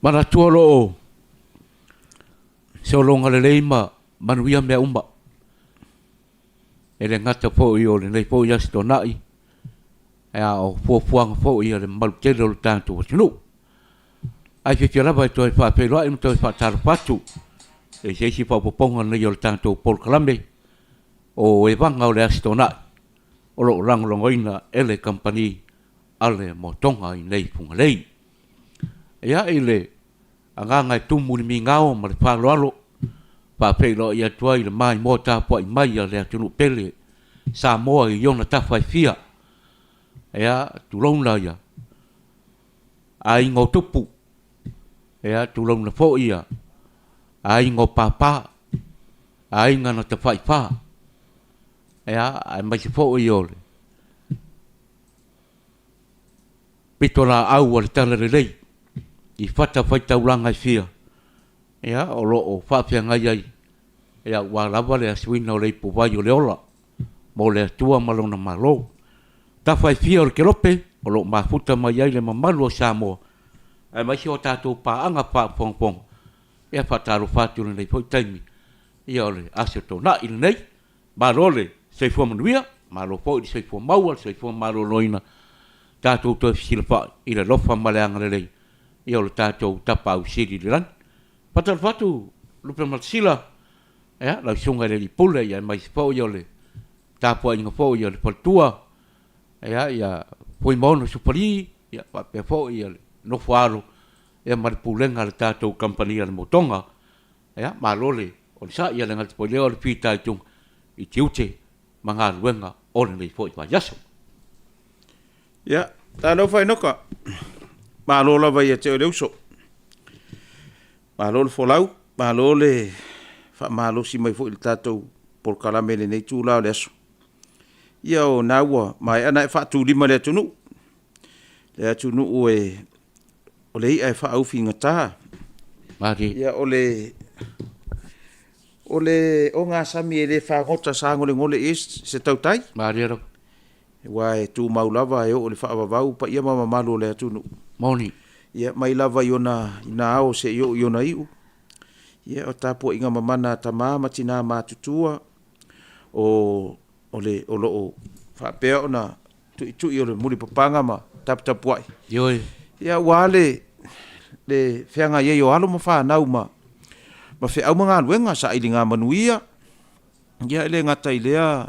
Mana tuolo se longa le leima manuia me umba. Ele ngata po i o le nei po i asi tonai. Ea o fuafuanga po i le malutele o le tanto o tinu. Ai whiwhia lava i toi whaaperoa i mtoi whaataro patu. E se isi whaapoponga nei o le tanto o Paul Kalambe. O Evaga o le asi tonai. O lo rangolongoina ele company ale mo tonga i nei punga lei. Ea i le anganga i tumu ni mingao ma le whaaloalo. Whaapelo i atua i le mai mo tāpua i mai a le atunu pele. Sa moa i yona tawhai fia. Ea tulauna ia. A ingo tupu. Ea tulauna fo ia. A ingo papa. A inga na te whai wha. Ea a mai se fo i ole. Pito la au le tala le lei. I whata whai taulanga i fia. Ea o lo o whapia ngai ai. Ea ua lava le aswina o le ipu vai o le ola. Mo le atua malona malo. Ta whai fia o le kerope. O lo mafuta mai ai le mamalu o Samoa. E mai si o tātou paanga pa pong. Ea whataro whatu le nei poi taimi. Ia o le asio tō na ili nei. Malo le seifua manuia. Malo po i seifua maua. Seifua malo loina. Tātou tō fisila wha i le lofa maleanga le lei. Ia o le tātou tapa au siri le lan. Patal fatu lupe matsila. Ea lau sunga le li pule. Ia mai si po i o le tāpua inga po i o le paltua. Ea ia pui mono supari. Ia wapea po i o le no fuaro. Ea maripulenga le tātou kampania le motonga. Ea malole. O le sa ia le ngati po leo le pita i tung. I tiute mga ruenga o le nei po i pa yaso. Ia, tānou whai noka. Mālola vai a teo leuso. Mālo le folau. Mālo le whaamalo si mai fo i le tātou por kalamele nei tūlao le aso. Ia o naua mai ana e whaatu lima le atunu. Le atunu o le ia e whaauwhi ngata. Mari. Ia o ngā sami e le whangota sa ngole ngole east se tautai. Mari aro. Wa e tū maulava e o le whaavavau pa ia mamamalo le atunu. Moni. Ia mai lava i ona ao se i ona iu. Ia o tāpua inga mamana ta māma tina mātutua o loo whapea ona tui o le muri papanga ma tapuai. Ioi. Ia wale le whianga ie o alo ma whanau ma whiau mga aluenga sa ili ngā manuia. Ia ele ngata i lea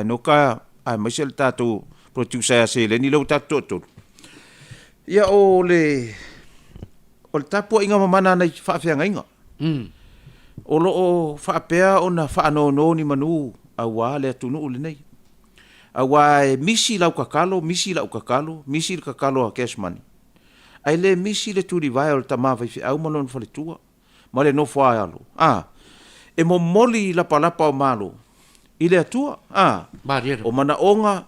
noka mai se le tātou producer se le ni lau tātou tolu. Ia o le tapua inga mamana nei whaafeanga inga. O loo whaapea o na whaanono ni manu a wā le atunu ule nei. A wā e misi lau kakalo, misi le kakalo a cash money. Ai le misi le turi vai o le tamawai fi au manon whale tua. Ma le no whae alo. E mo moli lapa o malo. I le atua. O mana onga.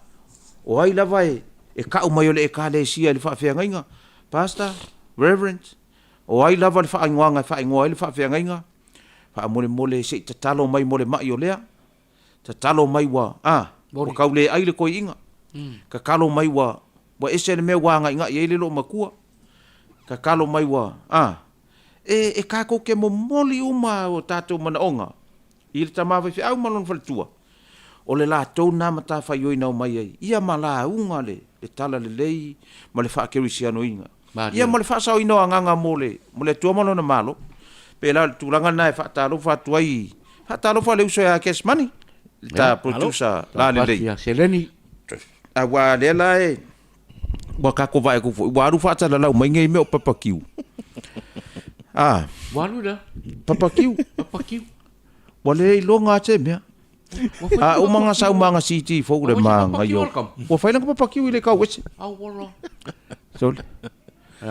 O ai lava e kau mai o le e kāle sia le whaafeanga inga. Pastor, Reverend. O ai lava le whaingoanga le whaafeanga inga. Mole se tatalo mai mole mai o lea. Tatalo mai wa. O kaule ai le koi inga. Ka kalo mai wa ese le mea wanga inga i le lo makua. Ka kalo mai wa. E kako ke mo moli uma o tātou mana onga. I le tamawai fi au malon whale tua. O le la tau nā mata whai oi nau mai ai. Ia ma la unga le tala le lei. Ma le whaakerisiano inga. Ia ma le whaasau ino anganga mole. Mo le tua malona malo. Pe la tūlanga nai whaatalo whaatuai. Whaatalo wha leu soia cash money. Ta producer la le lei. Seleni. A wā le la e. Wa kako vai ko foi. Wa ru whaatala lau mai ngai me o papakiu. Walu da. Papakiu. Wa le longa te mea. O mga sa mga city fo le manga yo. Wa faina ko papakiu ile ka wese. Wala. So.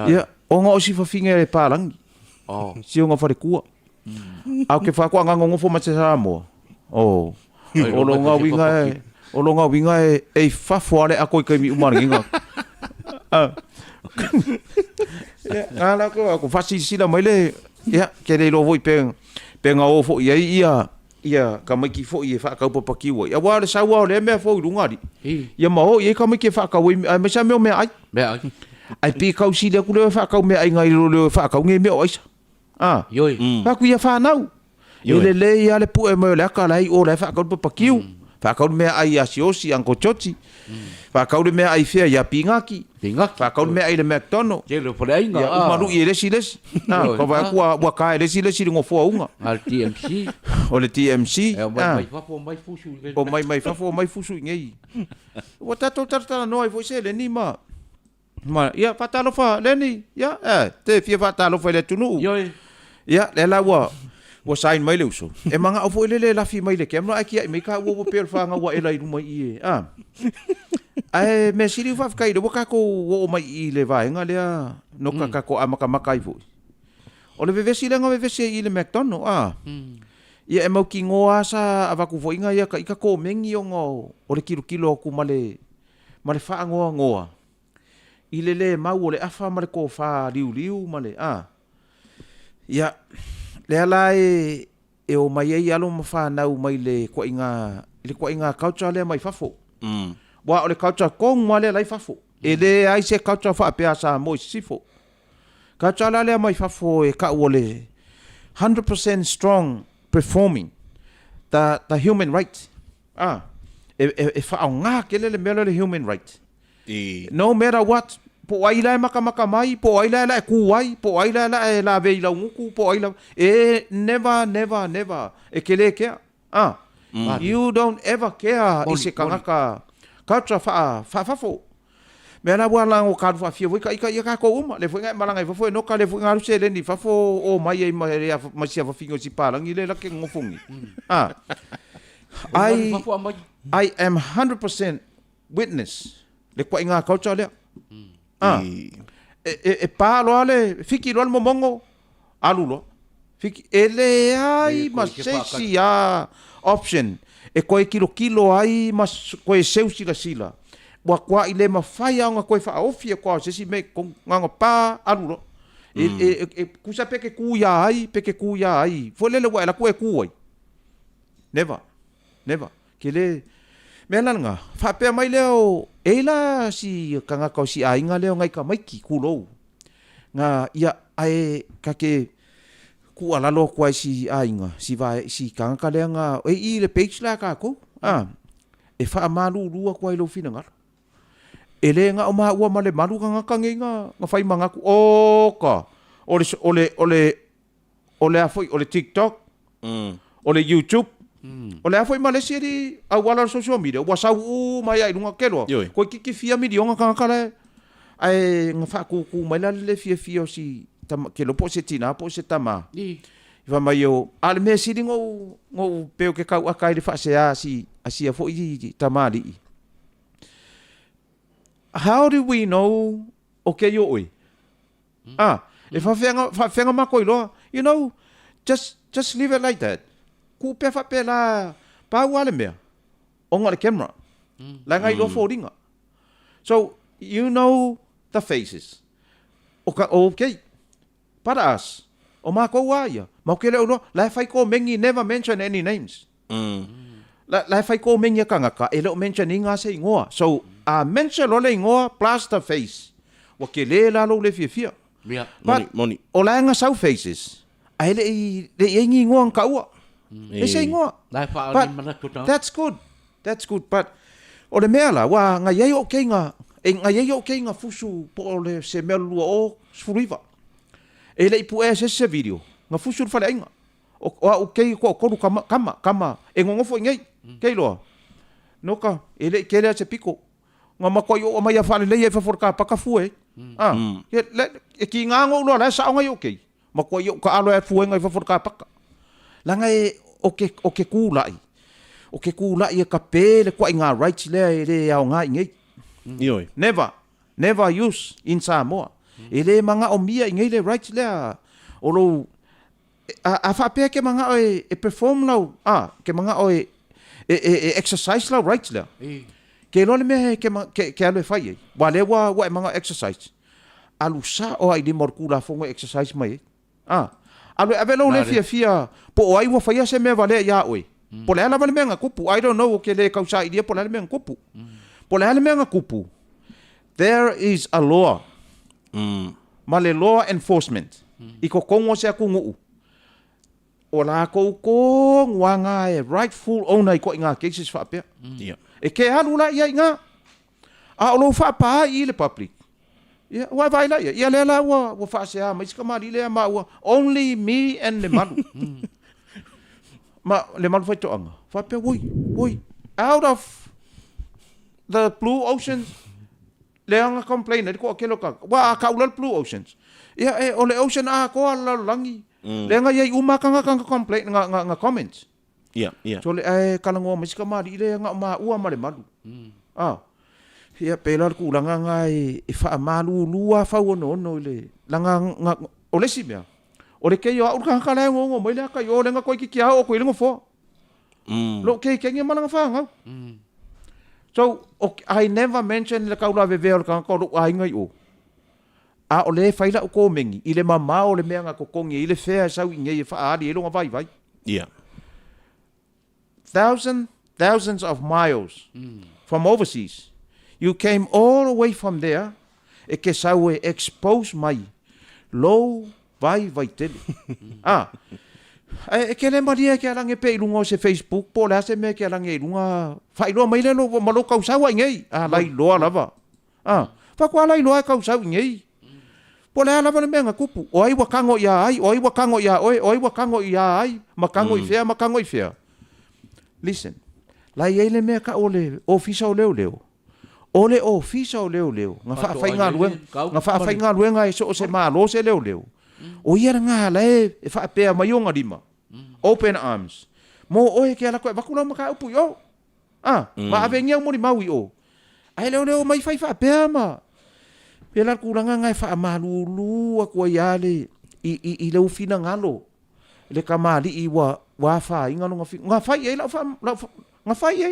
Ya, o nga o si fa finga e palangi. Si o nga whare kua. Au ke whakua ngā ngofo ma te Samoa. O lo ngā winga e whafuare a koe kai mi umari inga. Ngā la ko whasi sila mai le. Ia, ke rei lo voi pe ngā ofo ia ka mai ki fo i e whakau papakiwa. Ia wāre saua o le mea fo i rungari. Ia mao i e ka mai ki e whakau i me sa meo mea ai. Mea ai. ai pi kau si le ku le fa kau me ai ngai le fa kau nge me o isa Yoi. fa ku ia fa nau le ia le pu e me le ka lai o le fa kau pa kiu fa kau me ai asiosi anko chochi fa kau me ai fia ia pingaki fa kau me ai le McDonald Ke le pole ai nga. ia maru i le si ko va ku wa ka le si ngo fo unga Al TMC. o le TMC Mai fafo mai fusu. o mai fafo mai fusu ngei o tato tartara no ai foi se le ni ma ia fatalo fa le ni ia te fia fatalo fa le tunu Yoi. ia le la wa sign mai le uso e manga o foi le la fi mai le kemno ai ki mai ka wo pel fa nga wa ela i mai i ai me siri fa kai do ka ko wo mai i le vai nga le no ka ko amaka makai fu o le vevesi le nga vevesi i le McDonald ia e mau ki ngoa sa avaku foi nga ia ka ko mengi o ngo o le kilo ku male fa ngoa i le mau o le afa male ko fa liu male ia le ala e o mai ai alo mafa nau mai le ko inga culture le mai fafo wa o le culture kong male lai fafo e le ai se culture fa pe sa mo sifo culture le mai fafo e ka o le 100% strong performing the human right e fa nga ke le melo le human right no matter what po ai la maka mai po ai la ku ai po ai la ve la nguku po ai la never e kele ke you don't ever care ise kanga culture fa fo me na wala o ka fa fio ka ko uma le foi malanga fo no ka le foi ngaru se le ni fa fo o mai ma sia fa fingo si palang ile la ke ngofungi I am 100% witness le ko inga culture le e palo ale fiki lo momongo alulo fiki ele ai ma sesi option e ko kilo ai ma ko e seu sila wa kwa ile ma fai nga ko fa ofia ko sesi me nga pa alulo e kusa peke ku ya ai fo le wa la ko e ku ai never kele Melanga, fa pe mai leo ela si kanga ko si ainga leo ngai ka mai ki kulo. Nga ia ai ka ke ku ala lo kwai si ainga si vai si kanga ka leo nga e le page la ka ko. E fa malu lua kwai lo fina ngar. Ele nga o ma ua male malu kanga ka nga fai manga ku o ka. Ole afoi ole TikTok. Ole YouTube. O le foi Malaysia di awala social media wa sau mai ai lunga kelo ko ki fia milionga kan kala ai nga fa ku mai la le fia si kelo po se tina po se tama va mai yo al me si ngo peo ke ka akai de fa se si fo i tamali how do we know okay yo oi if fa fenga ma ko lo you know just leave it like that ku pe fa pe la pa wale me on the camera la ngai lo foldinga so you know the faces okay para us o ma ko wa ya ma ke le no la fai ko mengi never mention any names la fai ko mengi kanga ka e lo mention inga se ngoa so mention lo le ngoa plus the face wa ke le la lo le fia money o la nga sau faces ai le ingi ngoa ka wa e sei ngoa that's good but o le mea la wa nga ye o ke nga fusu po le se melu o sfuriva e le pu se video nga fusu fa le nga o ke ko kama e ngongo fo ngai ke lo no ka e le ke le se piko nga ma ko yo o mai fa le e fa for ka pa ka fu e ki nga ngo lo la sa nga yo ke ma ko yo ka alo e fu nga fa for ka pa langa o ke kulai e ka pele kwa inga rights le au nga ngai never use in Samoa ele manga o mia ngai le rights le o lo a fa pe ke manga e perform lau ke manga o e exercise lau rights le ke lo me ke alo fai wale wa manga exercise alusa o ai di morkula fongo exercise mai Alu avelo le fia po ai wo fai se me vale ya oi. Po le ala vale menga kupu. I don't know ke le kausa idea po le menga kupu. Po le ala menga kupu. There is a law ma le law enforcement I ko kongo se aku ngu o la ko ngwanga e rightful owner I ko inga cases fa pe e ke halu la ia inga a lo fa pa I le public ya wa vai la ya le la wa fa se a mais kama le ma wa only me and the malu ma le malu fa to anga fa pe woi out of the blue oceans le anga complain ko ke lo ka wa ka ula blue oceans ya o le ocean a ko la langi le nga ye uma ka complain nga comments so le kala ngo mas ka mali le nga ma ua ma le malu ya pela ku langa nga e fa malu lua fa no le langa nga o le simia o le ke yo u ka la ngo mo le ka yo le nga ko ki kia o ko le ngo fo lo ke nge malanga fa nga so I never mentioned le kaula veve o ka ko ai ngai o a o le faila o ko mengi ile mama o le mea ko kongi ile fea sau ngai fa ali lo vai thousands of miles from overseas you came all the way from there e ke sau e expose mai low vai tele e ke le maria ke alange pe lungo se Facebook po la se me ke alange lunga fai lo mai le lo malo kau sau ngai lai lo lava fa kwa lai lo kau sau ngai po le lava le menga kupu oi wa kango ya ai oi wa kango ya oi wa kango ya ai makango i fea listen lai ele me ka ole official leo ole official leo nga fa fai nga luenga so se malo se leo o ia nga la e fa pe mai onga lima open arms mo oe ke ala ko vakula maka upu yo ma avengia mo ni maui o ai leo mai fai fa pe ma pela kulanga ngai fa malulu ko yale I le ufina ngalo le kamali I wa fa inga nga fai e la fa nga fai e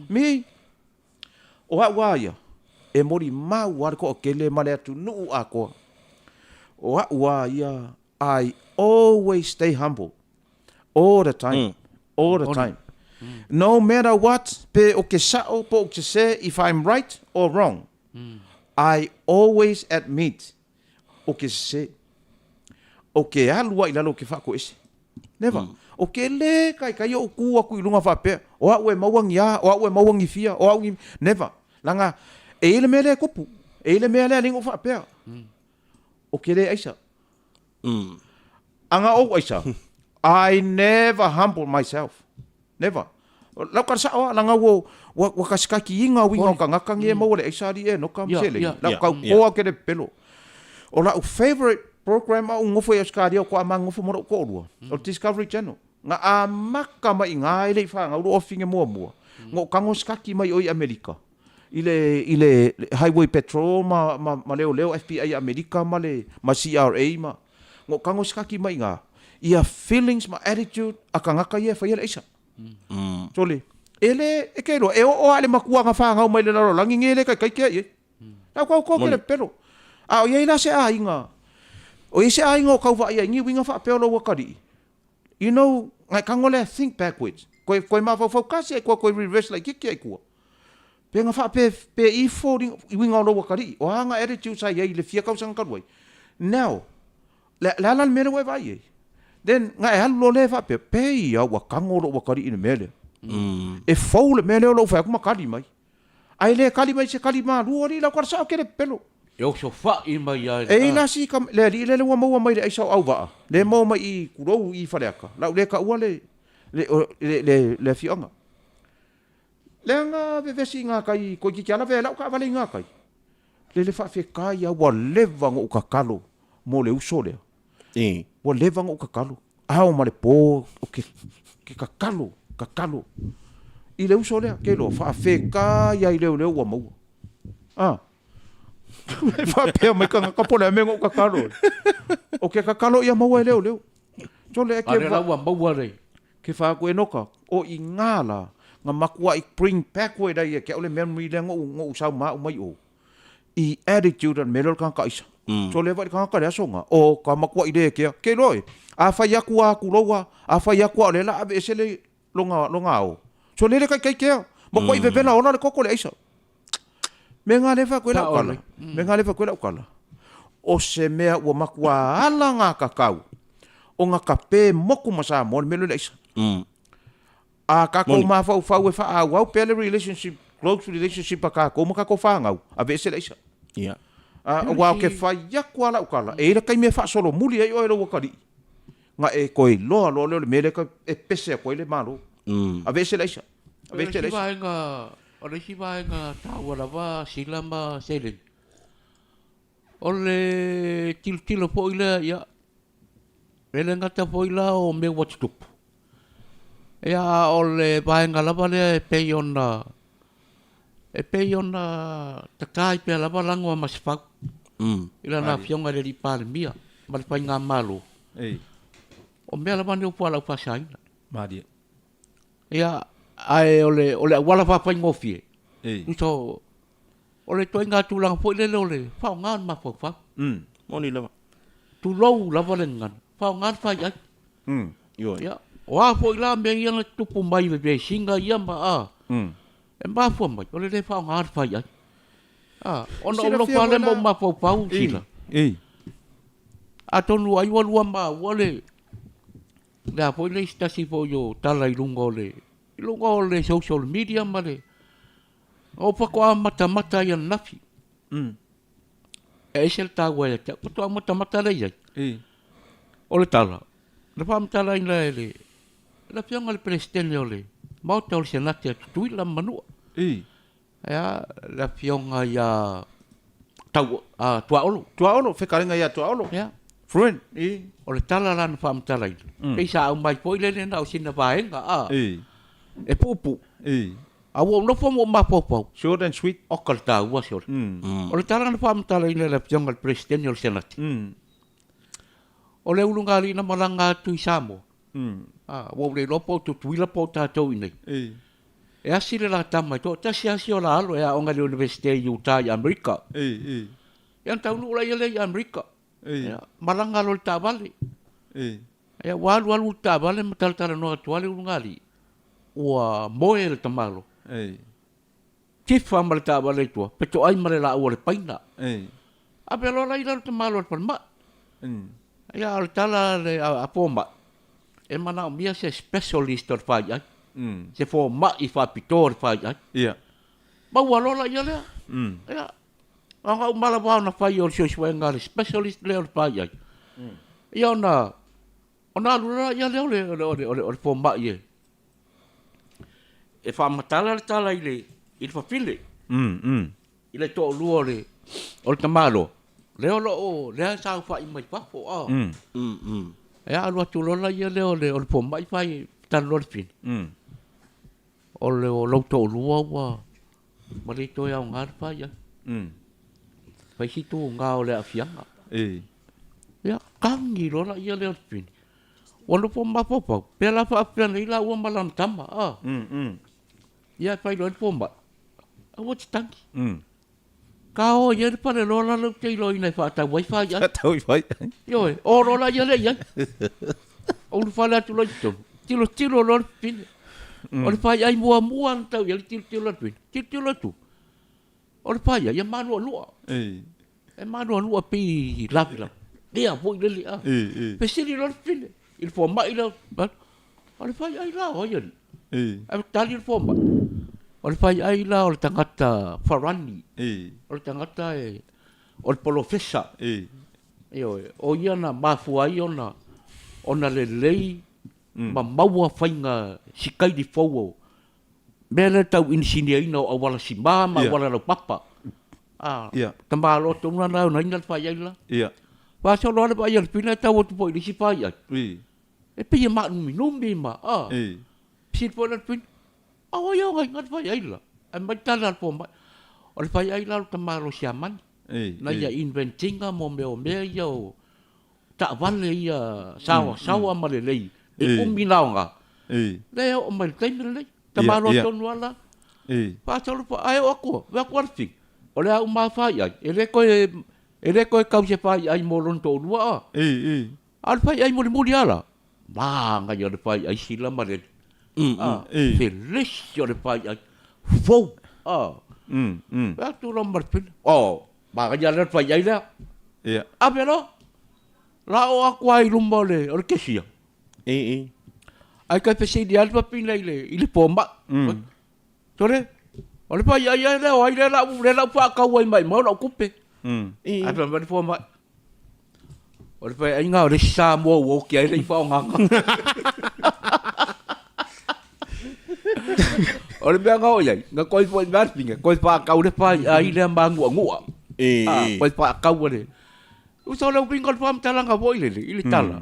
mi o wa ya e mori mau war ko kele male atu nu ako o wa ya I always stay humble all the time no matter what pe o ke sao po ke se if I'm right or wrong I always admit o ke se o ke alua ila lo ke fa ko ese never o ke le kai o ku aku ilunga fa pe o we mawang ya o we mawang ifia o never langa e ile mele kopu e ile mele lingo fa pe o ke le aisa anga o aisa I never humble myself never la ka sa langa wo kaskaki inga winga ka ngaka nge mo le aisa di no kam sele la ka ko ke de pelo o la favorite program o ngofo ya skadi ko ama ngofo mo ko ru o Discovery Channel nga amaka mai nga ile fa nga ru ofinge mo ngo kango skaki mai o America ile highway patrol ma leo FBI America ma CRA ma ngo kango skaki mai nga ia feelings ma attitude akangaka ia fa ia isa tole ele e ke ro e o ale makua nga fa nga mai le ro langi ngele kai ke ta ko ke pero a o ia ina se a inga o ise a inga ka va ia ngi winga fa pe lo wakari you know ngai kango le think backwards ko ma focus e ko reverse like ke ko pe nga fa pe I fo winga lo wakari o nga attitude sa ia le fia ka sang ka wai now la mele we vai then ngai halo le fa pe ia wa kango lo wakari in mele e fo le mele lo fa kuma kali mai ai le kali mai se kali ma lu ori la ko sa ke le pelo yo so fa I mai ya e la si kam le wa mo mai ai sa au va le mo mai I kuro I fa la le ka ua le fionga le nga ve vesi nga kai ko ki kana ve la ka vale nga kai le fa fe kai ya wa leva ngo ka kalo mo le usole wa leva ngo ka kalo au ma le po ke ka kalo I le usole ke lo fa fe kai ya le wa mo fa pe mai ka pole me ngo ka kalo o ke ka kalo ya mo le so le ke va wa mo re ke fa ko enoka o I ngala nga makua I bring back we dai ke ole memory le ngo sa ma mai o I attitude and melol kan ka isa so le va kan ka le songa o ka makua ide ke loi a fa ya ku lowa a fa ya ku le la ave sele longa o so le ka ke mo ko I ve na ona le kokole isa me nga le fa ko la kala o se mea ua makua ala ngā kakau. O ngā kape moku masa mo melo le isa. A kako ma fau e fa au pele relationship, close relationship a kako ma kako fa ngau. A vese le isa. Yeah. Wa ke fa ya kwala ukala. E ra kai me fa solo muli ai o ro wakali. Nga e koi lo le mele ka e pese ko le malo. A vese le isa. A vese le isa. Ole si vai nga tawa lava silama selen. Ole tilo po ila ya. Ele ngata po ila o me watup. Ya ole vai nga lava le peyona. E peyona takai pe lava lango masfak. Ila na fionga le palmia. Mal pa nga malo. O me lava ne po ala pasaina. Madia. Ya ai ole wala fa fa ngofie so ole to nga tu lang po le fa ngan ma fa Moni lava tu lo la valengan fa ngan fa ya yo ya wa po la me yang tu pumbai be singa ya ma e ma fo ma ole le fa ngan fa ya ono fa le ma fa sila a tonu ai wa ma ole la po le sta si po yo tala ilungo le social media male. O pa ko mata ya nafi. E sel ta wa ya ko to mata le ya. O le tala. Le pa mata la le. La pianga le presidente le. Ma to le senate tu la manu. Ya la pianga ya tau tua olo fe karenga ya tua olo. Ya. Friend. O le tala la na pa mata la. Pe sa mai po le na o sina ba enga e pupu awo no fo mo ma popo Short and sweet. o kalta wa short o le tala na fam tala ina le jongal president o senat o le ulunga na malanga tu isamo wo le lopo tu tuila po ta to ine e asile la tama to ta sia o la alo e a onga le university Utah ya America yan tau lu la ile America malanga lo ta vale e walu ta vale matal tala no atuale ulungali ua moe le tamalo. Tifa ma le tawa le tua, peto ai ma le la ua le paina. A pelo la ila le tamalo le palma. Ia le tala le a poma. E mana o mia se specialist o le whai ai. Se fo ma i wha pito le whai ai. Ma ua lola ia lea. Ia. Anga umala wao na whai o le sio le specialist leo le whai ai. Ia ona alura ia leo le fo ma i e fa matala le tala ile fa file ile to luo le o tamalo le o le sa fa i mai pa fo e a lo tu lo la ye le o po mai fa i tan lo fin o le o lo to luo wa ma le to ya ngar fa ya fa si tu nga o le afianga ya kangi lo la ye le fin o lo po ma po pe la fa pe la o malam tama ia pai lo pomba a wat tanki ka o ye pa le lola lo te lo ina fa ta wifi ya Ta wifi. yo o lola ya le ya o lu fa la tu lo tilo lo fin o fa ya mua ta ya tilo lo fin tilo tu o fa ya manu lu e manu lu pi la dia foi le pe sili lo fin il faut mai lo o fa ya la o ya a tali pomba o fai ai la o tangata farani o tangata o profesa o ia na mafu ai ona le lei ma maua fainga sikai di fowo mele tau insinia ina o wala si mama wala lo papa tambalo to na na inga fai ai la pa so lo ba ia pina tau tu po di si fai ai e pe ma numbi ma sit po na pin o yo ngat fai ai la ai mai tala po ma o fai ai la tamalo siaman na ia inventinga mo me yo ta vale ia sawa ma le lei e kumbinaonga le o mai le tamalo ton wala pa solo pa ai o ko va quarti o le o ma fai ai ele ko ka se fai ai mo lon to lua al fai ai mo le ala ma nga yo le fai ai sila ma le feliz yo le fai ai fo va tu lo marpin ba ga ya le fai ai la Ia. Ape lo. La o aku ai lumba le, o kesia. E. Ai kai pese di alpa pina ile pomba. Tore. Ole pa ia le o ile la pa ka wai mai mo la kupe. Ai pa ba pomba. Ole pa ai nga re sa mo o ki ai le fa nga. Ole ba nga o ia, nga koi po ba pinga, koi pa ka le pa ai le mangu ngua. Koi pa ka le. Usa le pinga le pam tala nga voi le, ile tala.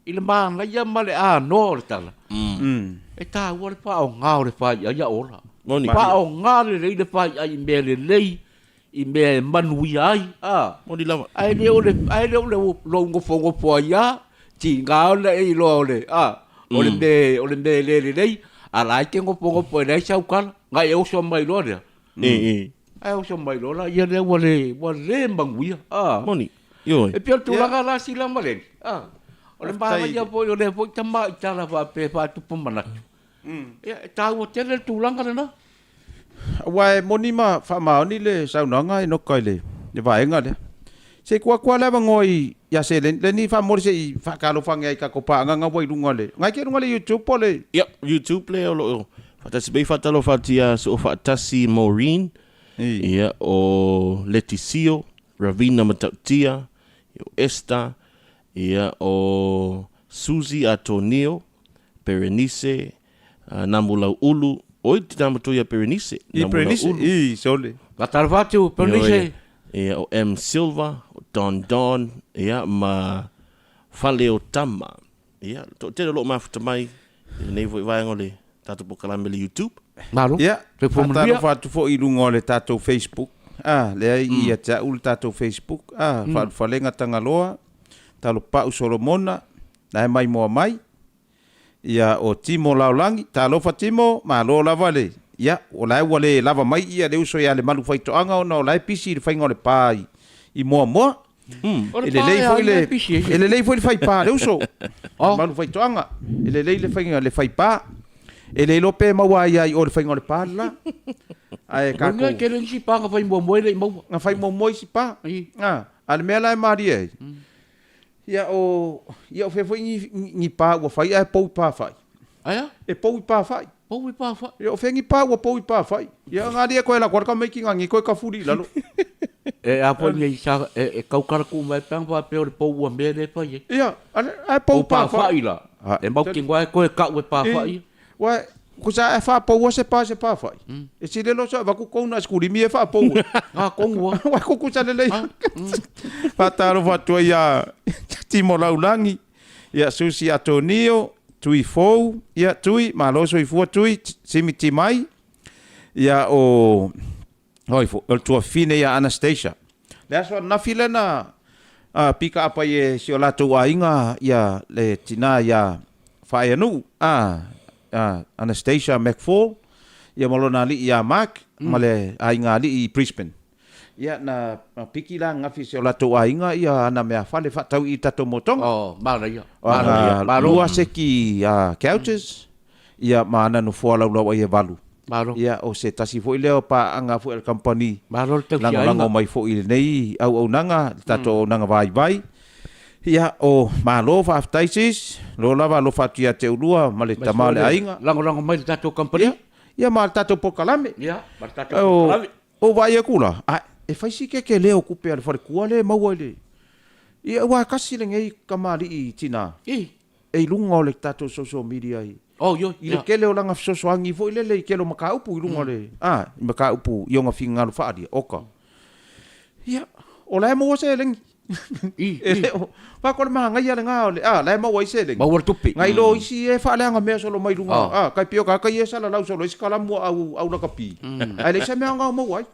Ile man la ia male no le tala. E ta o le pa o nga o le pa ia ola. Moni. Pa o nga le pa ai mele lei. I me manui ai. Moni lava. Ai le lo ngo fongo po ia. Ti nga le i lo le. Ole me le. Ala ke ngo pongo po nei sau kala. Nga e o so mai lo le. Ai o so mai lo la ia le wale mangui. Moni. Yo. E pio tu la la sila male. Ole ba ia po yo le po tama tala va pe pa tu pomana. E ta o tele tu langa na. Wai moni ma fa ma ni le sau na ngai no kai le. Le vai nga le. Se kwa le ngoi ya se le ni fa mo se fa ka lo fa ngai ka ko pa nga wai lunga le. Ngai ke lunga le YouTube po le. Yep, YouTube le o fatasi be fatalo fatia so fatasi Maureen. Ia o Leticio, Ravina Matatia, o Esther, ia o Suzy Antonio, Berenice, Namula Ulu. Oi, tamo tu ia Berenice. Berenice, sole. La tarvatu Berenice. Ia o M Silva, o Don, ia ma Fale o Tama. Ia, to te lo mafuta mai. Nei voi vai ngole tatu Poka Malie YouTube. Malu. Ia, te fomria. Tatu fatu fo i lunga le tatu Facebook. Le ai ia ta ul tatu Facebook. Falenga tangaloa. Talo pa Solomona. Nai mai mo mai. Ia o Timo Laulangi, talofa Timo, malo lava le. Ia, o lai wale lava mai ia le uso ia le malu faito anga o no lai pisi le fainga o le pai. I moa. Ele lei foi le fai pa le uso. Malu faito anga. Ele lei le fainga le fai pa. Ele lope maua ia i o le fainga o le pa la. Ai ka ko. Ke le si pa nga fai mo le mo. Nga fai mo si pa. Ale mea lai Maria. Ia o foi ni pa o fai e pou pa fai. Aya? E pou pa fai. Pou pa fai. Ia o fengi pa o pou pa fai. Ia ngadi e ko la kwar ka making ngi ko ka furi lalo. E a po ni sa e kau kara ku mai pang pa pe o pou o me le fai. Ia, ai pou pa fai la. E mau ki ngwa ko e ka o pa fai. Wa ku sa e fa pou se pa fai. E si le lo sa va ku ko na skuli mi e fa pou. Ko ngwa. Wa ku sa le. Fa taro va to ia Timo Laulangi. Ia Susi Antonio, tui fou, ia tui maloso I fu tui simiti mai. Ia o tua fine ia Anastasia. Le aso na file na pika apa ye si o lato ainga ia le tina ia fae anu. Anastasia McFall. Ia malona li ia Mark. Male ainga li I Brisbane. Ia na piki la ngafi se o lato ainga ia ana mea fale fatau I tato motonga. Mala ia. Lua seki couches. Ia maana no fua lau ia valu. Maro. Ia o se tasi fo leo pa anga fo el company. Maro te kia. Lango mai fo I nei au nanga tato nanga vai. Ia o malo fa aftaisis. Lo lava lo fatia te ulua male tamale ainga. Lango mai tato company. Ia mal tato Poka Malie. Ia, mal tato Poka Malie. O vai e kula. E fai si ke leo kupe ale fare kua le maua le. Ia wa kasi le ngai kamali I tina. E lunga o le tato social media I. Yo. Ile ke leo langa fisoso angi fo ile le ke lo maka upu I lunga le. Maka upu ionga finga lu faadi. Oka. Ia, o lai mo se lengi. Pa ko ma ngai ale nga ole. Lai mo wai se lengi. Ma war tupi. Ngai lo isi e fa le nga me solo mai lunga. Kai pio ka kai sala lau solo iskala mo au na kapi. Ai le se me nga mo wai.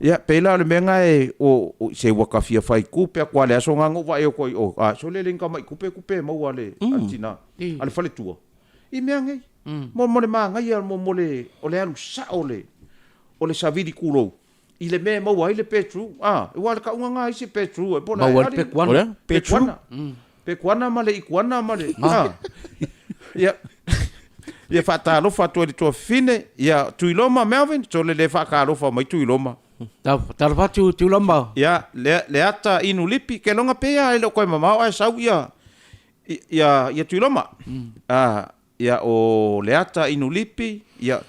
Ia pela le menga o se waka fia fai kupe kwa le aso ngango vai o koi so le lenga mai kupe mo wale antina ale fale tua I menga mo le manga ia mo le o le alu sa o le savidi kulo I le me mo wai le petru e wale ka unga I se petru e bona pekuana male ikuana male ia fatalo fatu le to fine ia tuiloma Melvin so le fa ka lo fa mai tuiloma Tala fatu tu lamba. Ia, le ata inu lipi, ke longa pea e lo koe mamao ai sau ia tui loma. Ia o le ata inu lipi, ia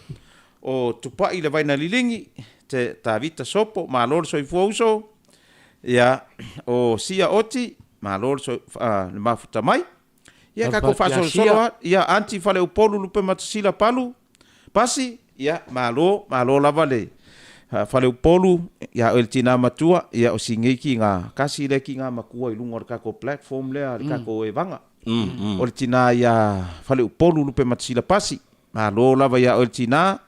o tupai le vaina lilingi, te tavita sopo, ma lor so i fuauso, ia o sia oti, ma lor so le mafuta mai. Ia kako fasolo, ia anti fale upolu lupe matasila palu, pasi, ia malo lava le fale upolu, ia o el tina matua, ia o singeki ngā kasi le ki ngā makua i lunga o kako platform lea, kako Evaga. O le tina ia fale upolu lupe matasila pasi, malo lava ia o el tina.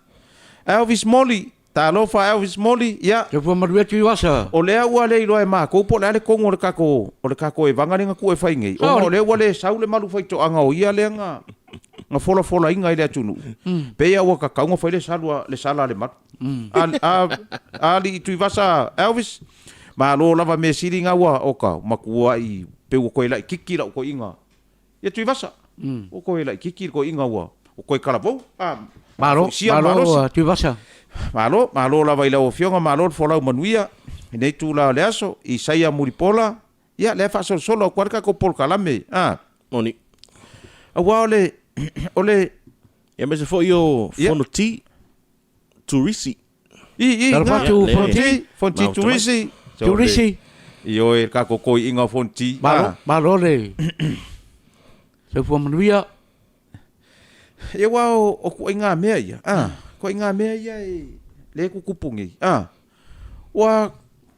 Elvis Molly, talofa Elvis Molly, ia. Te fua maruia tui wasa. O lea ua le iloa e maa, kou po lea le kongo o le kako Evaga ringa ku e whaingei. O lea ua le sau le malu whaito anga o ia lea nga fola inga i lea tunu. Pea ua kakaunga whai le sala le matu. Ali i tui wasa Elvis, maa lo lava me siri nga ua oka, makua i peu koe lai kiki la o koe inga. Ia tui wasa, o koe lai kiki koe inga ua, o koe kalavou. Malo, tui wasa. Malo lava i lau fionga, malo folau manuia, nei tu la le aso, i saia muripola, ia le fa solo o kwarka ko pol kalame. Moni. Awa ole ia me se fo yo fono ti turisi. Fonti turisi. Io e kako koi inga fonti. Malo le. Se fua manuia. E wa o ko inga mea ia. Ko inga mea ia le kukupungi. Wa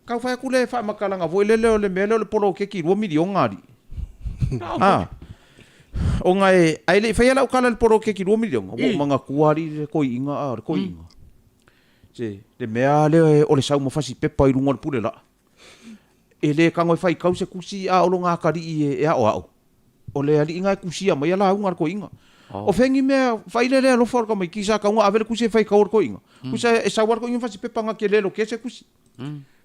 kau fai kule fa makalanga voi le mele le polo ke ki 2 milion ngari. O ngai ai le fai la ukala le polo ke ki 2 milion. O manga kuari ko inga ko inga. Se le mea le o le sau mafasi pepa i runga le pule la. E le kango fai kau se kusi a o longa kari e a o. O le ali inga kusi a mai la unga ko inga. O fengi mea fai le lo for ka mai kisa ka unga avele kusi fai kaur ko inga. Kusa e sawar ko inga fasi pepa nga ke le lo ke se kusi.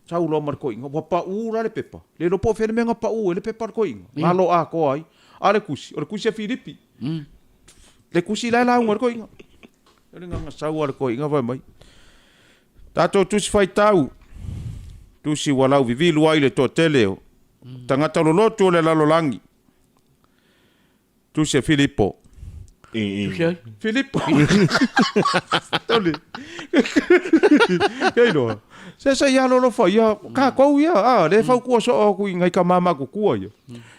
Sau lo mar ko inga wa pa ura le pepa. Le lo po fene menga pa u le pepa ko inga. Malo a ko ai. Ale kusi, o le kusi Filipi. Le kusi la unga ko inga. Le nga sau ar ko inga vai mai. Tato tusi fai tau. Tusi walau vivi luai le to teleo. Tangata lo lotu le lalo langi. Tusi Filippo. Filippo. Tole. Kei no. Se ia lo fa ia ka ko ia le fa ku so ku ngai ka mama ku ku ia.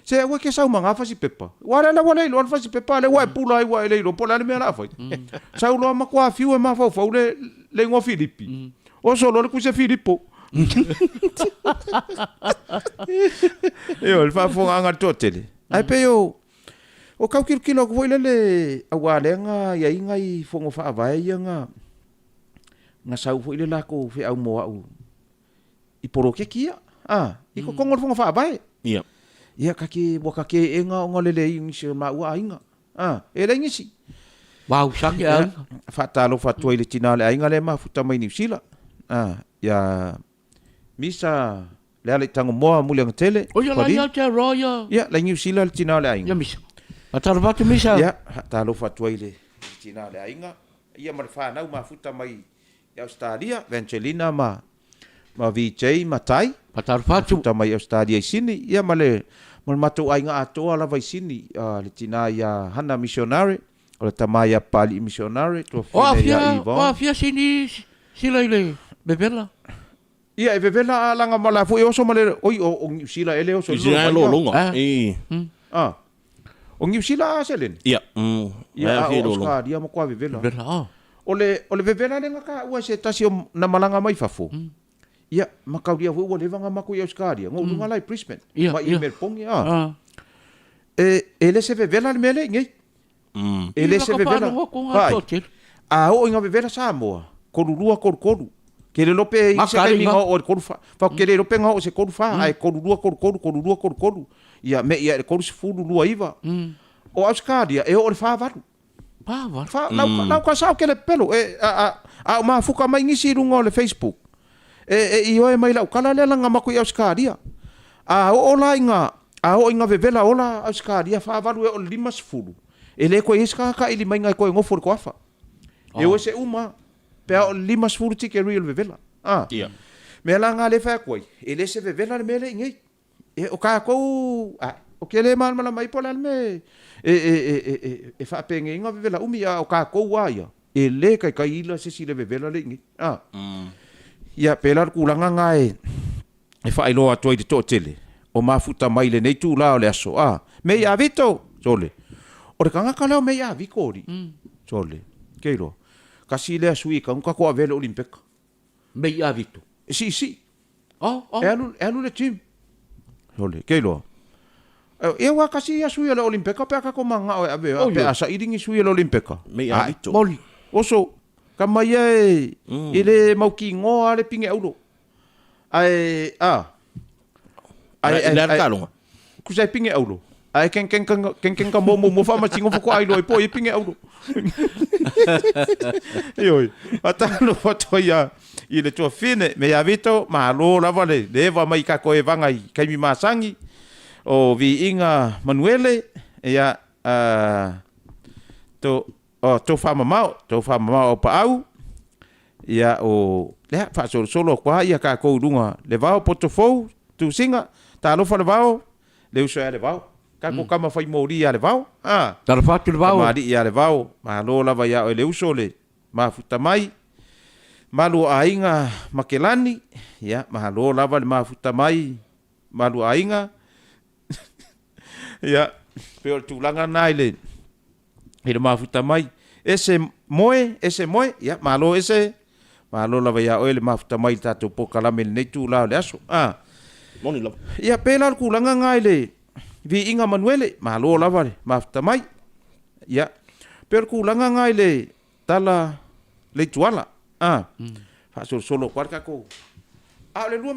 Se wa ke sa manga fa si pepa. Wala lo fa si pepa le wa pula wa le lo pola le me la fa. Sa lo ma kwa fiu e ma fa le ngo Filippi. O solo le ku se Filippo. Io il fa fo anga totele. Ai pe yo o kau kilo ko le awalenga ia inga i fongo fa vai nga sau fo ile la ko fe au mo au i poro ke kia i ko kongo fongo fa vai ia ka ke boka ke enga o ngole le ingi ma wa inga e le ngisi wow sang ya fa talo fa toile tinale inga le ma futa mai ni sila ya misa le ale tango mo mule ngtele o ya la ya te roya ya la ni sila le tinale inga ya misa atalo fa misa ya talo fa toile tinale inga ia ma fa na ma futa mai ya Australia Vencelina ma VJ matai patar fatu futa mai Australia sini ia male matu ai nga ato ala vai sini le tina ya hana missionary o tamaya pali missionary to fia fia sini sila ile bebela ia e bebela langa mala fu e so male oi o sila ele o so lo longa o ngi sila selen ia ia o ska dia mo kwa bebela ole bebela le ngaka ua se tasi na malanga mai fafo ia makauria fu o le vanga maku ia skaria ngo lunga lai prisman ma email pongi ele se bebela le mele ngai ele se bebela o inga bebela sa mo korurua koru ke le lope i se kai minga o koru fa ke le lope nga o se koru fa ai korurua koru ia me ia koru se fu lua iva o auskaria e o le fa varu fa na ka sa ke le pelo a ma fuka mai ngisi runga le Facebook i o mai la kala le langa maku i auskaria o la inga o inga vevela ola auskaria fa varu e o limas fulu ele ko iska ka ili mai ngai ko ngofo ko afa e o se uma pe o limas fulu tike real vevela me la nga le fa koi e le se vevela le mele ngai e o ka ko o ke le mal mala mai pola me e fa penge inga vevela umi o ka ko wa ya e le kai ila se si le vevela le ngai ia pela kulanga nga e fa ilo atu i to tele o mafuta mai le nei tu la o le aso me ia vito sole o le kanga kaleo me ia viko ri sole keilo kasi le asui ka unka ko avele olimpeka me ia vito si oh elu le tim sole keilo e wa kasi asui le olimpeka pe ka ko manga o ave pe asa iringi sui le olimpeka me ia vito moli oso kama ye ile mauki ngoa le pinge aulo ai le arkalonga ku sai pinge aulo ai ken ka mo fa ma tingo ko ai lo po i pinge aulo oi atalo foto ya ile to fine me ya vito ma lo la vale le va mai ka ko e vanga i kai mi masangi o vi inga manuele ya to fa mama o pa au ia o le fa solo kwa ia ka ko lunga le vao portofo tu singa ta lo fa le vao le uso le vao ka ko kama fai mori ia le vao ta fa tu le vao ma di ia le vao ma lo la va ia o le uso le ma futa mai malu ainga makelani ia ma lo la va le ma futa mai malu ainga ia pe tu langa naile ile ma futa mai ese moe ia malo la vaya oile mafuta mai tatu Poka Malie nei tu la le aso moni la ia pela ku langa ngaile vi inga manuele malo la vale mafuta mai ia per ku langa ngaile tala le tuala fa solo kwarka ko le 2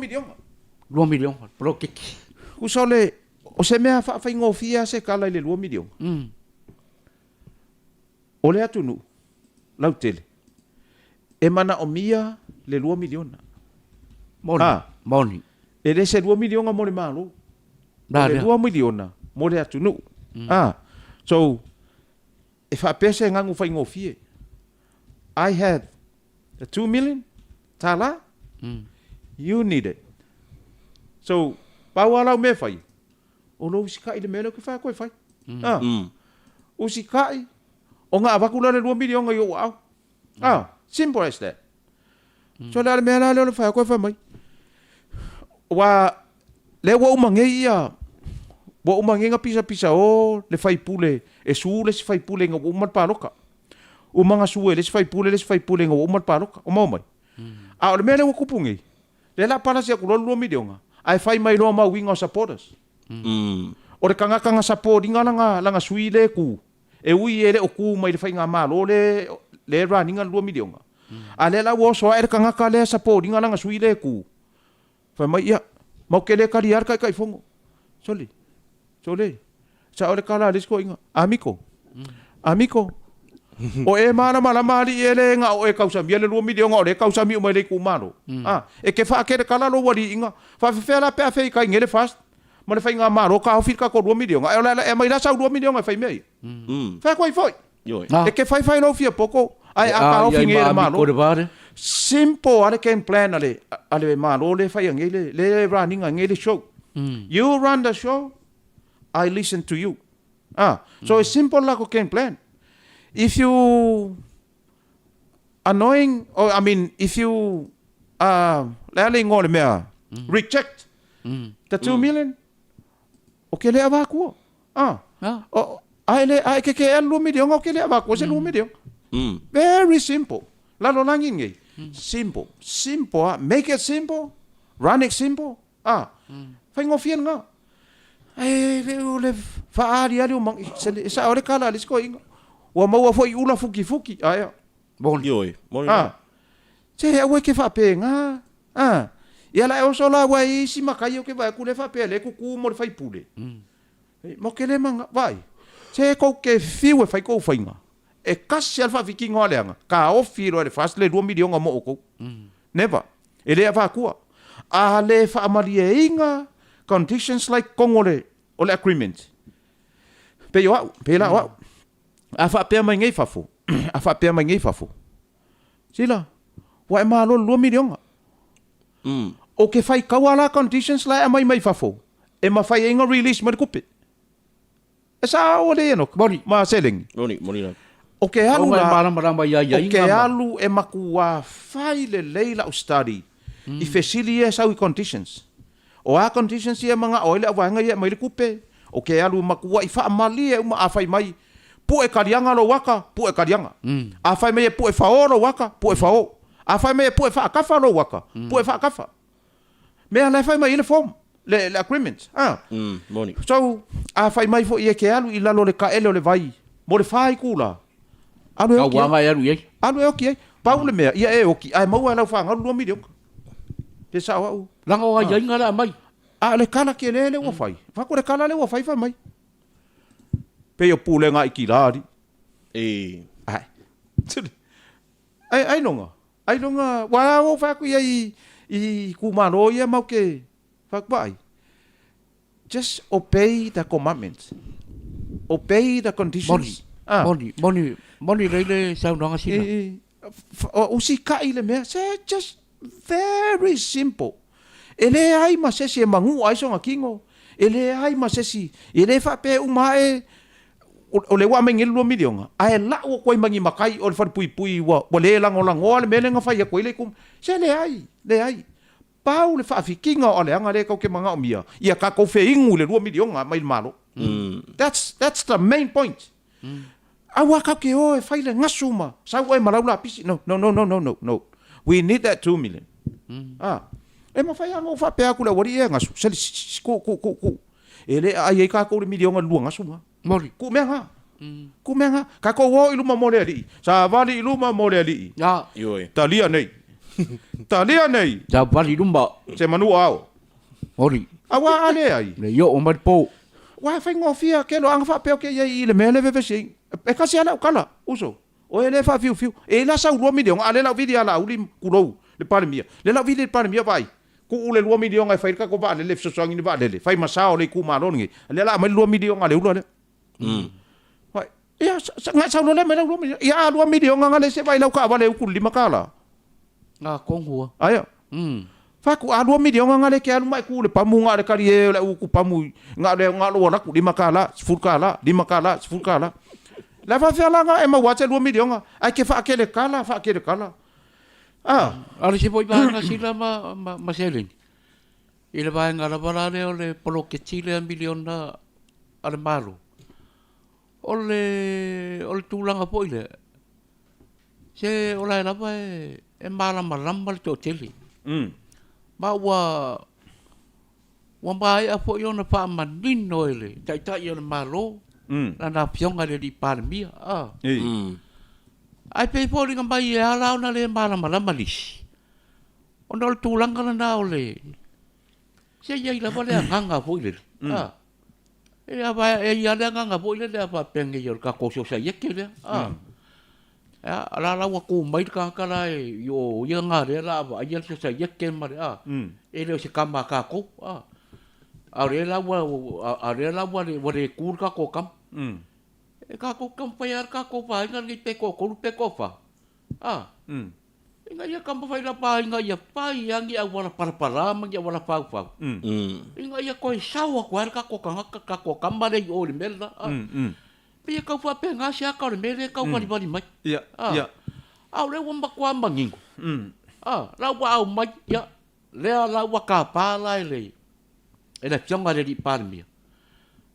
milion pro kiki ku sole o se mea fa ngofia se kala le 2 milion o le atunu lau tele e mana o mia le 2 miliona moni e le se 2 miliona mo le malo le 2 miliona mo le atunu so e fa pese ngangu fa ngofie I had a 2 million tala you need it so pawala me fai o lo sikai le melo ke fa ko fai o sikai o nga avakula le 2 milion yo wow simple as that so la me la le fa ko fa mai wa le wo mangeia wo mangenga pisa o le fai pule e su le fai pule nga wo mal paloka o manga su le fai pule nga wo mal paloka o mai le me le wo kupungi le la pala se ko lo 2 milion ai fai mai lo ma winga supporters o le kanga supporting langa sui le ku e ui ele o ku mai le fainga malo le running 2 milion ale la wo so e kanga ka le supporting langa sui le ku fa mai ia mau ke le kariar kai fongo sole sa ole kala le sko inga amico o e mana mali ele nga o e kausa mi le 2 milion o le kausa mi mai le ku malo e ke fa ke kala lo wali inga fa fe la pe fe kai ngele fast ma le fainga malo ka ofir ka ko 2 milion e mai la sa 2 milion e fai mei fa koi foi e ke fai no fia poco ai ka ofir ngele malo simple ale ken plan ale malo le fai ngele le running ngele show you run the show I listen to you so it's simple like ken plan if you annoying or I mean if you le ngole mea reject the 2 million okay le ava ko ai ke 2 milion okay le ava ko se 2 milion very simple la lo langin ngai simple make it simple run it simple fai ngofien nga le fa ari o mang sa ore kala let's go inga wa mau foi ula fuki aya bon yoi se awe ke fa pe nga ia la o sola wa i si makai o ke va ku le fa pe le ku mo le fai pule mo ke le manga vai se ko ke fiwe fai ko fai nga e kasi alfa viking o leanga ka o firo le fast le 2 milion mo ko never ele va ku a le fa amalie inga conditions like kongole o le agreement pe yo pe la wa a fa pe mai ngai fafo sila wa ma lo 2 milion o ke fai kawala conditions la mai mai fafo e ma fai inga release ma kupe e sa o le no Moni. ma selling Moni na. o ke alu la Marama ia o ke alu e makua fai le leila o study i fesili e sau conditions o a conditions ia manga oile a wanga ia mai le kupe o ke alu makua i fa mali e uma a fai mai pu e karianga lo waka pu e karianga a fai mai pu e fao lo waka pu e fao a fai mai pu e fa kafa lo waka pu e fa kafa me ala fai mai le form le agreement Moni. so a fai mai fo ia ke alu i lalo le ka ele o le vai mo le fai kula alu e wanga ia ruiei. alu e oki paule mea ia e oki ai mau ala fa ngalu 2 milion pe sa au Langa o ia ngara mai. a le kala ke le o fai fa ko le kala le o fai fa mai pe o pule nga ikilari ai ai nonga wa o fa ku ia I kumaro ia mau ke fa bai just obey the commandments obey the conditions Moni leile sau nanga sina. o si kai le mea just very simple ele ai ma sesi e mangu ai songa kingo ele ai ma sesi ele fa pe umae o le wa mengel 2 milion ai la o koi mangi makai o fa pui wa le lango le melenga fa ia koi le kum se le ai pau le fa fikinga o le anga le ko ke manga o mia ia ka ko fe ingu le 2 milion mai malo that's the main point awa ka ke o e faile ngasuma sa o e malaula pisi no we need that 2 million e ma fai anga o fa pe aku le wori e ngasu se ku ele ai ka ko le milion a luanga suma Mori. Ku menga ka ko wo iluma mo le ali sa vali iluma mo le ali Ya. Ioi. talia nei Ja vali lumba. se manu ao Mori. awa ale ai Le yo o mai po. wa fa ngofia ke lo anga fa pe ke ye ile mele ve sing e ka se ala kala uso o ele fa fiu e la sa 2 milion ale la vidi ala uli kulo le pandemia le la vidi pandemia vai ku ule 2 milion ai fa ka ko ba le so so ngi ba le fa ma sa o le ku ma lo ngi le la mai 2 milion ale ulo le vai ia nga sa lo le me 2 milion ia 2 milion nga le se vai la ka ba le ku 5 kala Nga kong hua. aya fa ku a 2 milion nga le ke alu mai ku le pamu nga le kali e le ku pamu nga lo na ku 5 kala 10 kala la fa fa la nga e ma wa 2 milion ai ke fa ke le kala Ala si poi banga sila ma selling. Ile banga la balare o le polo ke chile milion na ale malu. Ole tulanga po ile. Se ola la ba e mala malamba to chili. Ma wa mai a po yo na pa manin no ile. Tai yo na malo. Na pionga le di pandemia. Ai pe po ringa mai e ala ona le malamba lis. Ona le tulanga na ole. Se ia la ba le nganga po ile. E aba e ia le nganga po ile le pa penge yo ka ko so sa yeke le. Ala wa ku mai ka kala yo ia nga re la ba ia so sa yeke ma e le se kama ka ko are la wa le kur ka ko kam e ka ko kam pa yar ka ko pa nga ni pe ko fa inga ia kam pa la pa inga ia pa yang ia wala para ma ia wala pa inga ia ko sawa ko ka ko kam ba le o le mela Pia kau fa pe nga sia ka le mele kau mali mai. Ya. Au le wa kwa mangingo. La wa au mai ya. Le la wa ka pa la le. Ele pionga le di palmia.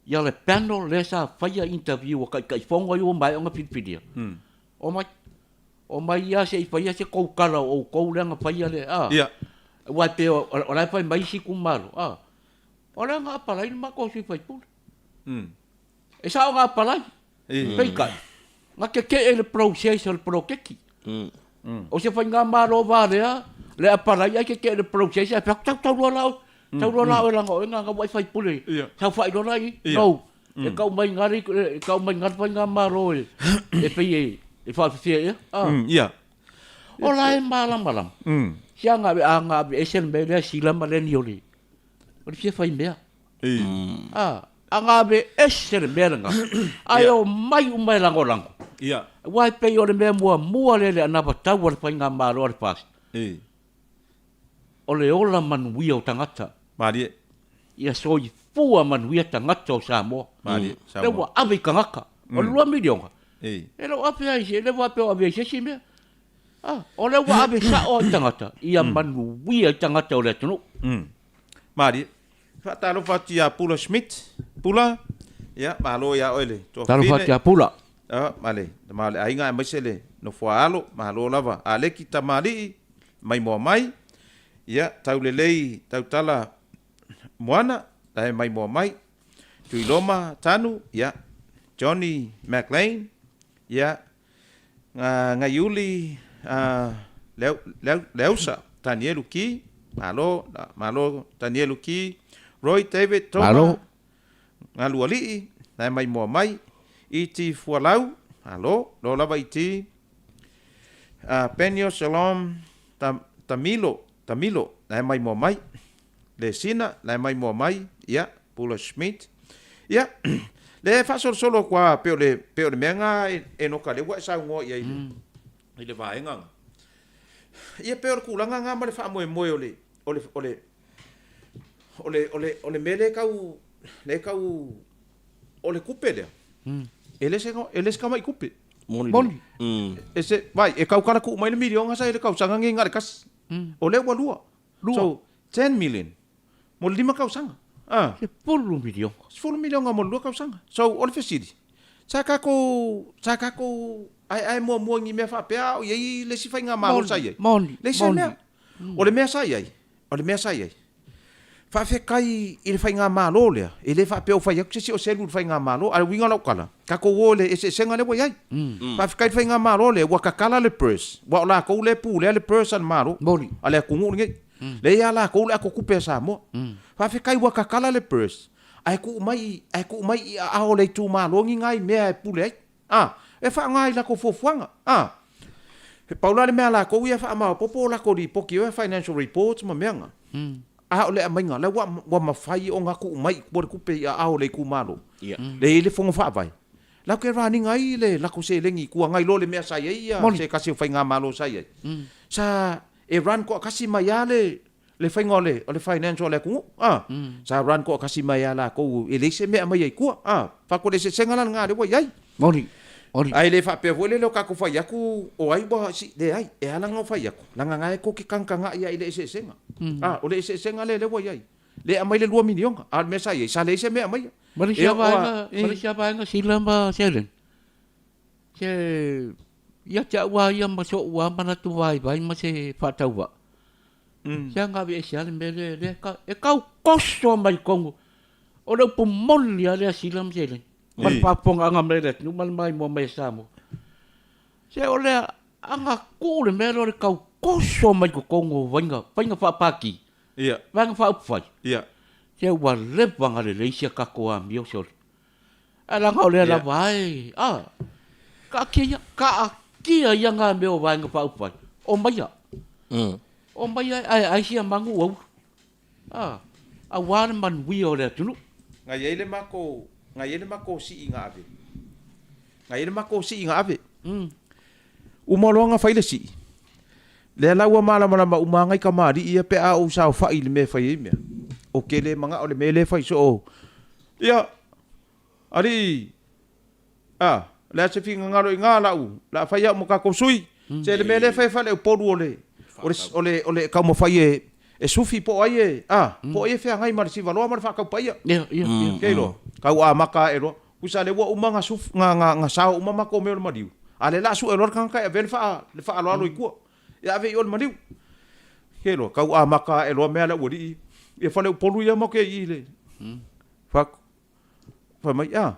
Ya le panel le sa faya interview ka fonga yo mai nga pitpidia. O mai ya se faya se ko kala o ko le nga faya le Ya. Wa pe o la fa mai si kumaro. O le nga pa la ma ko si fa pu. E sa nga pa la. Peikai. Nga ke ele process el prokeki. O se fa nga maro va le apara ya ke ele process a tau la la nga wifi pule. Sa fa do la no. E kau mai ngari kau mai ngar fa nga maro e pe e fa fie Ya. O la e malam. Sia nga be esen be le sila malen yoli. O fie fa imbea. Angabe esen berenga ayo mai umai lango Ya. wai pe yo le mua le ana pa tau wa pa nga maro pas o le ola manuia o tangata. Mali. Ia soi fua manuia tangata o Samoa. Mali. Le wa ave kangaka. O le lua milionga. Ei. E lo ape ai se, le wa ape o ave se si mea. O le wa ave sa o tangata. Ia manuia tangata o le tunu. Mali. Fatalo fatia Pula Schmidt. Pula. Ya, malo ya oile. Talo fatia pula. Male. Male ainga mesele no foalo, malo lava. Ale kita mali mai mo mai. Ya, taulelei, tautala moana, dai mai mo mai. Tuiloma tanu, ya. Johnny McLean, ya. Ngayuli Leusa, Daniel Ki, malo Daniel Ki, Roy David Toma. Malo. Ngaluali, dai mai mo mai. Iti fualau, alo, lo lava iti. Penio Shalom Tamilo, dai mai mo mai. Lesina, dai mai mo mai, ya, Pula Schmidt. Ya, le fasol solo kwa peo le menga e no kale wa sa ngo ia ile vaenga. Ia peo kulanga nga ma le fa mo ole mele kau le kau ole kupele. Ele se mai kupe. Moni. Ese vai e kau kala ku mai le milion sa ele kau sanga ngi ngare kas. Ole wa lua. So 10 million. Mo lima kau sanga. Se 10 milion. 10 milion nga mo lua kau sanga. So ole fesidi. Saka ko ai mo ngi me fa pe au ye le si fa nga malo sa ye. Moni. Le sa me. Ole me sa ye. Ole me sa ye. Fa fe kai il fa nga malo le. Ele fa pe o fa ye se o selu fa nga malo al winga lo kala. Ka ko wole ese senga le wa ye. Fa fe kai fa nga malo le wa ka kala le purse. Wa la ko le pu le purse al malo. Moni. Ale ku ngi. Le ya la ko le ko ku pe sa mo. Fa fe kai wa ka kala le purse. Ai ku mai a o le tu malo ngi ngai me pu le. E fa ngai la ko fofuanga. He paula le me la ko ia fa ma popo la ko di poki financial reports ma menga. A ole a mainga le wa mafai o ngaku mai por ku pe a ole ku malo. Le fongo fa vai. La ke rani ngai le la ko se lengi ku ngai lo le me sa ia se kasi fa nga malo sa ia. Sa e ran ko kasi mai le fa ngole ole financial le ku. Sa ran ko kasi mai la ko ele se me mai ku. Fa ko le se sengalan nga le wa yai. Moni. Ai le fa pe vole lo ka ko fa yaku o ai bo si de ai e ala ngo fa yaku langa ngai ko ki kangkanga ia ile se senga o le se senga le wo yai le amai le 2 milion al mesa ye sa le se me amai Malaysia nga silamba selen se ya cha wa ya ma so wa mana tu vai ma se fa tau wa ya nga be sia le le ka e ka koso mai kongo o le pu mol ya le silam selen man papong anga meret nu man mai mo mai samo se ole anga ku le mero le kau koso mai ko kongo vanga fa paki vanga fa upfai se wa le vanga le leisia ka ko a mio sol ala nga ole la vai ka kia ya nga meo vanga fa upfai o mai ai sia mangu o a wan man wi ole tunu nga yele mako si inga ave. Ngai mako si inga ave. Umolonga faile si. Le la wa mala uma ngai kamari ia pe a o sa fa ile me fa me. O kele manga ole mele fa so. Ia. Ari. La se finga ngalo ngala u. La fa ya mo ka ko sui. Se le mele fa le poru ole ka mo fa ye. E sufi po ai po ai fe ngai mar si valo mar fa ka pa ia. Kelo. Kau maka ero usa le wa uma nga sa uma mako me madiu ale la su error kan ka ven fa le fa alo alo ku ya ve yol madiu kelo kau maka ero me la wodi e fa le polu ya mo ke ile fa mai ya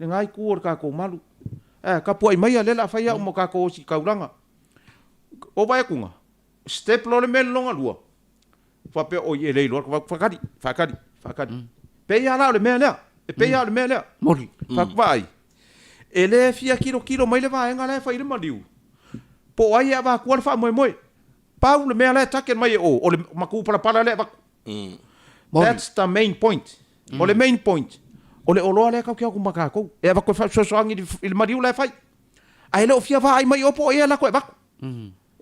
ngai ku ka ko malu ka po mai ale la fa ya mo ka ko si kauranga o vai kunga step lo le mel longa lua fa pe o ye le lo fa kadi pe ya la le mele pe ya le mele mori fa vai ele fia kilo mai le vai ngala fa ile madiu po ai va ku fa moi pa le mele ta ke mai o le maku para le va that's the main point o le main point o le olo le ka ku maka ko e va ko fa so angi il madiu le fai ai le fia va ai mai o po ai la ko va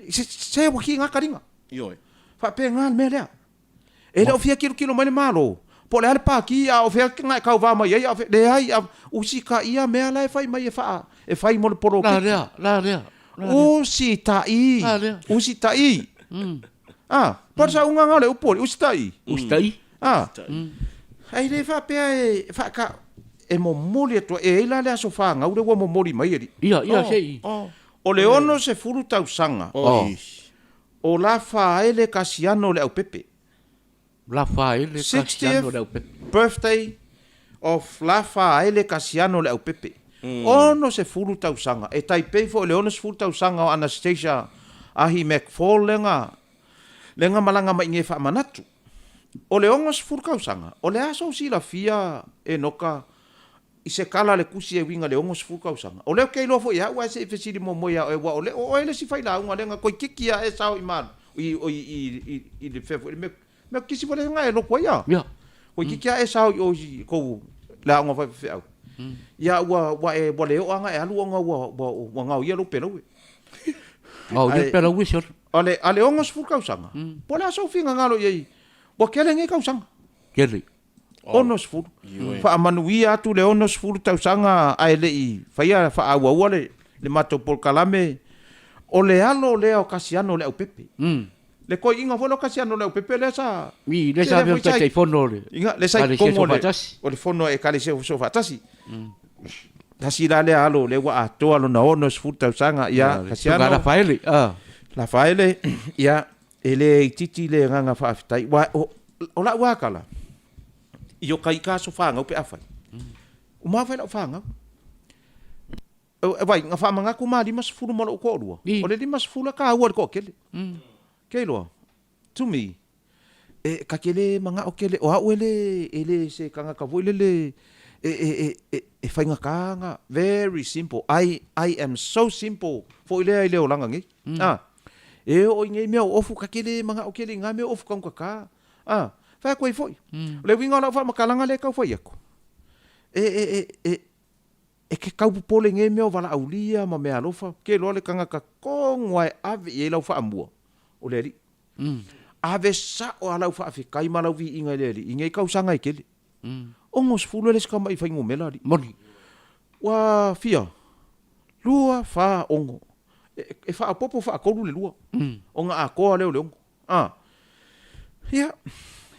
se wa ki nga karinga Whapengan me lea. E le o fia kilo mai le malo. Po le ale paki a o fia ngai kau va mai ai a le ai a usi ka ia me ala e fai mai e fai mo le poro. La rea. Usi tai. Usi tai. Por sa unga ngale upori usi tai. Usi tai. Ai le fa pe fa ka e mo moli to e ila le aso fa nga ure wo mo moli mai ri. Ia sei. O le ono se furu tau sanga. O la fa ele kasiano le au pepe. La fa ele kasiano le au pepe. Birthday of la fa ele kasiano le au pepe. Ono se furu tau sanga. E tai pe fo le ono se furu tau sanga o Anastasia ahi McFall lenga malanga mai nge fa manatu. O le onga se furu tau sanga. O le aso si la fia e noka i se kala le kusi e winga le ongo se furu tau sanga. O le kei lo fo ia wa se fesiri mo moia e wa o ele si fai la unga lenga koi kikia e sao i man. I le fefo me kisi fo le nga e lo ko ia. Koi kikia e sao i ko la unga fa fe au. Ia wa e wa le o anga e alu onga wa nga o ia lo pelo. Ia pelo wisho. Ale onga se furu tau sanga. Po la so finga ngalo ye. Wa kele nge kau sanga. Kele. Ono se furu. Fa manuia atu le ono se furu tau sanga ai le i. Faia fa awa wale le mato por kalame. O le alo le o kasiano le au pepe. Le koi inga folo kasiano le au pepe le sa. Le sa veo tai fono le. Inga le sa kongo le. O le fono e kale se so fatasi. Tasi la le alo le wa ato alo na ono se furu tau sanga ia kasiano. La faele. La faele ia ele titi le nganga fa afitai. Wa o la wa kala. Io kai ka so fa ngau pe afai. O ma fa la fa ngau. Vai nga fa manga ku ma di mas fulu mo ko ru. O le di mas fulu ka wa ko kele. Kelo. To me. E ka kele manga o kele o a ele se kanga ka voile le e fa nga kanga very simple. I am so simple for ile o langa ngi. E o ngai me o fu ka kele manga o kele nga me o fu ka. Fa koe foi. Le winga na fa makalanga le kau foi ako. E ke kau pole nge me o wala aulia ma me alofa ke lo le kanga ka kongwa ave e lau fa ambua. O le ri. Ave sa o ala fa fi kai malau vi inga le ri. Inga kau sanga ikele. Ongos fulu le ska mai fa ngomela ri. Moni. Wa fia. Lua fa ongo. E fa popo fa ko le lua. Onga a ko le ongo.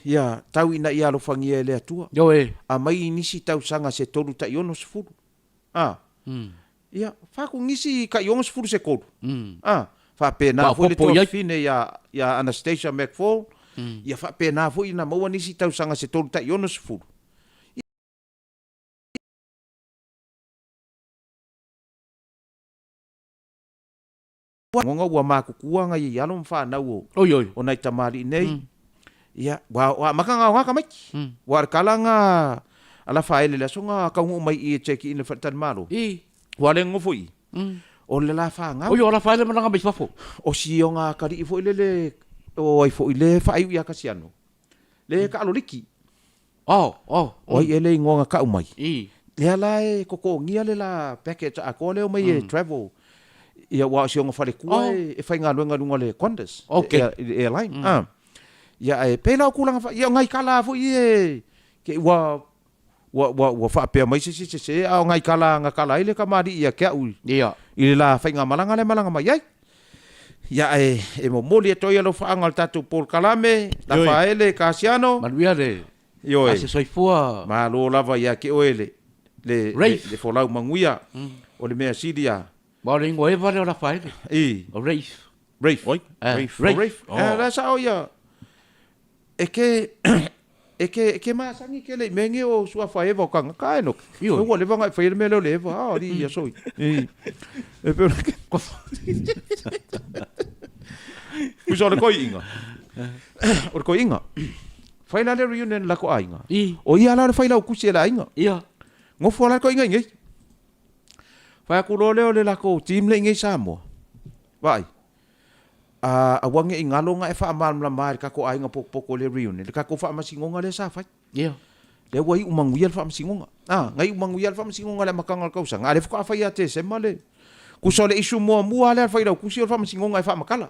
Ia, tau ina ia lo fangia le atua. Yo A mai nisi tau sanga se tolu ta iono se furu. Ia, whako nisi ka iono se furu se koru. Wha pēnā fo le tō fine ia Anastasia McFall. Ia wha pēnā fo ina maua nisi tau sanga se tolu ta iono se furu. Ngonga ua mākukuanga i alo mwhanau o nai tamari nei. Ia, wa makanga ngaka mai. Wa kalanga ala faile la songa ka ngu mai i cheki in le fatan malo. Wa le ngofo i. O le la fa nga. O yo la faile malanga mai fafo. O si o nga kari i fo ile o ai fo ile fa ai ia kasiano. Le ka alo liki. O ele ngonga ka umai. Le ala e koko ngia le la package a ko le mai travel. Ia wa si o nga fale kua e fai ngā lunga le Qantas. Airline. Ia e pena ku langa ia ngai kala fo i ke wa fa pe mai se a ngai kala nga kala ile ka mari ia ke u ia ile la fa nga malanga mai ai ia e mo moli to ia lo fa ngal tatu por kalame la fa ele kasiano manuia le yo se soifua ma lo lava ia ke oele le fo lau manguia o le mea sidia ba le ngoi va le la fa ele o Rafe la sa o ia e ke masangi ke le menge o sua fa eva ka ka no yo o le vanga fa le melo le eva ri ya soi e pero que ku so le koinga o koinga fa la le reunion la ko ainga o ia la fa la ku se la ainga ia ngo fo la koinga ngai fa ku lo le la ko team le ngai samo vai a wange ingalo nga e fa amal la mar ka ko ai nga poko le reunion le ka ko fa masingonga le sa fa le wai umanguia fa masingonga ngai umanguia fa masingonga le makangal ka usa ngale fa fa ia te se male ku so le isu mo le fa ira ku si fa masingonga e fa makala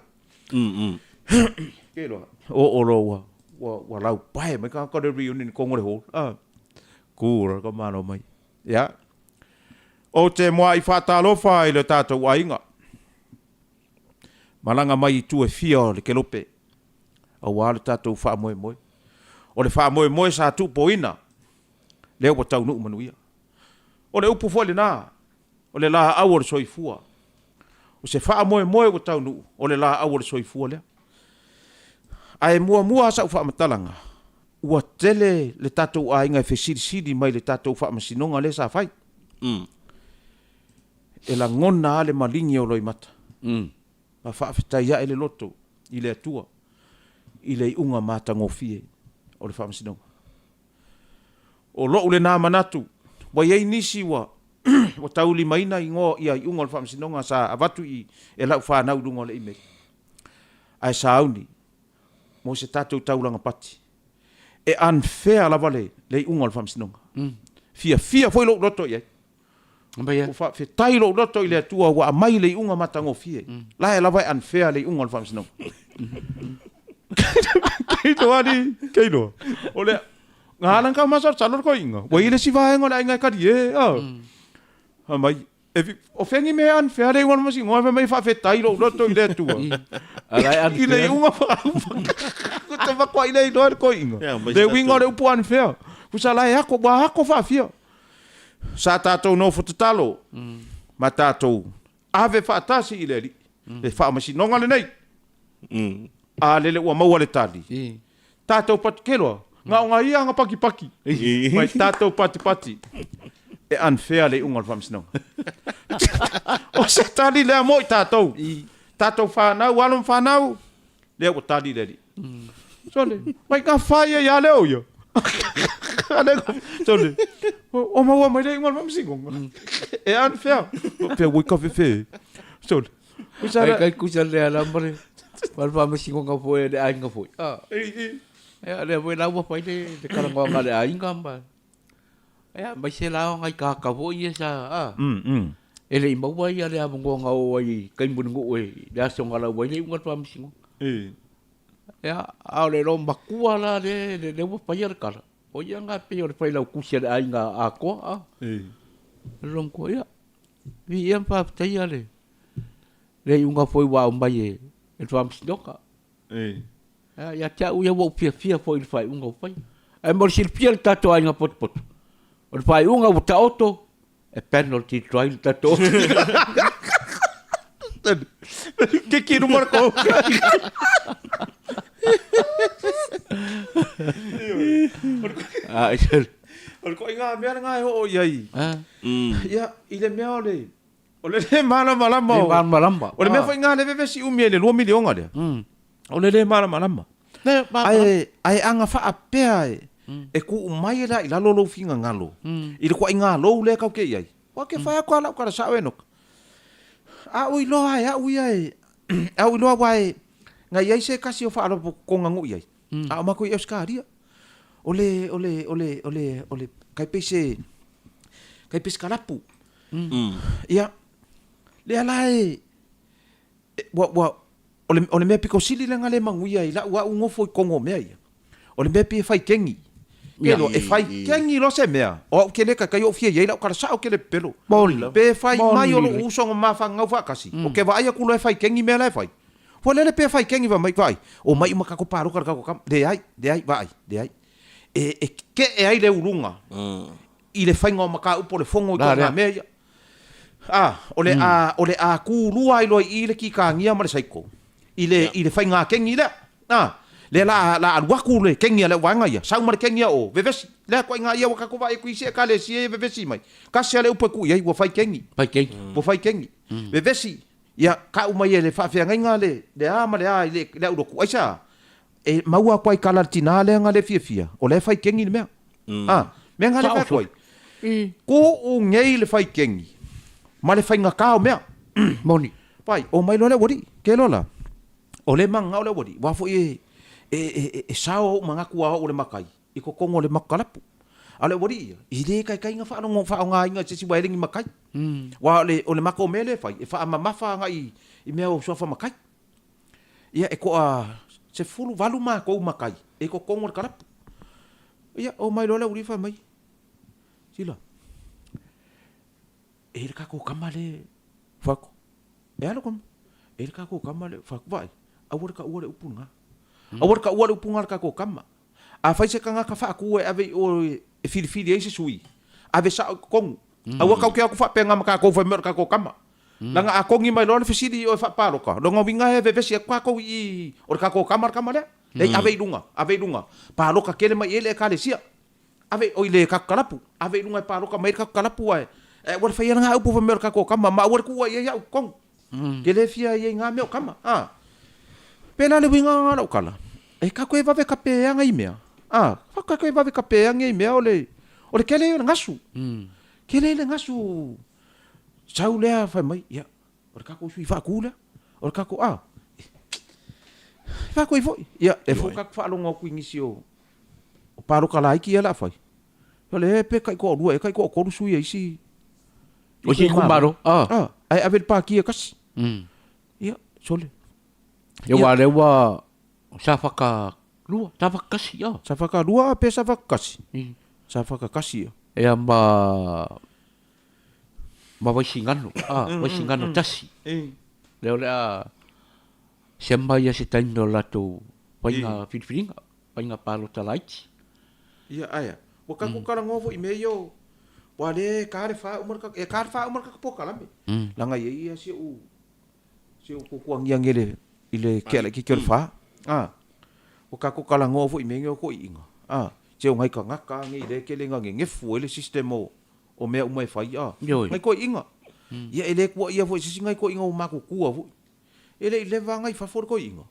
ke lo O lo wa lau pai mai ka le reunion ko ngore ho. Kura ko mano mai. Ya. O te moa I whatalofa I le tātou ainga. Malanga mai tu e fia le kelope. A wale tātou wha moe moe. O le wha moe moe sa tu poina. Leo wa tau nuu manuia. O le upu fwale nā. O le la au o le soifua. O se wha moe moe wa tau nuu. O le la au o le soifua lea. Ai mua sa ufa matalanga. Ua tele le tātou ainga e whesiri mai le tātou wha masinonga le sa whai. E la ngona ale malingi o loi mata. Ma whaafitai ia ele loto. I le atua. I le unga mātango fie. O le wha masinonga. O lo ule nā manatu. Wa iei nisi wa. Wa tauli maina I ngō ia I unga o le wha masinonga sa avatu I e lau whanau dunga o le ime. Ai sauni. Mo se tātou taulanga pati. E unfair la vale le unga le whamsinonga. Fia foi lo roto iei. O fa fe tai lo roto I le atua wa mai le unga matango fie. La e la vai unfair le unga le whamsinonga. Keito ani, keito. O le ngalang ka masar salor ko inga. Wa ile si vaenga la inga kadi e. Ha mai o fengi me unfair le unga masingo fa mai fa fe tai lo roto I le atua. Ala ile unga fa. Te va kwa ile do ko inga. De winga le upu unfair. Kusala ya ko ba ko fa fia. Sa tatou no fotatalo. Ma tatou ave fa tasi ile li. Le fa masi nonga le nei. A lele ua maua le tali. Tatou pat kelo. Nga ia nga paki. Mai tatou pati. E unfair le unga le fa masi nonga. O se tali le mo tatou. Tatou fa nau alon fa nau. Le o tali le li. Sole, mai ka faia ya leo yo. Sole. O maua mai dei ngol mamsingo. E unfair. Pe we ka fe. Sole. Ai kusale ala mare. Wal pa mamsingo ka foi de ai nga foi. Ya le voi la wa pai de karango ka le ai nga ba. Ya mai se la ngai ka foi sa. Ele I maua ia le amongo nga o ai kai mungu e. Le songa la wa le ngol pa mamsingo. Ya, au le ro makua la le wa pai ar kala. O ia nga pe o le pai lau kusia le ai nga a ko a. Ron ko ia. Vi ia pa tai ale. Le unga foi wa mai e. E fam snoka. Ya tia u ia wo fia foi le fai unga fai. E mo sil pia tato ai nga pot. O le fai unga o ta auto. E penalty try tato. Que no marcou. Ol ko inga mea nga ho iai. Ya ile mea ole. Ole le malama. Ole mea foi nga le veve si umi le 2 milion ale. Ole le malama. Ai anga fa apea e ku mai la ila lo finga ngalo. Ile ko inga lo le ka ke iai. Wa ke fa ko la ka sa wenok. Ui loa ai, ui loa wai, nga iai se kasi o whaara ko ngangu iai. A mako I euskaria. Ole, kai pese kalapu. Ia, le alai, ole mea piko sili lenga le mangu iai, la ua ungo foi kongo mea ia. Ole mea pi fai kengi. Pelo e fai kengi lo se mea. O ke le kai o fia ia la kara sa o ke le pelo. Pe fai mai o lo uso ma fa ngau fa kasi. O ke vai ku lo fai kengi mea la fai. Fo le pe fai kengi va mai vai. O mai ma ka ko paro ka ko kam. De ai vai. E ke e ai le urunga. I le fai ngau ma ka upo le fongo to na mea. Ole a ku lua I lo I le ki ka ngia ma le saiko. I le fai nga kengi le. Le la waku le kengia le wanga ia sau mar kengia o vevesi le ko inga ia waka ko vai ku ise ka le sie vevesi mai ka se le upa ku ia wo fai kengi wo fai kengi vevesi ia ka uma ia le fa fe nga le ama le ai le udo ku aisa e maua ko ai kala tina le nga le fia o le fai kengi le mea me nga le fa ko ku u ngei le fai kengi ma le fai nga ka o mea moni pai o mai lo le wori ke lo la o le manga o le wori wa fo e sao mangaku a o le makai I ko kongo le makalapu ale wori I le kai nga fa no fa nga inga se si wailing makai wa le o le mako mele fai e fa mama fa nga I mea o sofa makai ia e ko a se fulu valu ma ko makai e ko kongo karapu ia o mai lola uri fa mai sila e ka ko kamale fako e alo kom e ka ko kamale fako vai awor ka ore upunga awor ka ore upunga ka ko kama a fai se kanga ka fa ku e ave o e fili e se sui ave sa kong awor ka ku fa penga ka ko fa mer ka ko kama langa a kongi mai lola fisidi o fa palo ka longa winga he vesi kwa ko i o ka ko kamar kamale le ave lunga palo ka kele mai ele ka le sia ave o ile ka kalapu ave lunga palo ka mai ka kalapu ai e war fa yanga upu fa mer ka ko kama ma war ku ia ya kong kele fia ia nga me kama pena le winga nga o kala e ka ko e va ve ka pe nga i mea fa ka ko e va ve ka pe nga i mea o le kele ngasu kele le ngasu sau lea fai mai ia o ka ko sui fa kula o ka ko fa ko i foi ia e fo ka fa longa ku ingisi o paro kala iki ala fai o le pe kai ko rua e kai ko sui isi o si kumbaro ai avel pa ki kas ia sole ia wa le wa sa fa ka lua sa fa kasi ia sa fa ka lua pe sa fa kasi sa fa ka kasi ia ma vai singano vai singano tasi leo le semba ia se taindo lato painga filfilinga painga palo talaiti ia aya o ka ko kala ngovo i meio wa le ka fa umar ka poka lambe langa ia se u ko kuang yang ile kele ki kel fa o ka ko kala ngovo i meio ko inga se ngai ka ngaka ngi le kele ngi fu ile sistemo o mea umai fai ngai ko inga ia ele ko ia fo sisi ngai ko inga o maku kua fo ele va ngai fa for ko inga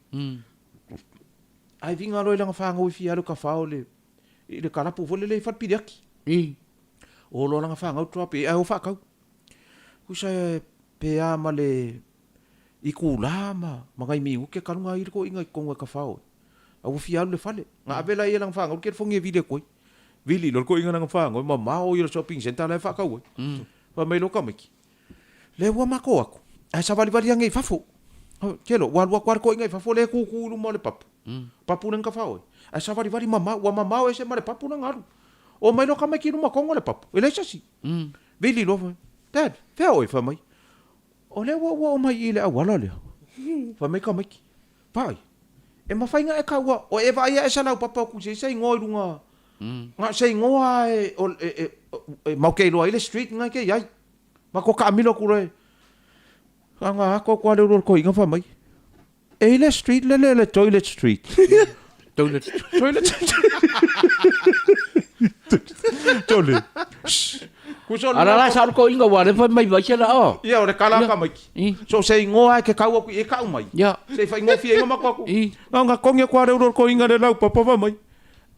ai vinga roi langa fa ngoi fi alu ka fa ole ile kala pu fo le fa pidaki o lo langa fa ngau trope ai o fa kau ku sa pe ama le iku lama mangai mi u ke kanu ngai ko inga ko nga ka fa o au fi alu le fale nga avela ia langa fa ngau ke fo nge video ko Vili lo ko inga nga fa ngo ma o yo shopping center le fa ka wo pa mai lo ka miki le wa ma ko aku ai sa vali ngai fa fo kelo wa kwar ko ngai fa fo le ku lu mo le papu nang ka fa o ai sa vali mama o ese ma le papu nang aru o mai lo ka miki lu ma ko le papu ele sa si Vili lo dad fe o fa mai o le wa mai ile a wala le fa mai ka miki pai e ma fa inga e ka wa o e va ia esa na papa ku se ngoi lunga nga sei ngoa e mau ke lo ile street nga ke yai ma ko ka milo ku re nga ko kwa le ko inga fa mai e ile street le toilet street toilet ku so ala la sa ko inga wa le fa mai vai sela ia o le kala ka mai so sei ngoa ke ka ku e ka mai ia sei fa ngo fi ma ko nga ko nge kwa le ko inga le lau papa fa mai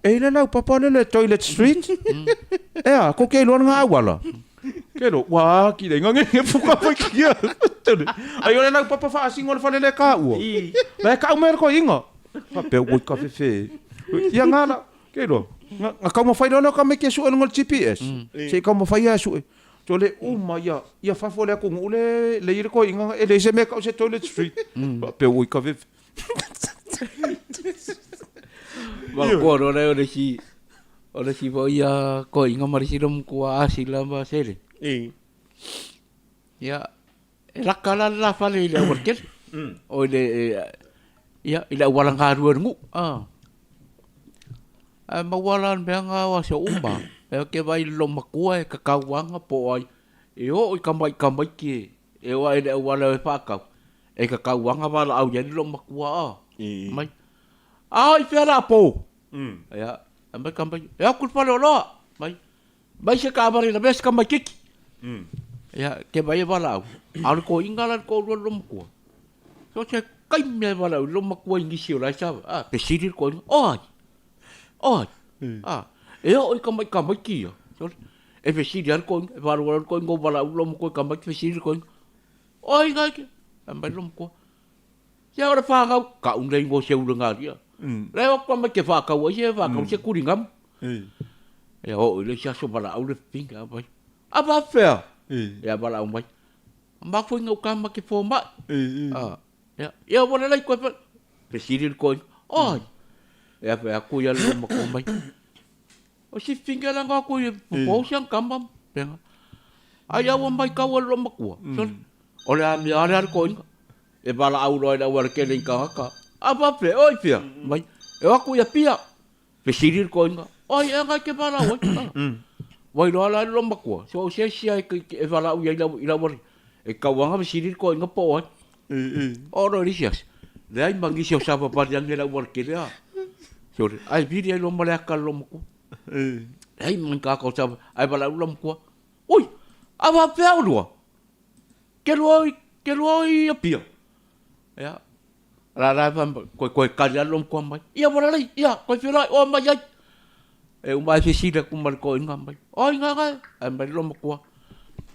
e le lau papa le toilet street ko ke lo nga wala ke lo wa ki le nge fuka pa ki ai le lau papa fa singo fa le ka u le ka u mer ko inga pa pe u ka fe ia ngala ke lo nga ka mo fa lo ka me ke su ngol GPS se ka mo fa ya su to le uma ia fa fo le ko ngule le ir ko inga e le se me ka se toilet street pa pe u ka fe Wa ko ro le si bo ia ko inga mari si rom ko asila ba sele ya la kala la fa le worker o le ya ila wala ngaru ngu ma wala benga wa se umba e ke vai lo makua e ka kawanga po ai e o ka mai ki e wa ile wala fa ka e ka kawanga wala au ya lo makua mai ai fera po ya ambai kambai ya kulpa lo mai se kamari na bes kambai kiki ya ke vai wala au ko ingala ko lo makua so se kai me wala lo makua ingi si la sa pe siri ko oi e o kambai ki so e pe siri ko wala ko ngo wala lo makua kambai pe siri ko oi ga ke ambai lo makua ya ora fa ka un le ngo se u nga dia le o kambai ke fa ka o se fa ka se kuringam e o le sa so bala au le pinga bai aba fa ya bala un bai ma foi ngo kambai ke fo ma ya wala le ko pe siri ko Oi. E ape aku ia lo makomai. O si finga la nga ko po siang kamam penga. Ai awa mai ka wa lo makua. Ole a mi ara ko inga. E bala au roi da war ke len ka ka. Apa pe oi pia. Mai. E aku ia pia. Pe sirir ko inga. Oi anga ke bala oi. Wai lo ala lo makua. So se sia e bala au ia ila war. E ka wanga sirir ko inga po oi. Oro risias. Le ai mangi se sa pa pa yang la war ke la. So ai vidi ai lo mala ka lo makua. Ai man ka ko sa ai bala lo makua. Oi. Ava pea lua. Ke loi a pia. Ya. La ko kali alom ko mai. Ia bora lai, ia ko fila o mai ai. E o mai fisida ku mal ko inga mai. O inga ga, ai mai lom ko.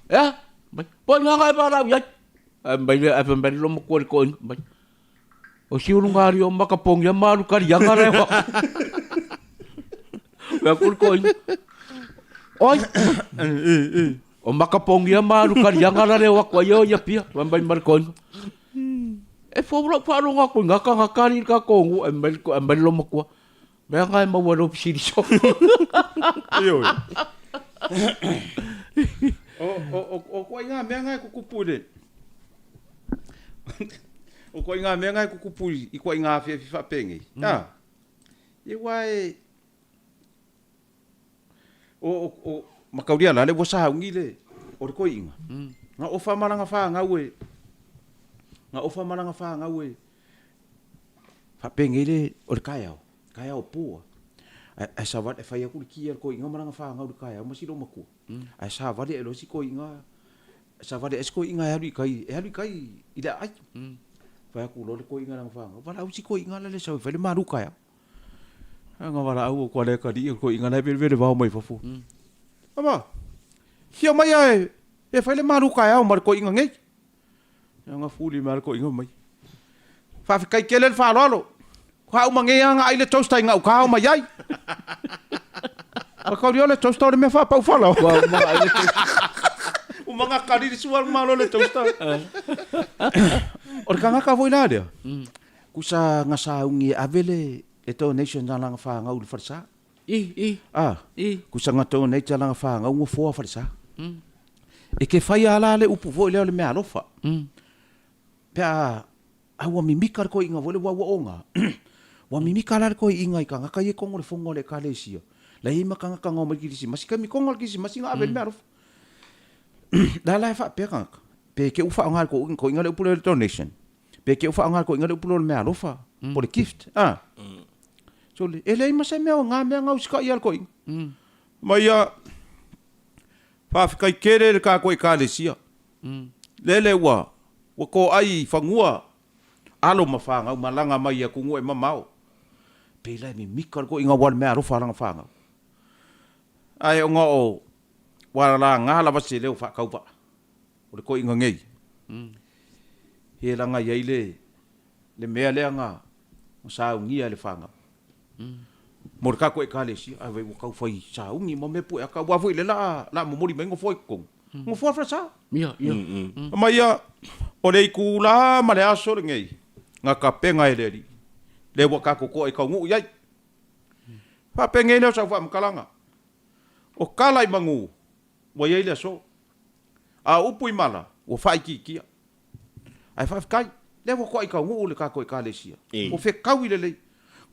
Ya. Mai. Po inga ga bara ia. Ai mai lom ko inga mai. O si urungari o makapong ya maru kari yang ara. Ya ko inga. Oi. O makapongia maru kari angara le wa kwa yo ya pia mambai markon e fo nga ko ngaka kari ka kongu embel lo makwa me nga ma walo pisi so yo o ko nga me nga ku kupude o ko nga me nga ku kupuri I ko nga fa penge e wai o makauria la le bosa ngile o ko inga nga ofa malanga fa nga we nga ofa malanga fa nga we fa pengele o kaya o pua a savat e fa ya ku ki ko inga malanga fa nga o kaya mo silo maku a savat e lo si ko inga savat e ko inga ya kai ida ai fa ku lo ko inga nga fa nga wala u si ko inga le sa fa le maru kaya nga wala u ko le ka di ko inga na be va mai fa fu Ama, hia mai ai, e whaile maru kai au marko inga ngei. Ia ngā fūli marko inga mai. Whawhikai kele le whārolo. Kua au mangei anga ai le toastai ngau ka au mai ai. Wakauri o le toastai o le mea whapau whala. O mga kariri suar malo le toastai. O le kangaka voi nā rea. Kusa ngasa ungi avele le donation na langa wha ngau le wharsa. Kusanga tō nei te langa whanga ungo fōa wharisa. E ke whai ala le upu fōi leo le mea alofa. Pea, awa mimika ko inga vole wa onga. Wa mimika ala ko inga I ka ngaka ye kongo le fongo le kalesia. La ima ka ngaka ngau makirisi. Masi ka mi kongo le kisi, masi nga abe le mea alofa. La lai wha pea kangaka. Pe ke ufa angar ko inga le upu le donation. Pe ke ufa angar ko inga le upu le mea alofa. Po le gift. So le ele ma se mea nga mea ngau sika I al ko inga. Mai whawhikai kere le kā koe kālesia. Lele wa ko ai whangua alo ma whangau, malanga mai a kungu e mamao. Pela mi mika ko inga wale mea rofa ranga whangau. Ai o ngā o wala la ngā lawa se leo whakaupa. O le ko inga ngei. He langa iai le mea lea ngā sa ungia le whangau. Mo ka ko e kālesia, ai wai wakau whai sa ungi mo me pu e ka wafu ile la mo mori mengo foi kong. Ngo foi fra sa. Ia. Mai o le ku la ma le aso le ngei. Nga ka penga e leri. Le waka ko e ka ngu iai. Pa penga le sa fa mkalanga. O kala I mangu. Wa iai le so. A upu I mala, o fai ki. Ai fa kai, le waka ka ngu le ka ko e kālesia. O fe kau ile le.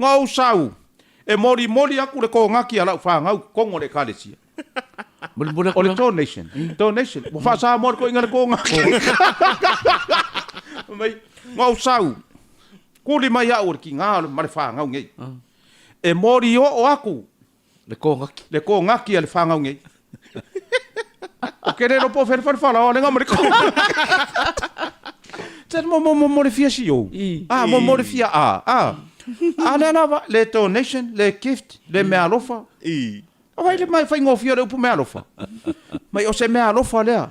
Nga o sau. E mori aku le ko ngaki ala whangau kongo le kālesia. O le donation. Mo whasa mori ko inga le ko ngaki. Ngau sau. Kuli mai au ki ngā le mare whangau ngei. E mori o aku. Le ko ngaki ala whangau ngei. O kere no po whewhara o le ngā mare ko ngaki. Tēn mo le fia si o. Mo le fia Ana le donation, le gift, le mea alofa. Awai le mai whai ngofia le upu mea alofa. Mai o se mea alofa lea.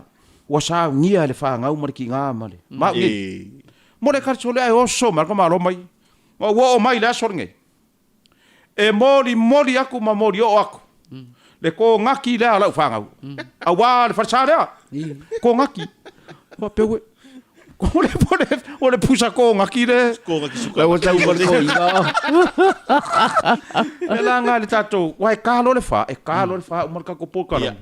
Wa sa ngia le whangau mariki ngā male. Ma ngi. Mo le karcho le ai oso marka malo mai. Ma o mai le asor nge. E mori aku ma mori o aku. Le ko ngaki le ala whangau. Awa le wharsā lea. Ko ngaki. Ma pewe. O le pusa ko ngaki le. Ko ngaki suka. La wata ko ko ina. E la nga le tatou, wai kalo le fa, o marka ko poka la.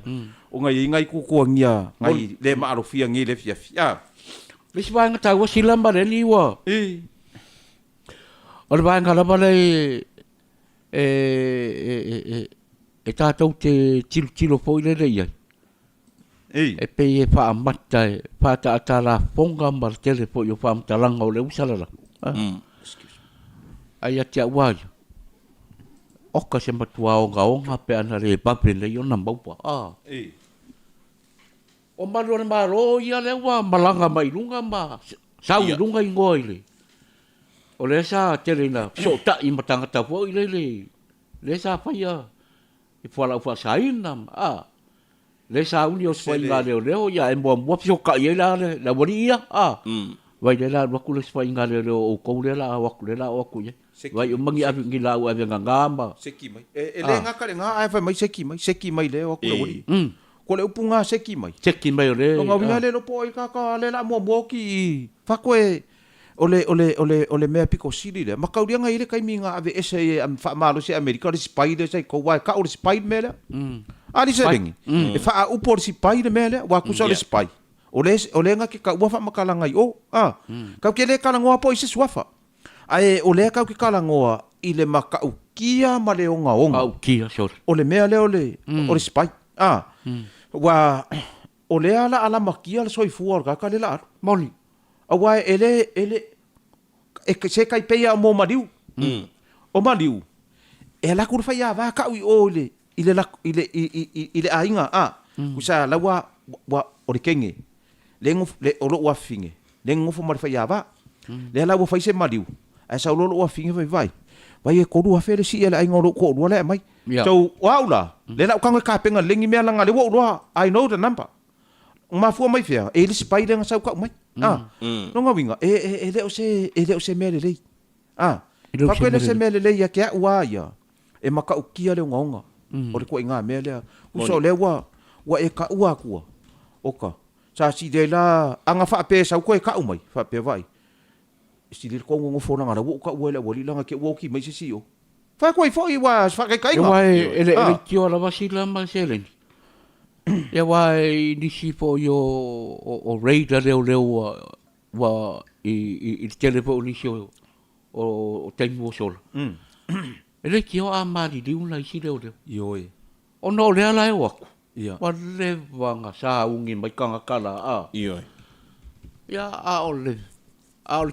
O ngai ku ko ngia, ngai le ma ro fia ngi le fia. Wis wa nga tawa silamba le ni wa. O le wa nga la bale e tatou te tilo fo ile le ia. E pe e wha amata e wha ta atala ponga ma le tele po i o wha amtalanga o le usalala. Ai ati a wāia. Oka se matua onga pe ana re pape le i o na maua. O maru ane maro ia le wa malanga mai lunga ma sau i lunga i ngoa ile. O le sa tele na so ta i matangata po ile le. Le sa whaia i whala ua saina le sa uni o swai ngā leo ia e mua pio ka i la la wari ia vai le la waku le swai ngā leo o kou le la waku ia vai o mangi avi ngi la ua venga ngamba seki mai e le ngā kare ngā ai vai mai seki mai le waku le wari ko le upu ngā seki mai o le o ngā winga le lo po i kaka le la mua ki whakoe o le mea piko siri le makaurianga i le kaiminga ave ese e am whaamalo se Amerika le spider sai ko wai ka o le spider me le ali se ringi e wha upo le spider me le wa kusa le spider o le nga ki ka ua wha makalanga i kau ke le kalangoa po i se suafa ai o le kau ki kalangoa i le makaukia ma le onga aukia sure o le mea le o le spider wa o le ala makia le soifua o ka le la moni awa ele se kai peia mo mariu o mariu e la kur fai ava ka ui o ile ainga kusa la wa o le kenge le o lo wa finge le ngofo mar fai ava le la wo fai se mariu a sa lo wa finge vai e ko lu afere si ele ainga lo ko lu le mai so waula le la ka penga lengi me langa le wo I know the number ma fu mai fia e le spider nga sa ka mai no nga winga e le o se mele le pa ko le se mele le ya ke wa ya e maka ukia le ngonga o le ko nga mele u so le wa e ka ua ku oka sa si de la anga fa pe sa ko e ka mai fa pe vai si le ko ngo fo nga wo ka wo le wo li langa ke wo ki mai si o fa ko i fo i wa fa ke kai wa ele ki o la vasila ma selen ya wai nisi po yo o reida leo wa i telefone nisi o taimu o sola. Ele ki o amari di una isi leo. Yo o no le ala e waku. Wa le wanga sa ungi mai kanga kala Yo ya o le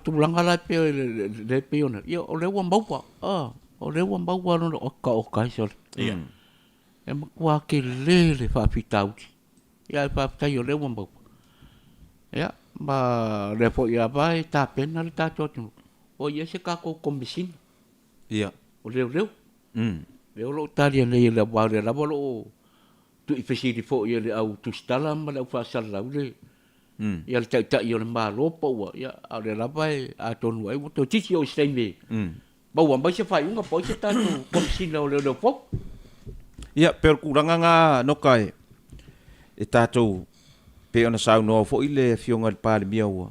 tulanga la pe le pe ona. Yo o le wa mbaupa. O le wa mbaupa no o ka sola. E makua ke lele whapitauti. Ia e whapitau o lewa mbau. Ia, ma repo ia vai tā pena le tā tōtunu. O ia se kako komisina. Ia. O leo. Leo lo taria nei le wau le lawa lo tu i whesiri fo ia le au tustala ma le au whaasala au le. Ia le tau i o le maa lopa ua. Ia, au le lawa e a tonu ai. Wato tisi o stay me. Bau ambai se whai unga po i se tātu komisina o leo fo. Ia, pero kuranga ngā nokai e tātou pe ona sau noa fo i le fionga le pāle mia ua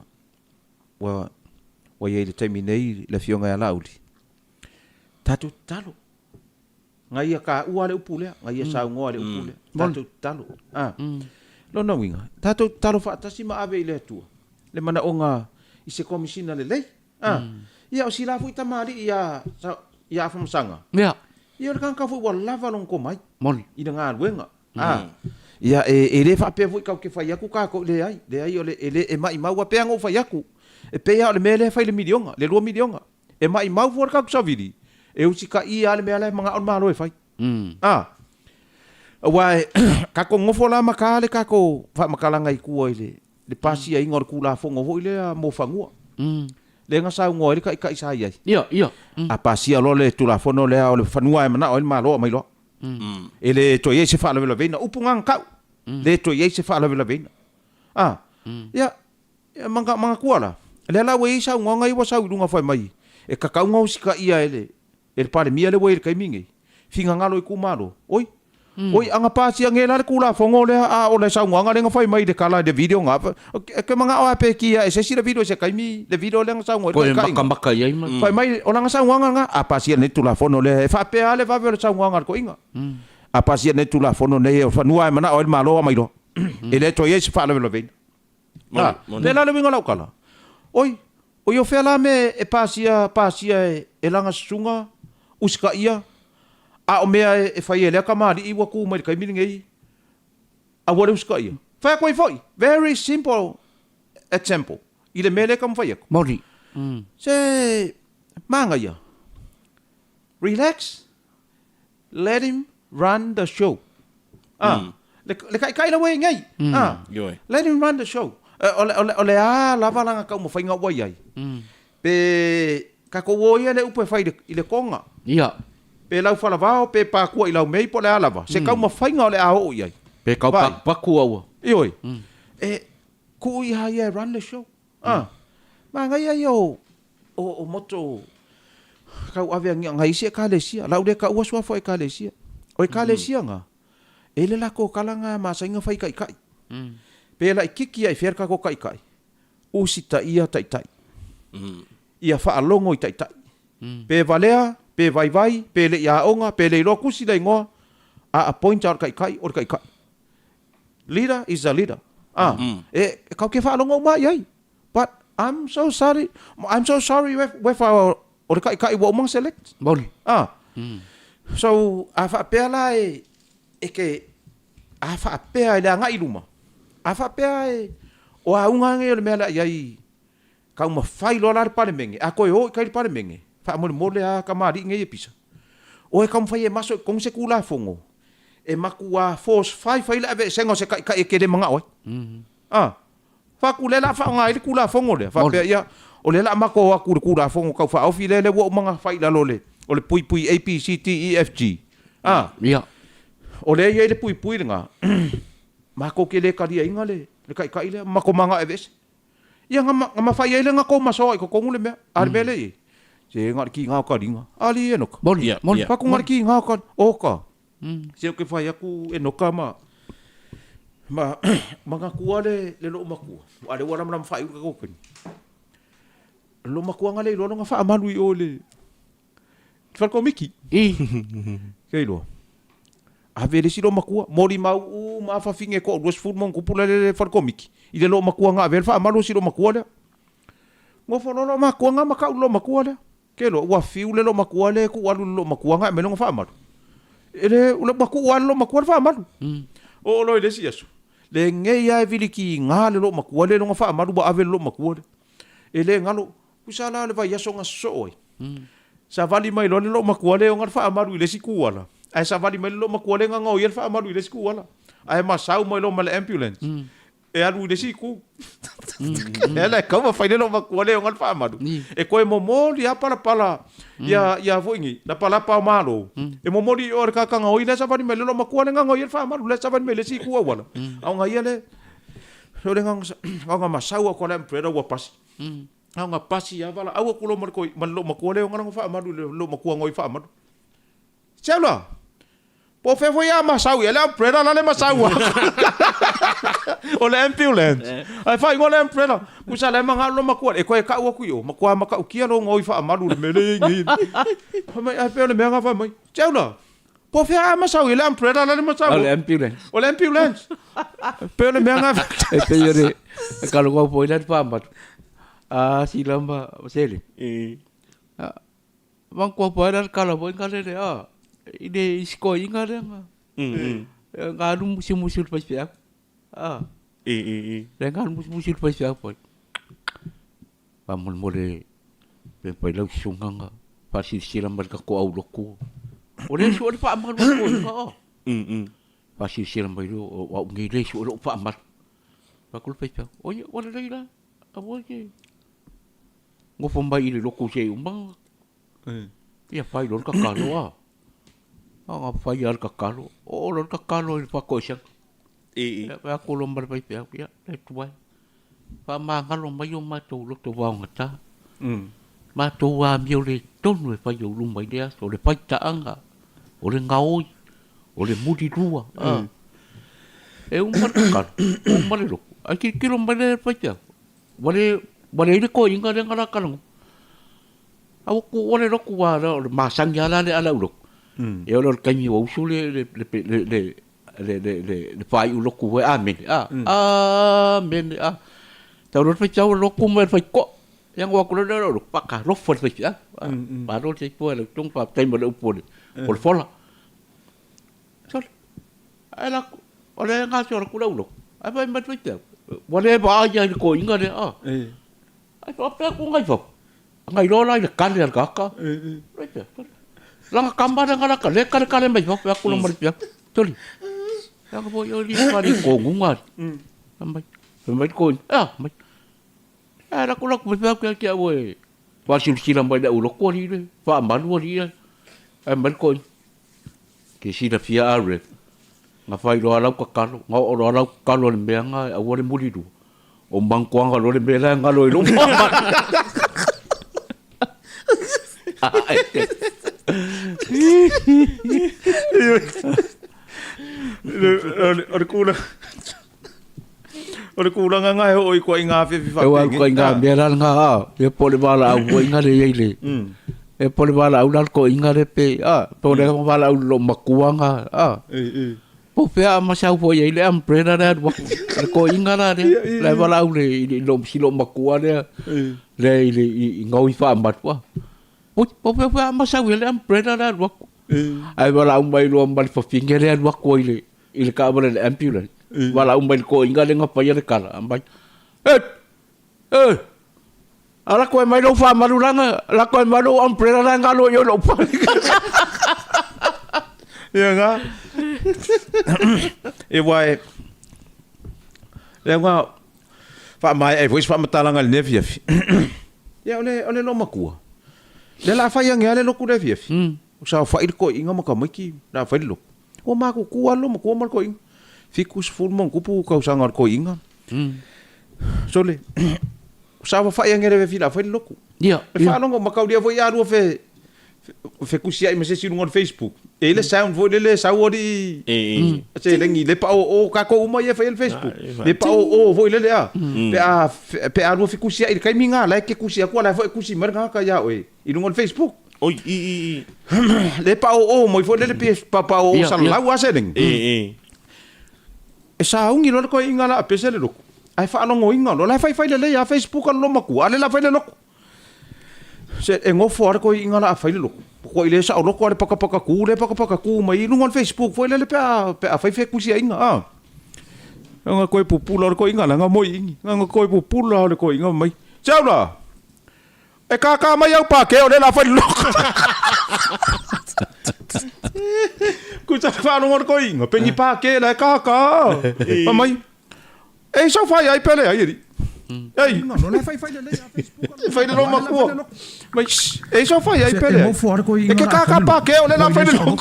iei le taimi nei le fionga e alauli. Tātou talo. Ngā ia ka ua le upu lea, ngā ia sau ngoa le upu lea. Tātou talo. Lona winga. Tātou talo whaatasi ma ave i le atua. Le mana o ngā i se komisina le lei. Ia o si lafu i tamari ia afamasanga. Ia. Ia le kanka fu wa lava long ko mai. Moni. Ina ngā ruenga. Ia e le whapea fu i kau ke whai aku kako le ai o le e mai mau a pea ngō whai aku. E pea o le mea le whai le milionga, le 2 milionga. E mai mau fu ar kako saviri. E usi ka ia le mea le mga on malo e whai. Wai, kako ngofo la maka le kako wha makalanga i kua i le pasi a inga o le kula fongo ho i le mo whangua. Le nga sau ngoi le ka isa ai. Ia. A pasi lo le tulafono le o le fanua e mana o le malo mai lo. Ele to ye se fa la vena upunga kau. Le to ye se fa la vena. Ia manga kuala. Le la we sa ngonga i wa sa lunga foi mai. E kakau ngau sika ia ele. El pare mia le we le kaimingi. Finga ngalo i kumalo. Oi. Oi anga pasi ang ngela kula fongo le a o le saunga le nga fai mai de kala de video nga ke manga o pe kia e se si le video se kai mi le video le nga saunga Ko maka ia ima. fai mai o nga saunga nga a pasi ne tula fono le fa pe ale va ver saunga ko inga a pasi ne tula fono ne o fa nua mana o malo mai lo ele to yes fa le ve le la le vinga la kala oi o yo fela me e pasia e langa sunga uska ia a o mea e fai ele ka mali i waku mai kai milinga i a wale uska ia fai koi foi very simple example i le mele kam fai ako Mori. se manga ia relax let him run the show le kai la we ngai Yoi. let him run the show ole a lava langa ka mo fai nga wai ai pe ka ko wo ia le upe fai i le konga Ia. pe lau falavao pe pa kua i lau mei po le alava se kau mawhainga o le a o iai Pe kau paku aua. ioi ku i hai e run the show ma ngai ai o moto kau ave ngi ngai sia ka le sia lau de ka ua sua fo e ka le sia o e ka le sia nga e le lako kalanga ma sainga fai kai kai pe la kiki ai fer ka ko kai kai usita ia tai tai ia fa alongo i tai tai pe valea pe vai pe le ia onga pe le lo kusi dai ngoa a point out kai kai or kai kai leader is a leader kau ke fa longo ma yai but I'm so sorry with our or kai kai wo mong select Mori. so a fa pe la e ke a fa pe ai la ngai luma a fa pe ai o a unga nge le mela yai kau ma fai lo la pale menge a ko o kai pale menge fa mo le a kamari nge pisa o e kam fai e maso kong se kula fongo e makua force fai la ave sengo se kai kai ke de manga o fa ku le la fa ngai kula fongo le fa pe ya o le la mako aku kula fongo kau fa au fi le wo manga fai la lo le o le pui pui a p c t e f g Ia. o le ye le pui pui nga mako ke le karia inga le kai kai le mako manga eves ia nga fai le nga ko maso ko kongu le me arbele se ngar ki nga ka ringa ali enoka Mori. Mori. pa ku ngar ki nga ka o ka se ke fai aku enoka ma manga kuale le lo maku ale wala mna fai ko ko lo maku nga le lo nga fa amalu i ole fa ko miki ke lo a vere si lo maku mori mau ma fa finge ko dos fut mon ko pula le fa ko miki i le lo maku nga ver fa amalu si lo maku le mo fo lo maku nga ma ka lo maku le ke lo wa fiu le lo maku le ku wa lo maku nga me lo fa amalu ele lo maku wa lo maku fa amalu o lo ile si asu le nge ya viliki nga le lo maku le lo fa amalu ba ave lo maku le ele ngalo usala le va yaso nga soi sa vali mai lo maku le nga fa amalu le si ku wala ai sa vali mai lo maku le nga ngo ye fa amalu le si ku wala ai ma sau mai lo mal ambulance e alu le si ku ela como fai lo maku le nga fa amalu e ko mo ya para ya voingi na pala pa malo e mo mori or ka nga oi le sa vali mai lo maku le nga ngo ye fa amalu le sa vali mai le si ku wala au nga ye le so le nga ma sau ko le empresa wa pas au nga pasi ya vala au ko lo mar ko man lo maku le nga fa amalu lo maku ngoi fa amalu Chala. Po fe foi a masau, ele é preda lá le masau. O le ambulance. Ai fai ngol preda. Kusa le manga lo makua e ko e ka o ku yo. Makua maka o kia lo ngoi fa malu le mele ngi. Mai ai pe le manga fa mai. Chala. Po fe a masau, ele é preda lá le masau. O le ambulance. O le ambulance. Pe le manga. E pe yore. Kalau kau poi le fa mat. Silamba sele. Bang ko poi le kalau poi kale le ide isko inga renga ngaru musim pas piak renga musim pas piak poi pamun mole ben pai lau sunganga pasi silam bar ko au loku ore su fa amal ko pasi silam bai lo wa ngile su lo fa amal pakul pas piak oye ora leila abo ke ngofom bai ile loku se umbang ya pai lo ka kalo nga fai ar kakalo o lo kakalo il pakoisang pa ko lombar pai pia pia le tuai pa manga lo mai ma to lo to wa ngata ma to wa mio le ton le pa yo lu mai dia so le pai ta anga o le ngau o le muri rua. E umana umana lo. Ai kilo mai le paita. Wale ile ko inga le ngara kanango. Au ku wale roku wa le masang ya le ala ulo. E o le kaimi o usule le pai ulo ku we amen. Amen. Tau ro tau roku mai fai ko. Yang wa ku le ro paka ro fo fai ya. Ba ro te po le tung pa tai mo le upo le. Por fola. Sol. Ai la o le nga so ku ulo. Ai vai mai fai ta. Wale ba ya ko inga le ai fa pe ku ngai fa. Ngai lo la ka le ka. Langa kambara ngara ka le ka mai fa pe ku lo mai pia. Toli. Yang bo yo li pa di ko ngunga. Mai ko. Mai. Era ku lo ku pe ku kia we. Wa sila mai da ulo ko ni le. Fa manu ni. Mai ko. Ke si da fia are. Nga fai lo ala ka kalo. Nga o lo ala kalo le mea nga a wale muri du. O mangkuanga lo le mea nga lo i lo mama. O le kula nga o i ko inga fe fa. O ko inga mea nga e pole bala au inga le ile. E pole bala au ko inga le pe. Pole bala au lo makuanga. Po pea masau po ye le umbrella le wa ko ingara le wala u le lo silo makua le ngoi fa mat wa po pea masau le umbrella le wa ai wala u mai lo mal fa finger le wa ko ile ka le ambulance wala u mai ko ingara le ngapa ye le kala ambai ala ko mai lo fa malulanga la ko mai lo umbrella la ngalo yo lo pa ya nga e wai le nga fa mai e voice fa matalanga le nevia ya ole lo makua le la fa yang ya le lo ku nevia o sa fa il ko inga maka maki na fa lo o ma ku ku lo makua mal ko ing fikus full mon ku pu ka usanga ko inga sole sa fa yang ele la fa lo ku ya fa lo makau dia vo ya ru fe kusia i mese sinu on Facebook e le sound vo le saudi se le ngi le pa o ka ko uma ye fe Facebook le pa o vo le a pe a ro fe kusia i kai minga la ke kusia ko la vo kusi mer ka ya oi i on Facebook oi le pa o mo vo le pe pa o sa la wa se ding e sa ungi lo ko inga la pe se le lo ai fa lo ngoinga lo la fa le ya Facebook lo maku ale la fa le lo se e ngofo ar ko inga la fa le lo ko ile sa lo ko le paka ku mai no on Facebook foi le pe a fa fe kusia inga nga ko pupula ko inga nga moi nga ko pupula ko inga mai chao la e ka mai au pa ke o le la fa le lo ku sa fa no ko inga pe ni pa ke la ka mai e so fa ai pele ai ei no le fai le Facebook fai le ma ku mas e so fa ai pele mo fora ko e ke ka pa ke o le la fa le lo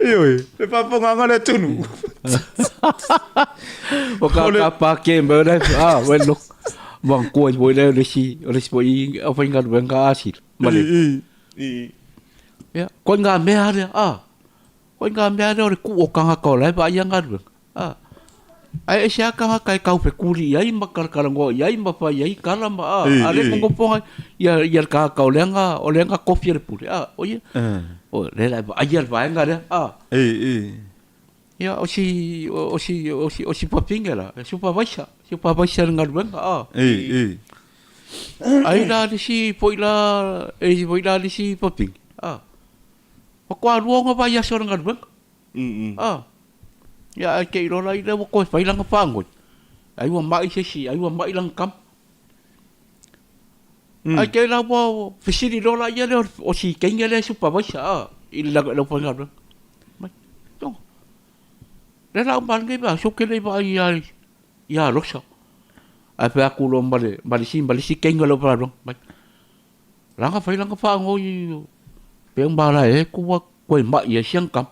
Oi, le pa ponga ngale tunu. O ka pa ke me le bueno. Bang ko le si poi a fa ngal venga asil. Male. Ya, ko nga me ale ko nga me ale o ku o ka ko le ba yang ngal. Ai sia ka kai kau pe kuri ai makar karango ai ma pa ai kala ma ale mo ponga ya ka lenga o lenga kofi re puri oye o le la ai va nga ya o si papingela supa baisha ngar venga ai la si poila di si paping o kwa ruonga ba ya so ngar venga ya ke ro lai le ko fai lang pa ngoi ai wa mai se ai wa mai lang kam ai ke la bo fisiri ro lai le o si ke ngele su pa ba sa il la lo pa ngar mai to le la ban ke ba so ke le ba ya ro sa ai pa ku lo male si ke ngelo pa ro mai lang fai lang pa ngoi pe ba la e ku wa ko mai ya siang kam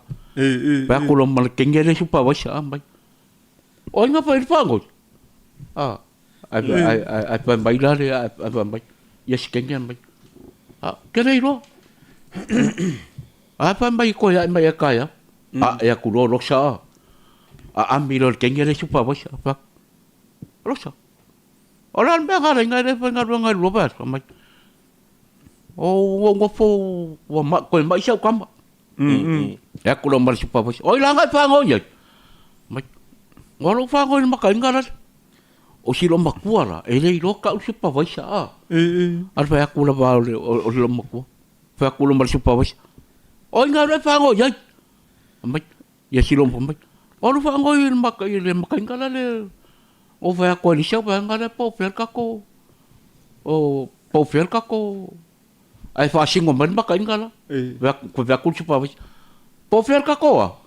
ba ko lo mal kengele su pa wa sa mai o nga pa pa ngo ai pa bailar ai pa mai yes kengele mai ke nei lo pa mai ko ya mai ka ya ya ku lo sa ami lo kenga le supa ba pa lo sa ora me ga nga le nga lo ba mai o fo wa ma ko mai sa kam ya ku lo mal supa ba oi la nga fa ngo ye mai ngolo fa ngo ma ka nga la o si lo makuala ele lo ka supa ba sa ar fa ku lo ba o lo maku fa ku lo mal supa ba oi nga le fa ngo ye mai ya si lo mai o lo fa ngo ye ma ka nga la le o fa ko ni sa ba nga le po fer ka ko o po fer ka ko ai fa singo man ma ka nga la va ku supa ba po fer ka ko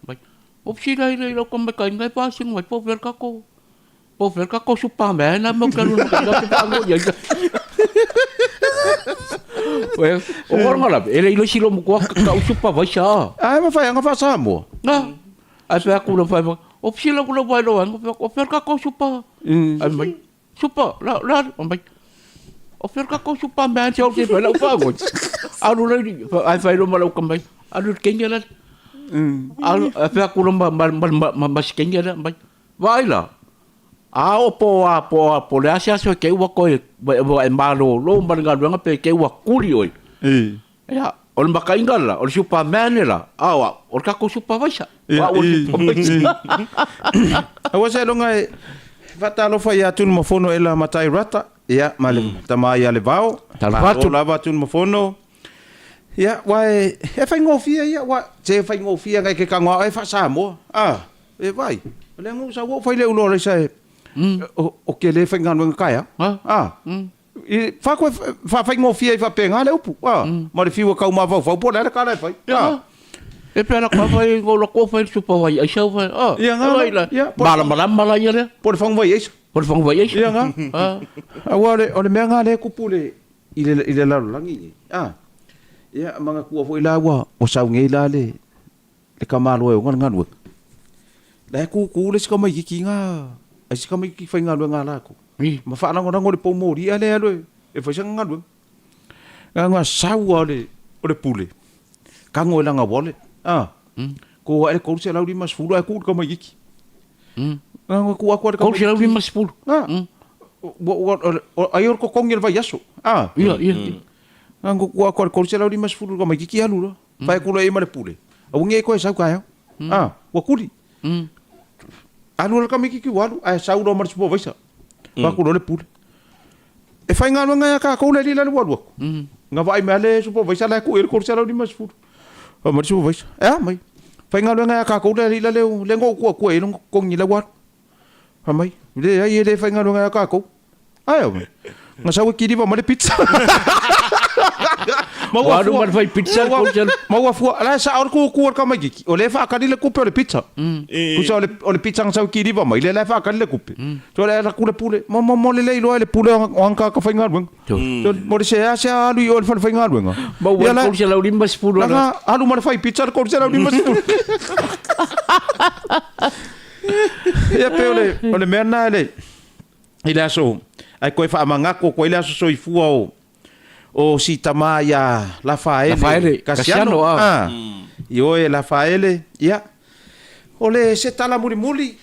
mai o si la ile lo ko ma ka nga pa singo po fer ka ko po fer ka ko supa me na mo ka lu ka fa ngo ye well o nga la ele ilo si lo mo ko ka supa ba sa ai ma fa nga fa sa mo na ai fa ku lo fa o si lo ko lo ba lo o fer ka ko supa ai mai supa la mai o fer ka ko supa me se o se fa la fa ngo alu le ai fa lo ma lo ka mai alu kenga la alu fa ku lo ma kenga la mai vai la o po le asia so ke wa ko e malo lo manga nga pe ke wa kuli oi ya o le maka ingala o supa manela o ka ko supa vaisa wa o wa se longa fatalo fa ya tun mo fono ela matai rata ya male tama ya le vao talvatu lava tun mo fono ya wa e fa ngofia ya wa se fa ngofia ngai ke kangwa e fa sa mo e vai le ngu sa wo fa le ulo le sai o ke le fa ngan kaya i fa ko fa ngofia e fa penga le upu ma le fiwa ka ma fa po le ka le fa e pera ko fa ngolo ko fa supa vai ai sa fa ya nga mala ya le por fa vai es por fa vai ya nga awale o le menga le kupule ile la langi ya manga ku fo ila wa o sa ngai la le kamalo e ngan la ku le ska mai ki nga ai ska mai ki fa nga la ko ma fa nga le po mori ale e fa nga nga sa wa le o le pule ka ngo la nga wole ko ai ko se la ri mas fulu ai ku ka mai ki nga ku ko se la ri mas fulu ai or ko kongel va yaso iya Ango ku ko se la ri mas fulu ka mai ki alu fa ku le ma le pule o nge ko sa ka wa kuli anu ka miki ki walu ai sa uro mar spo vaisa pa ku le pule e fa nga nga ka ko le la walu nga vai male spo vaisa la ku ko se la ri mas fulu o mar spo vaisa mai fa nga nga ka ko le la le ngo ku e ko ni la walu mai le ai le fa nga nga ka ko ai nga sa ki di va ma le pizza Waru man fai pizza ko jan. Ma wa fu ala sa or ku ka mai ki. O le fa ka le ku pe le pizza. Ku sa le pizza sa ki riva mai le fa ka le ku pe. To le la ku le pule. Mo le lo le pule on ka fa ngar bang. To mo se ya sa lu yo fa ngar bang. Ba wa ko se la rimba spulu. Na alu ma fai pizza ko se la rimba spulu. Ya pe ole merna le. Ila so. Ai ko fa manga ko ila so i fu o si tama ya Rafaele Casiano io e Rafaele ya ole se tala muli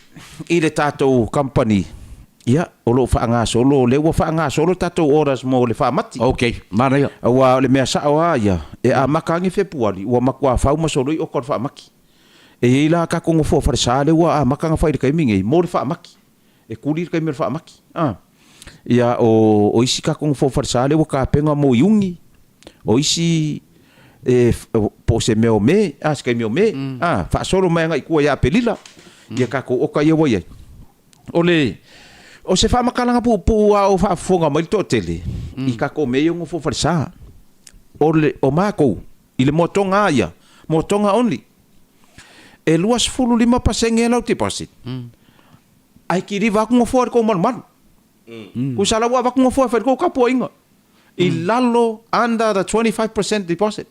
i le tatou company ya o lo fa nga solo le wo fa nga solo tatou horas mo le fa mati okay mana ya wa le mea sa wa ya e a makangi Februari wa makwa fa ma solo i o ko fa maki e ila ka ko fo fa sale wa a makanga fa i kai mingi mo le fa maki e kuli kai me fa maki ia o isi ka kong fo farsale wo ka penga mo yungi o isi po se meo me ska meo me fa solo mai nga ku ya pelila ia ka ko o ka ia wo ia ole o se fa makala nga pu o fa fonga mai to tele i ka ko me yung fo farsa ole o mako ile motonga ia motonga only e luas fulu 5% lau deposit ai ki riva ko fo ko man ku sala wa ko fo fa ko ka po inga i lalo under the 25% deposit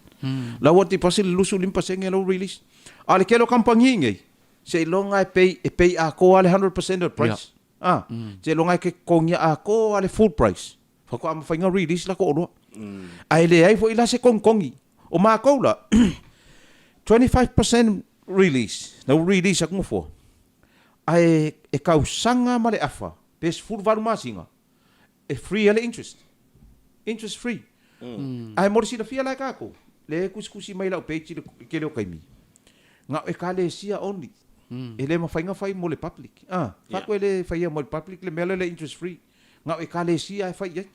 la what deposit lusu 5% lau release ale kelo kampanye ngai se longa pay a ko ale 100% of price se longa ke konya a ko ale full price fa ko am fa nga release la ko lo ai le ai fo ila se kongi o ma ko la 25% release. Na release aku mo ai e kausanga ma le afa. Pes full valu masinga. E free ele interest. Interest free. Ai morisi da fia lai kako. Le kuskusi mai lau page ke le kaimi. Nga e kale sia only. Ele ma fainga fai mo le public. Fa ko ele fai mo le public le mele le interest free. Nga e kale sia e fai.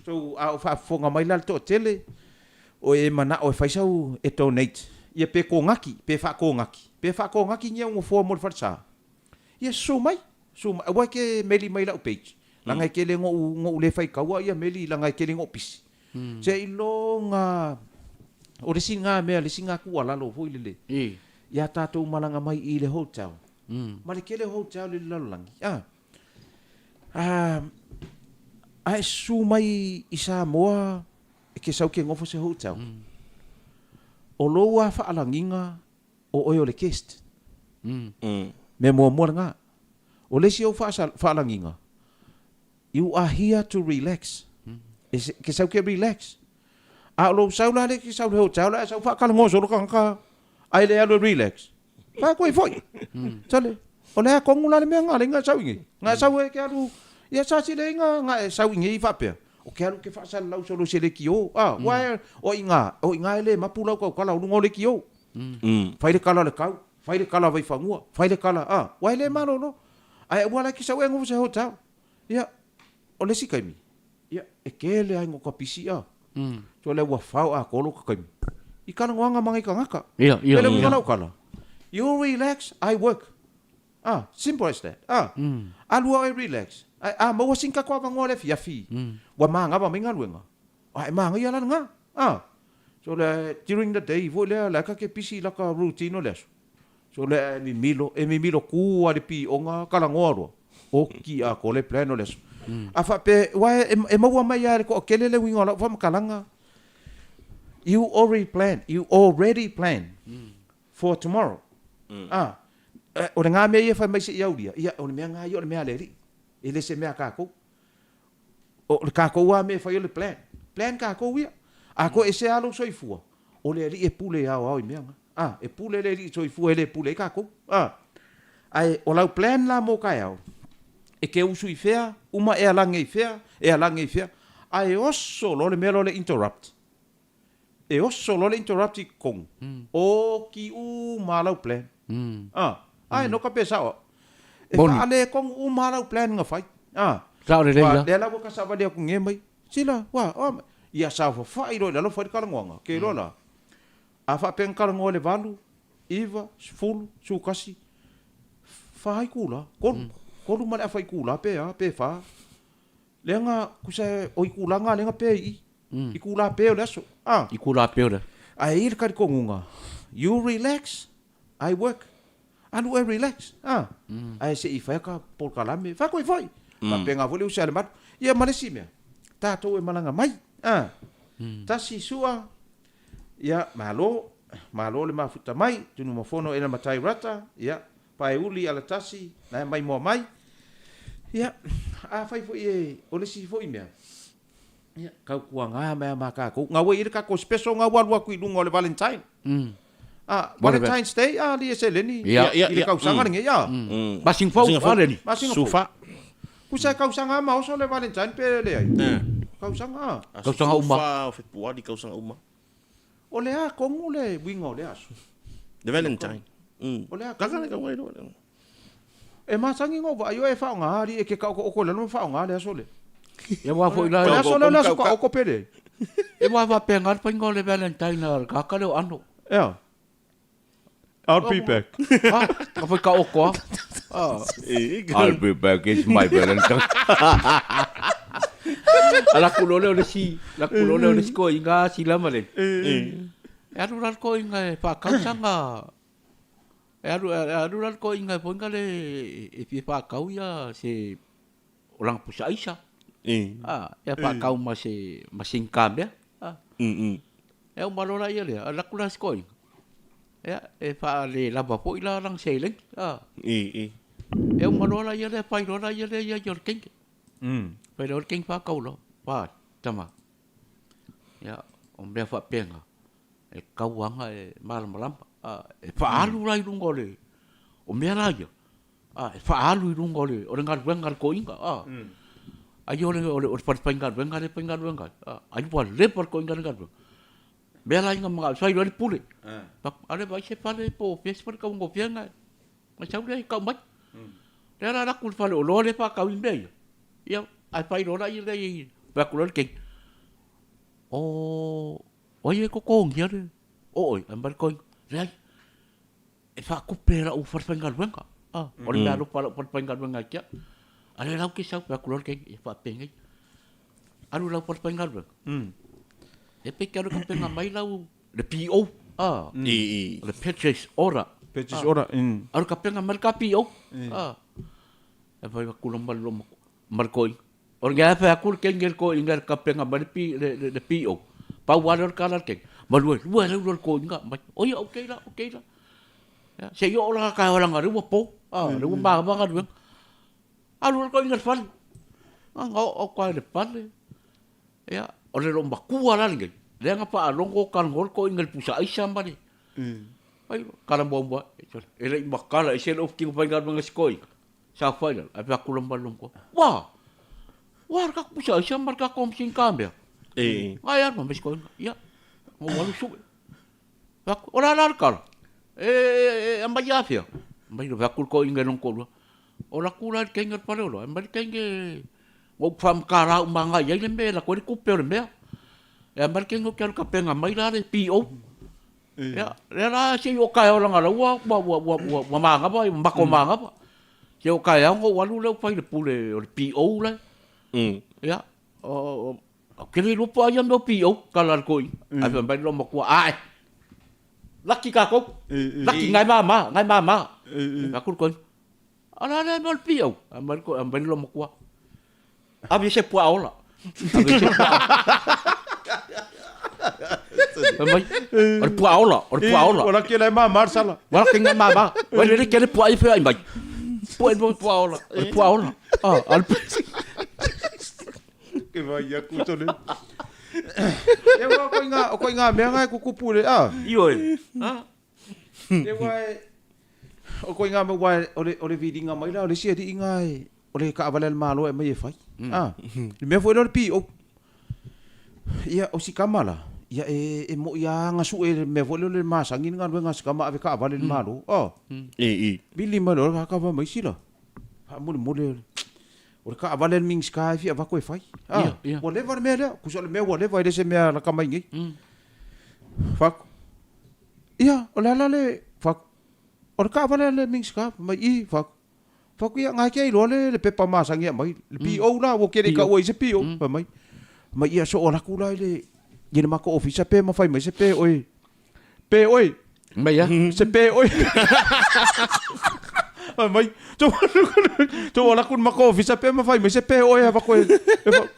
So a fa fonga mai la to tele. O e mana o fai sau e donate. Ia pe ko ngaki, pe fa ko ngaki. Pe fa ko ngaki nya mo fo mo farsa. Ia so mai. So wa ke meli mai la page. Langa ke le ngo le fai kawa ia meli langa ke le ngo pisi. Se ilonga o le singa me le singa ku ala lo foi le. Ia tatou malanga mai i le hotel. Ma le ke le hotel le lalangi. Ai su mai isa moa e ke sau ke ngofo se hotel. O loa fa alanginga o oyo le guest. Me mo nga. O le si o fa alanginga. You are here to relax. Ke sau ke relax. A lo sau la le ke sau le hotel la sau fa kala ngoso lo ka. Ai le alo relax. Fa ko foi. Sale. O le ko ngula le me nga le nga sau ngi. Nga sau e ke alu ia sa si le nga sau ngi fa pe. O ke alu ke fa sa lau solo se le kio. Wa o inga le mapula ko kala lu ngole kio. Fai le kala le kau. Fai le kala vai fangua. Fai le kala wa le malo no. Ai wala ki sau e ngo se hotel. Ia o le sikai mi. Ia e ke le ai ngo ka pisi So le wa fau a kolo ka kai. I kala ngoanga mangai ka ngaka. Ia. Ele ngana kala. You relax, I work. Simple as that. Alua I relax. Mo wa sinka ko bango le fi. Wa manga ba minga luenga. Ai manga ia la nga. So le during the day vo le la ka ke pisi la ka routine le. So le mi milo ku a le pi onga kala ngoro. O ki a ko le plano le. Afa pe wa e mo wa mai ya ko kele le winga la fa makalanga. You already plan for tomorrow. O le ngā mea ia whai mai se iau ria. Ia, o le mea ngā ia o le mea le ri. E le se mea kākou. O le kākou wā mea whai o le plan. Plan kākou ia. A ko e se alo soifua. O le ri e pule au i mea ngā. E pule le ri soifua e le pule i kākou. Ai, o lau plan la mō kai au. E ke usu i whea, uma e alange i whea. Ai oso lo le mea lo le interrupt. E oso lo le interrupt i kong. O ki u malau plan. Ai no ka pesa o. E fa ale kong u malau plan nga fai. Sao le leila. Le la ka sa vale ku nge mai. Sila wa ia sa fo fai ro la fai kala ngonga. Ke lo la. A fa pen kala ngole valu. Iva full su kasi. Fai kula. Ko lu mala fai kula pe fa. Lenga kusa o kula nga lenga pe i. I kula pe o leso. I kula pe o. Ai ir ka kongunga. You relax. I work. Alu e relax. Ai se i fai ka por kalame. Fa ko i foi. Ma penga vole usa le mat. Ia malesi mea. Tato e malanga mai. Tasi sua. Ia malo le mafuta mai. Tunu mafono e na matai rata. Ia pai uli ala tasi. Na mai mo mai. Ia a fai foi e o le si foi mea. Ia kau kuanga mea maka ko. Nga we ir ka ko special nga walua ku lungo le Valentine. Valentine's Day, li e se leni. Ia kau sanga nge, ia. Masing fau, ale ni. Sufa. Kusa kau sanga ma oso le Valentine pe le ai. Kau sanga. Kau sanga uma. Sufa, fe puadi kau sanga uma. O le a kongu le wingo le aso. The Valentine. O le a Kakana ka wai do. E masangi ngo va yo e fa nga ri e ke ka ko le no fa nga le aso le. Ia wa foi la. Le aso le aso ko ko pele. E wa va pengar pa ngole Valentine ar ka ka le ano. Ja. I'll be back. Ka foi ka oko. I'll be back, it's my Valentine. Ala kulole o le si, la kulole o le ko inga sila male. Aru ral ko inga pa ka sanga. Aru ral ko inga po inga le e fi pa ka ya se orang pusa isa. Ya pa ka ma se masing cambia. E o malora ia le, ala kula ko. Ya, e fa le lava po ila rang sailing. E o malora ia le pa ilora ia le ia jorking. Pero el king fa kaulo, pa tama. Ya, hombre fa penga. e kauanga e malama e whaalu rai rungo le o mea rai e whaalu i rungo le o le ngar ko inga ai o le paingar ai wa le par ko inga ngar mea rai nga mga sai rai pule ale vai se pale po pes par ka ngo pianga ma chau le ka mai le ra ra kul fale o lo le pa ka wimbe ia ai pai ro rai le va kulor ke oye ko ngia le oi ambar ko rai e fa ku pera o farfangal wenga o le alo para farfangal wenga kia ale lau ki sa pa kulor ke e fa pengai alu lau farfangal wenga e pe ka ro penga mai lau le PO le purchase order alu ka penga mar ka PO e fa ku lombal lom mar ko or nga fa ku ke ngel ko ingar ka penga mar le PO pa waler kalar ke malua lu ko nga oi okay la se yo la ka wala nga ru po ru ba nga ru alu ko ingar fal nga o ko le pal ya o le romba ku ala nge le nga pa longo kan gol ko ingar pusa ai samba ni ai kala bomba ele makala ese lo ki pa ngar mga skoi sa final ai pa kulomba longo wa ka pusa ai samba ka kom sin cambia ai ar mas ko ya o walu su ora la kal amba ya fia mai do vakul ko inga non ko ora kula ke inga pare lo amba ke inga o fam kara umanga ya le me la ko ku pe me amba ke ngo ke ka penga mai la PO ya le la se yo ka ola ngala wa manga ba ko manga ba se yo ka ya ngo walu le pa le pule o PO la ya kiri lupa ayam do PO kalar koi ai bai lo mo kwa ai laki ka ko laki ngai mama ka kur koi ala le mo PO bai lo mo kwa abi se pua ola or pua ola ora ke le mama sala wala ke ngai mama bai le ke le pua ai fe ai bai pua ola al ke vai ya kutole e wa ko inga me nga ku kupule io e vai o ko inga me wa o le vidinga mai la o le sia di inga o le ka valel malo e mai fai me foi no pi o ia o si kamala ia e mo ia nga su e me foi le masangin nga nga skama ave ka valel malo bili malo ka va mai sila ha mo le o ka avale ming sky fi ava ko fai whatever me le ku so le me whatever ile se me la ka mai ngi fak ia o la le fak o ka avale le ming sky mai fak ia nga ke lo le pepa ma sangia mai le PO la wo ke ka o se PO mai ia so la ku la le ye ma ko office pe ma fai mai se pe oi mai ya se pe oi mai to wala kun mako visa pe ma fai me se pe oi va ko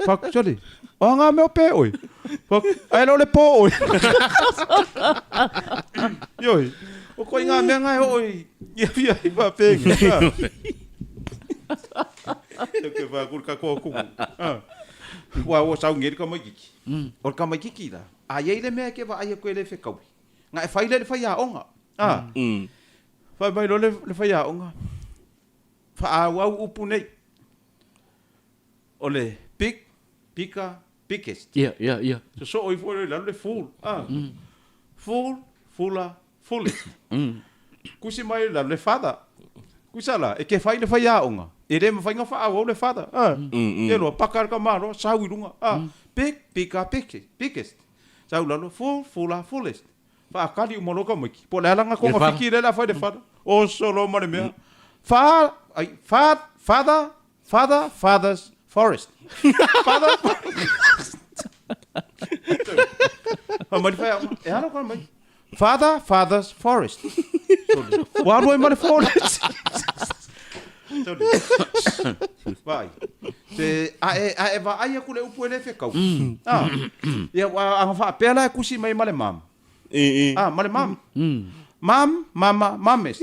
fa soli o nga me pe oi fa ai lo le po oi yoi o ko nga me nga oi ia va pe ke va kur ka ko wa o sa ngir ka mai kiki o ka mai kiki da ai le me ke va ai ko le fe kau nga fai le fai ya onga fa mai lo le fai a onga fa a wa upu nei ole biggest so oi foi le full fullest kusi mai le fada kusala e ke fai le fai a onga e re fai nga fa a le fada e lo pakar ka maro sa wirunga biggest sa lo fullest fa kali o moloka miki po la nga ko fikire la fa de fada o solo mare me father's forest mari fa e ano ko mai father's forest wa do mari forest vai se a va ai ku le upu ele fe kau ya wa anga fa pela ku si mai male mam male mama mames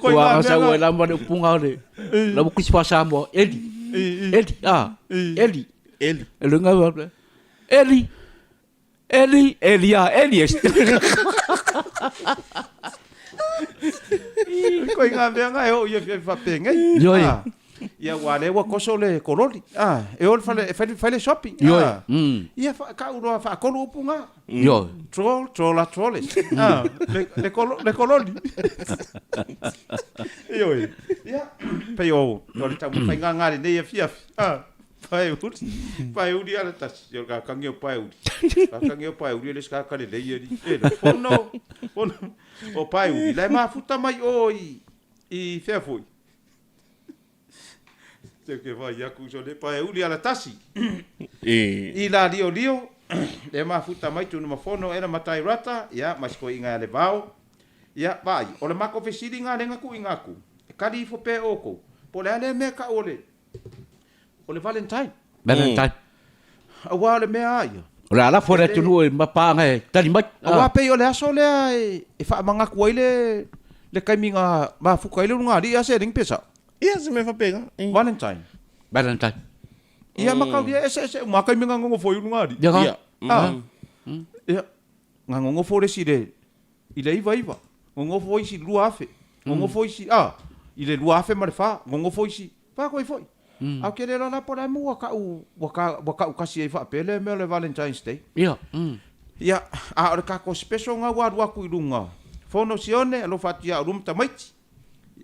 Wa sa wa la mo punga le. La mo kisi pasa mo Eli. Eli. Eli. Eli. Ele ngava. Eli. Eli. Eli. Ko inga vea nga e o ia fa penga. Yo. Ia wale wa koso le kololi. E ol fale shopping. Yo. Ia fa ka uno fa kolo upunga. Yo. Trolla trolles. Le kololi. Yo. Ia pe o le tamu fa nga ngale nei fia. Pai uri ala tas. Yo ka kangi o pai uri. Ka kangi o pai uri le ska ka le lei ri. Fono. O pai uri. Lai mafuta mai oi. I fea foi. Te ke vai aku so le pai uri ala tasi. I la rio. Le mafuta mai tu no mafono era matai rata. Ya, mas ko inga le vao. Ya, vai. O le mako fesiri nga le ngaku ingaku. Kali fo pe oko. Po le ale me ka ole. O le Valentine. Awa le mea aia. O le ala fore tunu e mapanga e tali mai. Awa pe o le aso le e wha mangaku ai le kaiminga mafuka ile runga ri ase ring pesa. Ia se me fa pega. Valentine. Ia makau dia ese makaiminga ngongo foi runga ri. Ia. Ia. Ngongo fore si le ile iva. Ngongo foi si lua afe. Ngongo foi si ile lua afe ma le fa. Ngongo foi si. Pa koi foi. Au kere la po la mo waka kasi e fa pele me le Valentine's Day. Ia. Ia a o ka ko special nga wa ku ilunga. Fono sione alo fatia rum tamaiti.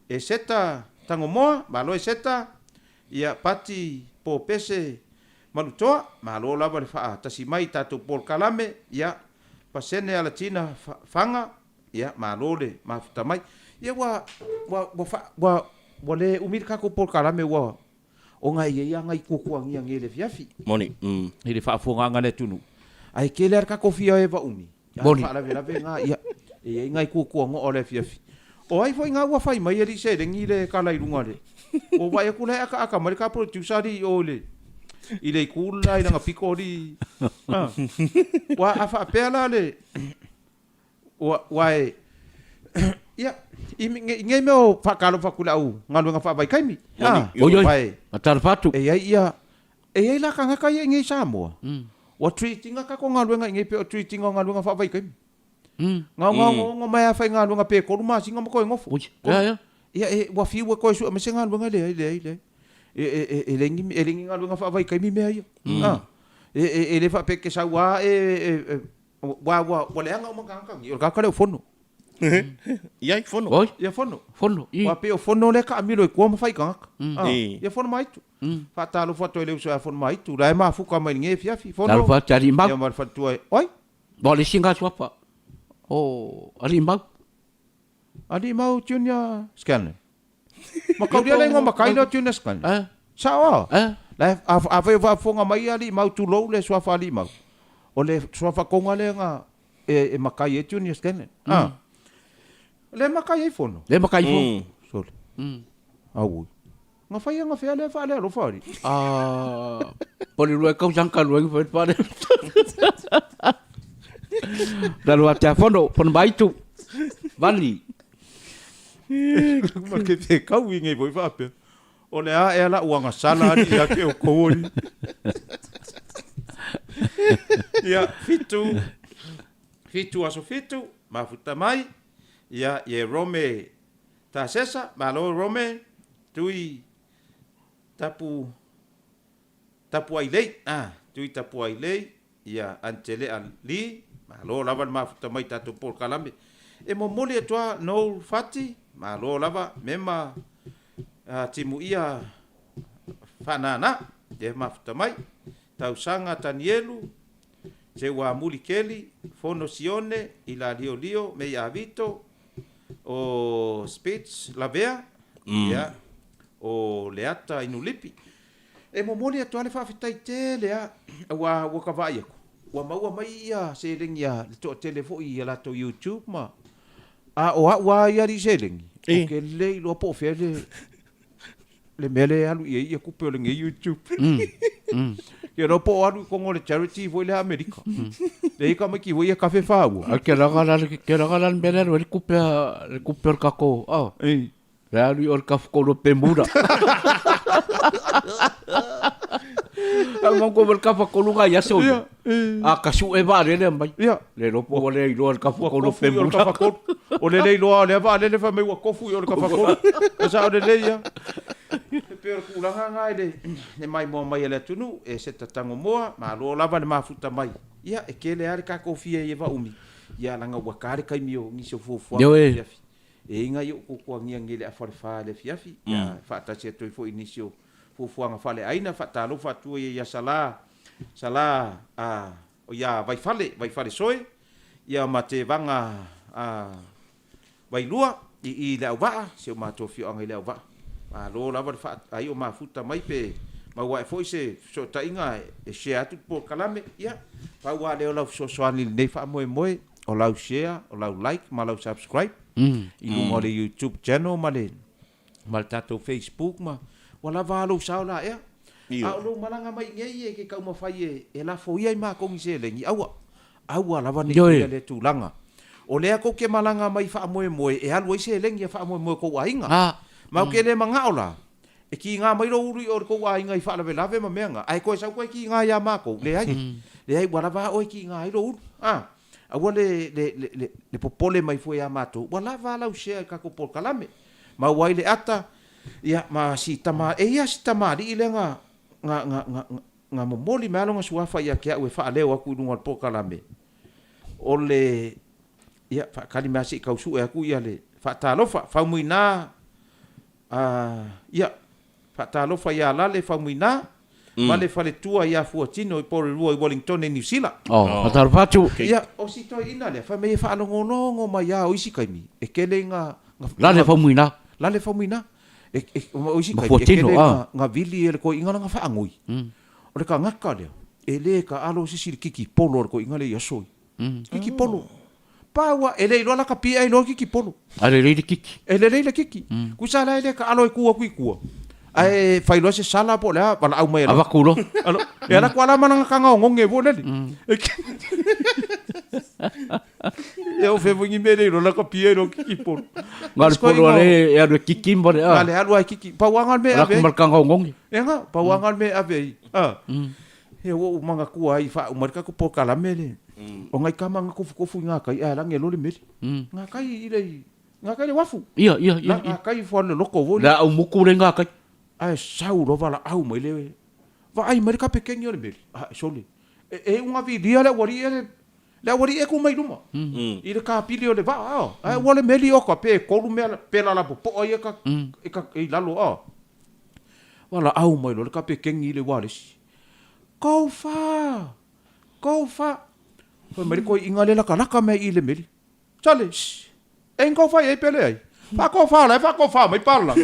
E seta tango moa, malo e seta ia pati po pese malutoa, malo lava le fa tasi mai tatu por kalame ia pasene ala tina fanga ia malo le mafuta mai. Ia wa le umir ka ko por kalame wa o ngai ia ngai kukuang ia ngele fiafi Moni. ile fa fonga le tunu ai keler ka kofia e va umi Moni. fa la nga ia e ngai kukuang o le fiafi o ai foi nga wa fai mai ri se dengi le kala irunga le o vai ku le aka mai ka producer ri o le ile kula ina nga piko ri wa afa pela le wa ia ngai meu fa kalo fa kula u ngalu nga fa vai kaimi Oi. Atar fatu. e ai la kanga kai ngai Samoa o treating ka ko ngalu ngai pe o treating ngalu nga fa vai kaimi nga mai fa ngalu nga pe ko ma singa mo ko ngofo Ia. ia wa fi wa ko su me singa ngalu nga le lengi ngalu nga fa vai kaimi me ai le fa pe ke sa wa wa le nga mo kanga yo ka le fono Ia fono. Oi. ia fono Fono. wa pe o fono le ka amilo ko mo fai kanga ia fono mai tu fa talo foto ele so fono mai tu la ma fu ka mai nge fiafi fono Talo fa tari ia mau. mar fa tu oi Bole singa swapa. Oh, ali mau. ali mau junior scan ma ka dia le ngoma kai lo junior scan sao la a fa fonga mai ali mau tu lo le so fa ali mau o le so fa konga le nga e makai e junior scan le makai e fono Le makai fo. sol au nga fai le fa le lo fari Poli lue kau sangka lue ngi fa pare. Dalu atia fono pon baitu. Bali. ma ke pe kau ngai voi fa pe o le a e la uanga sala ni ya ke o kori ya fitu aso fitu mafuta mai ya ye rome ta sesa malo rome tui tapu ai lei tui tapu ai lei ya antele ali malo lava mafuta mai tatu por kalame e mo mole toa no fati malo lava mema timu ia fanana de mafuta mai tausanga tanielu se wa mulikeli fono sione ila lio me avito o speech lavea ya o leata inulipi e mo mole toa le fa fitai te lea wa kavai ko wa maua mai ia selengi ia to telefo ia la to YouTube ma wa ia ri selengi ke le lo po fele le mele alu ia ku pe le YouTube ke ro po alu ko ngole charity vo le America le ka ma ki vo ia cafe fa wa Ke ragalan mele le ku pe ka ko. Rea ni or kafakolo pemura. Ang ko kafakolo nga yaso. Kasu e va le mai. Le no po le ilo kafakolo pemura. O le loa le va le fa me wa kofu o kafakolo. Sa o le ya. Pero kulanga nga le mai mo mai le tunu e se tatango moa ma lo lava le mafuta mai. Ia e kele are ka kofia e va umi. Ia langa wa kare kai mio ni so fofu. E inga yo ko ko ngia ngile a fa le fiafi. Ia fa ta se to fo inisio fofu nga fale aina fa ta lo fa tu ia sala o ia vai fale soe. Ia mate vanga vai lua i le va se ma to fio nga le va. Ma lo lava fa ai o mafuta mai pe ma wa foi se so ta inga e share tu por kalame ia pa wa le o so so ani ne fa mo o lau share o lau like ma lau subscribe i mo le YouTube channel ma le tato Facebook ma wala va lo sa la ia a lo malanga mai ngai ke ka mo fai e la fo ia ma ko ngi se le ngi awa lava ni le tu langa o le ko ke malanga mai fa mo e alu se le ngi fa mo ko ainga ma ke le manga ola e ki nga mai ro uri or ko wa inga I fa la lave ma menga ai ko sa ko ki nga ya ma ko le ai wala va o ki nga ai ro a wale le popole mai foi ya ma to wala va la ushe ka ko por kalame ma wai le ata ya ma si tama e ya si tama di le nga mo moli ma longa suafa ya ke o fa le wa ku no por kalame o le ya fa kalima si ka usu e ku ya le fa ta lo fa muina ia fatalo fa ia la le famuina ma le fale tua ia fuatino I por rua I Wellington e New Zealand fatal fatu ia o si toi ina le fa me fa longo ma ia o isi kaimi e kele nga la le famuina e o isi kaimi e kele nga vili e ko inga nga fa angui o le ka ngaka le e le ka alo sisi kiki polo ko inga le yasoi kiki polo pawa ele lo la kapia I lo kiki polo ale le kiki ele kiki ku sala ele ka alo ku ai fai lo se sala po la bala au mai ava kulo alo e ala kwala mana ka ngonge bo le e o fe vingi mere lo la kapia lo kiki polo ngal polo le e alo kiki mbole ale alo ai kiki pawangal me ave mal ka ngonge e nga pawangal me ave e o manga ku ai fa umar ka ko po kala mele o ngai kama nga kofu nga kai ala nge lo le mele nga kai ile nga kai le wafu ia nga kai fo le loko vo la au muku le nga kai ai sau lo vala au mai le va ai mai ka pequeño le mele sole e unha vidia le wari e ku mai luma I le ka pilio le va ai wale meli o ka pe ko lu me pela la po e ka e lalo wala au mai lo le ka pequeño le wale Go fa. Foi meri ko inga le la kalaka me I le meli. Chale. En ko fa e pele ai. Fa ko fa mai parla.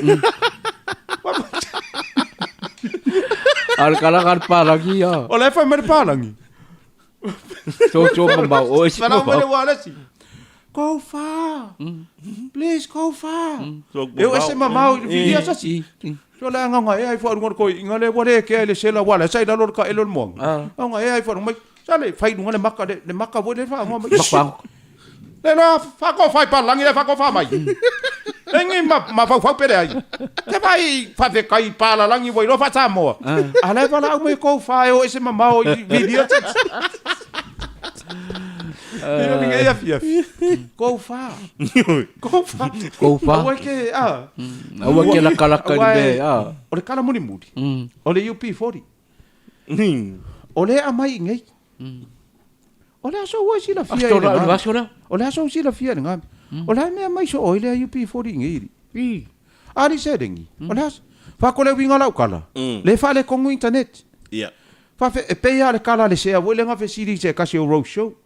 Al kalaka palangi ya. O le fa meri palangi. So mamba o isi mamba. Fa le wala si. Go fa. Please go fa. Eu esse mamau vidia sa si. So la nga ai fa ngor ko inga le wale ke le sela wala sai da lor ka elon mong nga ai fa mai sale fai ngale makka le makka bo le fa ngom le no fa ko fai pa langi le fa ko fa mai engi ma fa pere ai te vai fa de kai pa la langi voi lo fa samo ale fa la mai ko fa o ese mamao video Io mi ia fia. Go fa. O ke o ke la kalaka be o le kala muni o le UP40 o le amai ngai o le aso wa sila fia o le aso sila fia nga o le me mai so o le UP40 ngai ari sedengi o le fa ko le winga la kala le fa le kongu internet fa e pe ya le kala le se a le nga fe siri se kasi o road show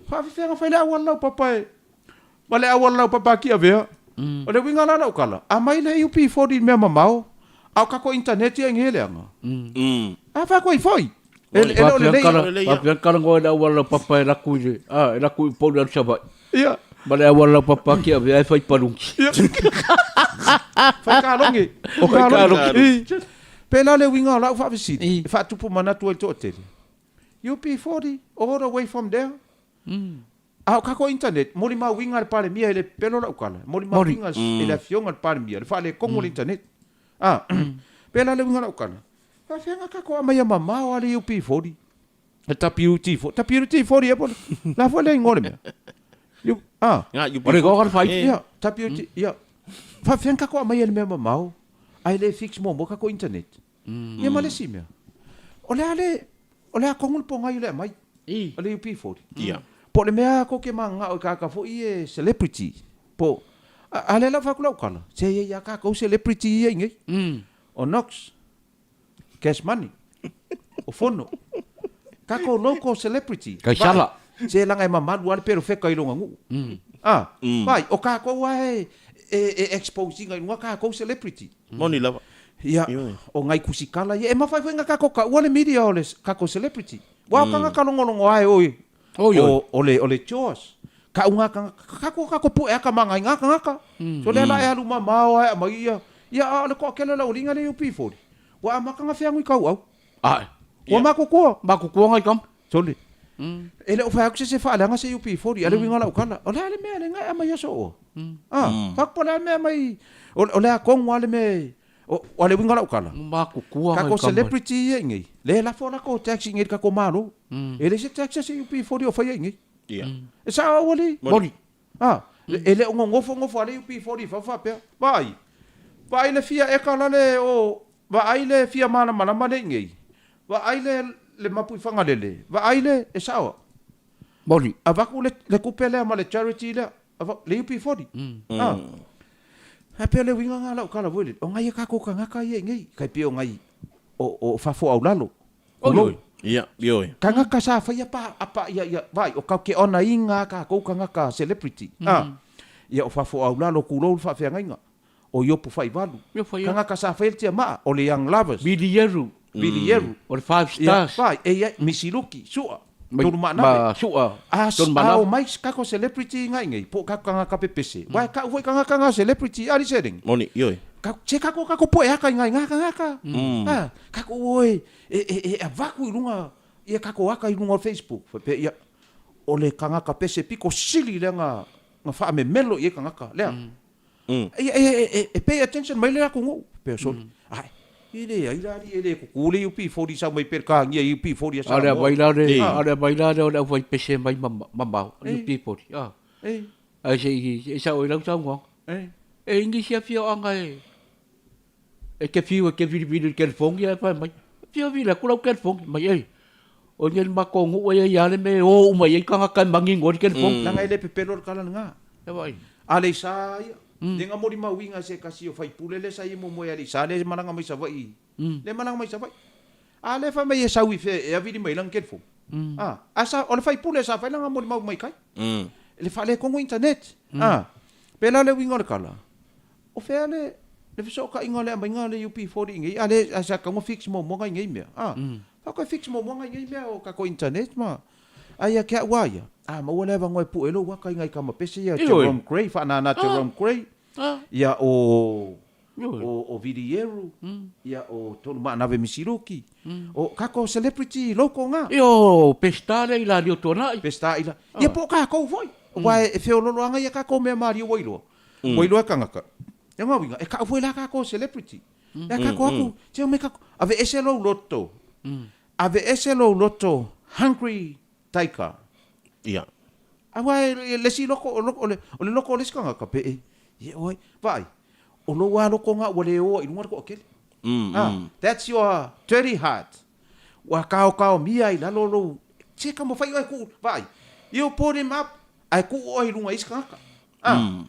fa fe nga fa le awala papa Wale awala papa ki avea. O le winga la kala. A mai le UP40 me mamao. Au ka ko internet e ngele anga. A fa ko I foi. Ele le. Papian kala ngo da awala papa la kuije. La ku po da saba. Ia. Wale awala papa ki avea fai parunki. Fa ka longi. O ka longi. Pela le winga la fa visiti. Fa tupu mana tu el hotel. UP40 all the way from there. ka ko internet, moli ma winga le pale mia ele pelo la ukala. Moli ma winga ele fionga le pale mia, le fale kongo le internet. Pela le winga la ukala. Fa fenga ka ko ama ya mama o ale UP40. Tapi UT40 e pole. La fole ngole me. Ore ko ka fai. Ya, tapi ya. Fa fenga ko ama ya le mama o. Ai le fix mo ka ko internet. Ia malesi me. Ole a kongo po ngai le mai. Ale UP40. Ia. Po le mea ko ke manga o ka fo i celebrity. Po ale la fa kula ukala. Se ya ka ko celebrity ia ngai. O Knox. Cash money. O fono. Kako local celebrity. Kai sala. Se langa e mamadu ale pero feka i longa ngu. Vai, o kako wae exposing ai ngaka ko celebrity. Moni lava. Ia, o ngai kusikala ia e mafai fenga kako ka wale media ole kako celebrity. Wa kanga kalongolongo ai oi. Ole chos. Ka unga kako pu e ka manga ngaka. So le la e alu mama ai mai ia. Ia ale ko kele la ulinga le UP40. Wa makanga fiangu kau au. Wa makoko ngai kam. Sole. Ele o fa se fa langa se UP40 ale winga la ukala. Ole ale me ale ngai ama yaso. Fak pola me mai. Ole a kong wale me. Ole winga la ukala. Makoko ngai kam. Kako celebrity ngai. Le la fora ko taxi ngai kako malo. Ele se taxi se UP40 o fa ngai. Ia. E sa wale. Moni. Ele ngofo ale UP40 fa pe. Vai le fia e kala le o va ai le fia mana male ngai. Va ai le mapu fanga lele. Va ai le e sawa. Moni. Ava ku le kupele ma le charity le. Ava le UP40. Ha pe le winga ngala kala vole. O ngai ka ko ngaka ye ngai. Kai pe o ngai o fa fo au lalo. Ia, yo. Kanga ka sa fa ya pa apa ya vai o ka ke ona inga ka ko ngaka celebrity. Ia o fa fo au lalo ku lo fa fe ngai. O yopu fai valu. Kanga ka sa fa tia ma o le young lovers. Bilieru. O le 5 stars. Vai e misiluki sua. Tonu mana. Ba sua. Ton mana o mais ka ko celebrity ngai. Po ka kanga ka pepese. Vai ka foi kanga celebrity ali setting. Moni, yo. Ka che ka ko po e ka ngai ngaka. Ka ko oi e avaku ilunga. Ia ka ko aka ilunga Facebook. Pe ia o le kanga ka pese piko sili lenga fa me melo ia kanga ka. Lea. Pay attention mai le aku ngu. Pe so. Ai. Ele kule UP40 sa mai per ka ngia UP40 sa. Ada bailare o vai pese mai mamba UP40. Ai se sa o lau sa ngo. Ingi sia fio anga e ke fio ke video ke fong ya pa mai. Fio vila ku lau ke fong mai ai. O ngel makongu o ya le me o mai ka ka mangi ngor ke fong. Langa ele pepelor kala nga. Ya vai. Ale sa Denga mori mawinga se kasi o fai pulele sa imo mo ya sa le malanga mai sa vai. Le malanga mai sa vai. Ale fa mai sa wi fe e avidi mai lang ketfo. Asa o le fai pule sa fai langa mori mau mai kai. Le fa le kongo internet. Pela le winga kala. O fe ale le so ka ingole mai ngale UP40 ngai ale asa ka mo fix mo ngai ngai me. Fa ko fix mo ngai ngai me o ka ko internet ma. Aya ke waya. Ma wala ba ngoi pu elo wa kai ngai ka ma pese ya Jerome Gray fa na Jerome Gray. Ya o Vidieru. Ya o tonu ma nave misiruki. O kako celebrity loko nga. Yo, pestale ila dio tona. Pesta ila. Ya po ka ko foi. Wa e feololo anga ya kako me Mario Wailo. Wailo ka ngaka. Ya ngawinga e ka foi la kako celebrity. Ya kako aku, che me kako ave eselo lotto. Ave eselo lotto hungry taika. Ia. Awa le si loko o le loko le skanga ka pe. Ye oi, vai. O lo wa loko nga o le o i lunga ko akele. That's your dirty heart. Wa kao mia i lalo lo. Che ka mo fai ai ku, vai. You put him up. Ai ku o i lunga iskanga.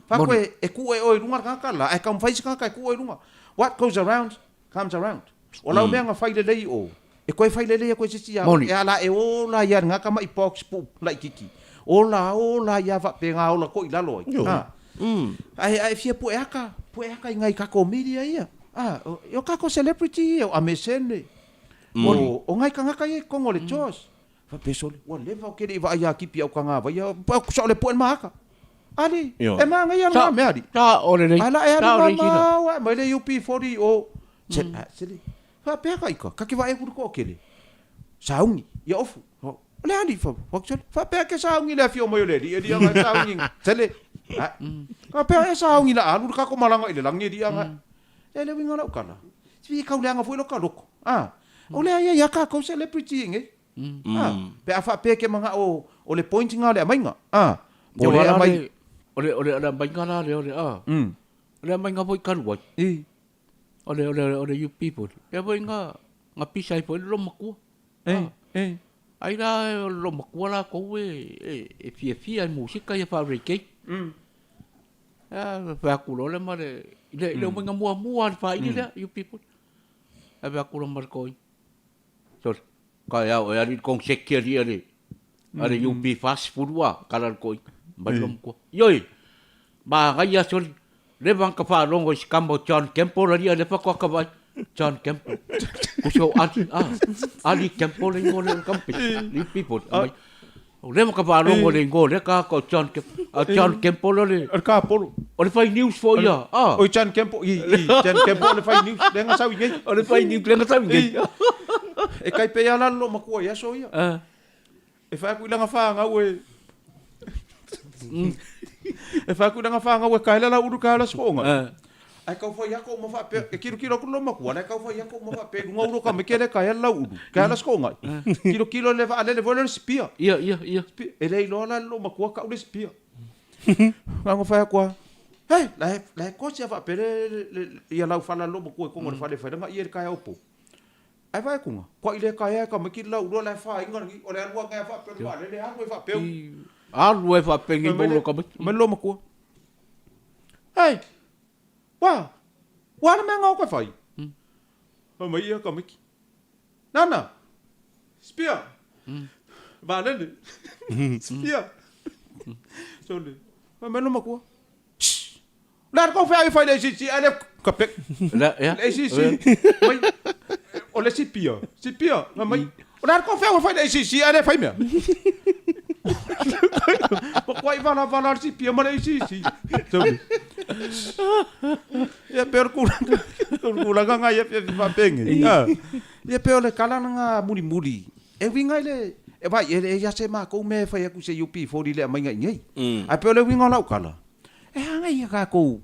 Fa ko e ku o i lunga ka la. Ai ka mo fai iskanga ku o i lunga. What goes around comes around. O la me nga fai le lei o. E koe fai lele koe sisi ya. E ala e ola ya ngaka mai box pu lai kiki. Ola ya va penga ola ko ilalo. Ai fia pu eka ngai ka ko media ia. Yo ka ko celebrity o amesene. O ngai ka ngaka ye kongo le chos. Fa pesole, o leva ke va ya kipi au kanga va ya pa so le pu maka. Ali, e ma ngai ya me ali. Ta ole nei. Ala e ala wa mai le UP40 o. Sele. Fa pe ka ika, ka ki vai ku ko kele. Saungi, ia ofu. Ole ani fa pe ke sa ngi la fio mo le dia nga sa ngi tele. Ka pe sa ngi la alu ka ko malanga ile langi dia nga. Ele winga la kala. Si ka ule nga foi lo ka loko. Ole ya ka ko celebrity ngi. Pe afa pe ke manga o le pointing ale mainga. Ole mai ole mai ngala le ole Ole mai nga voi karu wai. Ole you people. Ya voi nga pisa i foi lo maku. Ai la lo maku la ko e fia musika ia fa reke. Fa ku lo le mare. Le mai nga mua fa ini le you people. Fa ku lo mar koi. So ka ya o ya ri kong sekeri ale. Ale you be fast food wa kalar koi. Balom ko. Yoi. Ba ga ya so le bang ka fa longo skambo John Kempo la dia le fa ko ka ba John Kempo. Kuso ali Kempo le ngole kampi. Li people. Le bang ka fa longo le ngole ka ko John Kempo le. Ka polo. O le fai news for ya. O John Kempo John Kempo le fai news le nga sawi ngai. O le fai news le nga sawi ngai. E kai pe ala lo makua ya so ya. E fa ku langa fa nga we. E fa ku langa fa nga we kai la uru ka la skonga. Ai ka fa ya ko mo fa pe e kilo ku lo makua na ka fa ya ko mo fa pe ngo uru ka me kele ka la uru. Ka la skonga. Kilo le va le voler spia. Ia. E le lo la lo makua ka u le spia. Nga fa kwa. Hey, la ko se fa pe le ya la fa la lo makua ko mo fa le fa nga ia ka ya opo. Ai vai kunga. Ko ile ka ya ka me ki la uru la fa inga ngi o le alua nga fa pe wa le ha ko fa pe. Alua fa pe ngi bolo ka me lo makua. Hey. Wa na me nga ko fai. O mai ia ka me ki. Nana. Spia. Va le. Spia. Sole. Me lo makua. La ko fai le si ale ka pe. La ya. Le si. Mai. O le sipia, mamai. O na ko fa le si ale fai me. Ko vai vala sipia ma le si. Ya per ku la nga ya fa pengi. Ya per le kala nga muri. E winga le e vai e ya se ma ko me fa ya ku se UP for le mai ngai. A per le winga la kala. E ngai ka ko.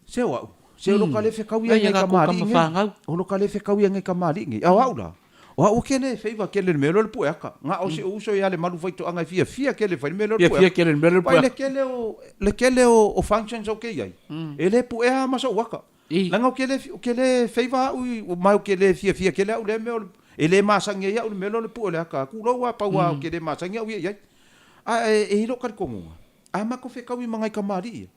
Se wa se lo kale fe kau ia ka mari o lo kale fe kau ia ka mari ngi aula o kene fe va kele melo le pueka nga o se uso ia le malu faito anga fia kele fa melo le pueka kele melo le pueka le kele o functions okay ai ele pueka ma so waka langa o kele fe va o mai kele fia kele o le melo ele ma sangia ia o melo le pueka ku lo wa pa wa kele ma sangia ia e lo kal kongo ama ko fe kau i mangai ka mari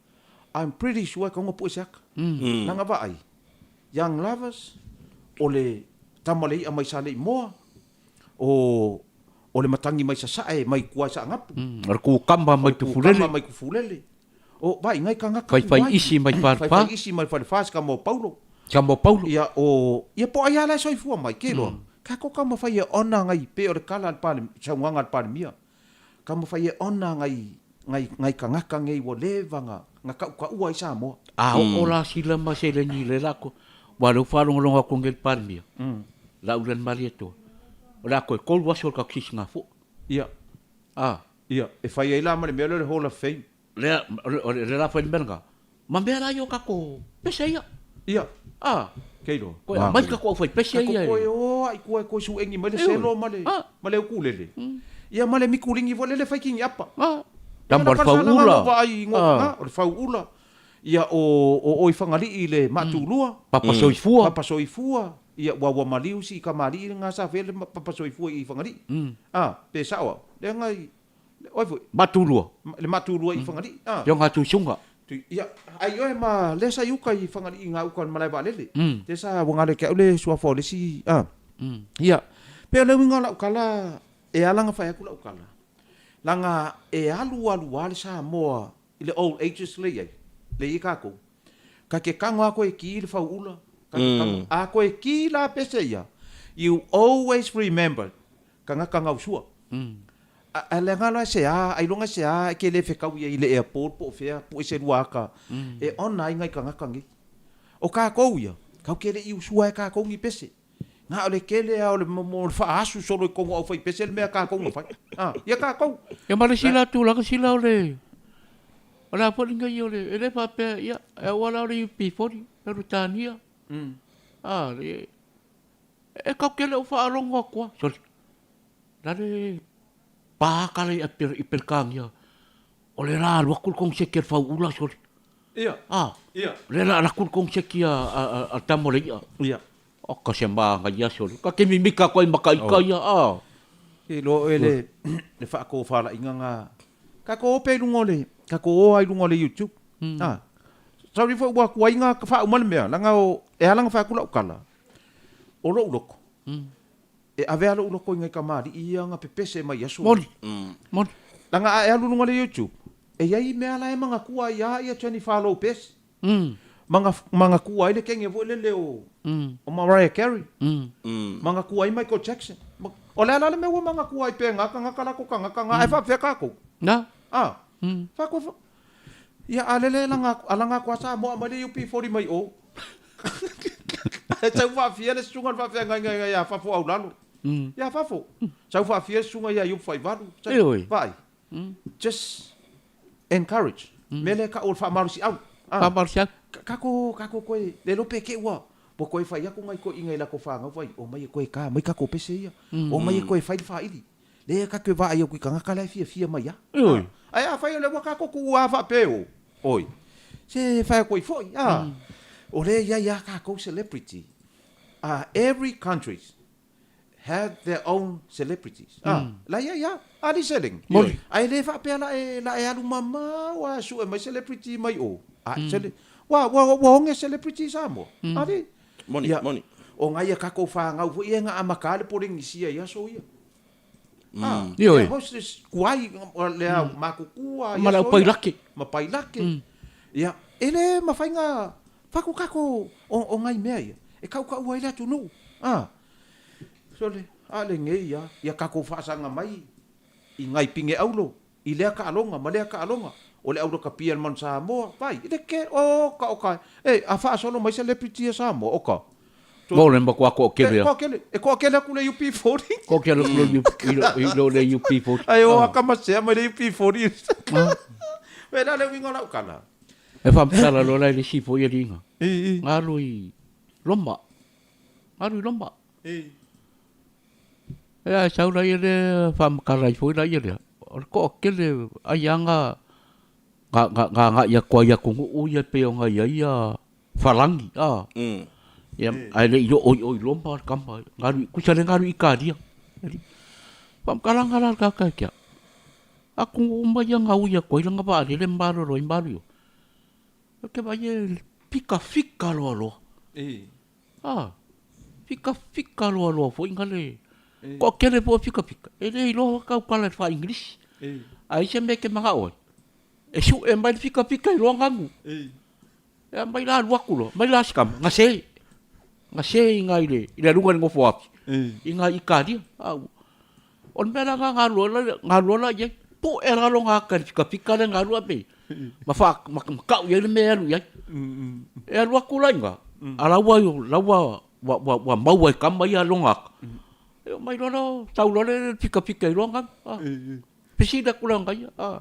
I'm pretty sure ka ngopo siaka. Nanga va ai. Young lovers ole tamalei a mai sale moa. O le matangi mai sa sae mai kua sa ngapu. Ar ku kamba mai tu fulele. Kamba mai ku fulele. O vai ngai ka ngaka. Fai isi mai parpa. Fai isi mai fas ka mo Paulo. Ia po ai ala soi fu mai kelo. Ka ko kama fai ona ngai pe o kala pa sa nganga pa mia. Kama fai ona ngai ka ngaka ngai wo levanga. Nga ka ua i sa mo. O la sila ma se le ni le lako. Wa lo fa longa ko ngel parmia. La ulan marieto. O la ko kol wasol ka kis nga fo. Ia. Ia. E fai ai la ma le mele le Hall of Fame. Le la fa benga. Ma me la yo ka ko. Pesa ia. Ia. Keilo. Ko mai ka ko foi pesa ia. Ko ai ko su engi ma le selo ma le ukulele. Ia ma le mikulingi vo le fai ki apa. Tambar faula. O faula. Ia o fangali i le matulua. Papa soifua. Ia wa maliu si ka mali nga sa fele papa soifua i fangali. Pe sawa. Le ngai oi foi. Matulua. Le matulua i fangali. Yo nga tu sunga. Ia ai oi ma le sa yuka i fangali nga ukan malai balele. Te sa wanga le ka le sua fo le si. Ia. Pe le winga la ukala e alanga fa yakula ukala. Langa e alu wale sa moa i le old ages le iai. Le i kako. Ka ke kango ako e ki le faula. Ka ke kango ako e ki la pese ia. You always remember. Ka ngaka ngau sua. A le ngala se a, ai longa se a, ke le whekau ia i le airport po fea, po e se ruaka. E ona i ngai ka ngaka ngi. O ka kou ia. Kau ke le i usua e ka kou ngi pese. nga ole kele a ole mo fa asu solo ko o fai pesel me ka ko fai ia ka ko e mare sila tu la ka sila ole ola po ninga ole ele pa pe ia e wala ole P40 pero tania le e ka kele o fa alonga kwa sorry dale pa ka le iper kang ia ole la lo kul kong se ker fa ula sorry ia le la kul kong se kia a tamole ia o ka se ma nga ia sorry ka ke mimika ko maka ika ia e lo ele le fa ko fa la inga nga ka ko pe lungole ka ko o ai lungole YouTube sorry fo wa ko inga ka fa umal me la nga o e ala nga fa kula kala o lo loko e ave alo loko inga ka mari ia nga pepese mai aso mon la nga e alu lungole YouTube e ai me ala e manga kua ia 25 pes mga kua ile kenge vo le o Mariah Carey mga kua i Michael Jackson o le ala me wo mga kua i pe nga kala ko nga ai fa fe ka ko na fa ko ia alele ala nga kwa sa mo amale UP40 mai o tau fa fia le sunga fa fe nga ya fa fo au lalo ya fa fo tau fa fia sunga ya yu fa valu vai just encourage mele ka ol fa marusi au kako ko le lo peke wa po ko fa ya ko ngai ko ingai la ko fa nga vai o mai ko ka mai ka ko pese ya o mai ko fa ili le ka ke va yo ku ka nga la fia mai ya ai a fa yo le wa ka ko ku wa fa pe o oi se fa ko foi o le ya ka ko celebrity every countries have their own celebrities la ya ali selling ai le fa pe la e alu mama wa su e mai celebrity mai o wa nge celebrity samo ali Moni. o ngai ka ko fa nga fu ia nga amakale por ingisia ya so ia hostess kuai le makukua mala pai lake ia ele mafainga faku kako o ngai mea ia e kau wai la tu no so le ale nge ia kako fa sanga mai i ngai pinge aulo i le ka alonga male ka alonga o le aulo kapia man sa mo vai ile ke o ka a fa solo mai celebrity sa mo o ka mo le mbako ko kele ko kele ku le UP40 ko kele ku le UP40 ayo akama se mai le UP40 we la le winga la kala e fa pala lo la le sipo ia ringa ngalui lomba e sa ula ile fa kala foi la ile ko kele ayanga nga ya kwa ya kungu u ya pe nga ya falangi ya ai le yo oi lomba kampa ngaru ku sale ngaru ikadia pam kala ka kya aku umba ya nga u ya ko ile nga ba le mbalo ro imbalu ke ba ye pika lo pika lo fo ingale ko kele po pika ele lo ka kala fa english ai se me ke manga o e su e mai fika i longangu e mai la luakulo mai la skam ngase ngai le runga ngo foapi inga ikadi on bela nga lola ye po era longa ka fika le ngaru ape ma fa ma ka ye le meru ye e luakulo nga ala wa mau e kam mai longa e mai lo tau lo le fika i longa pesida kulanga ya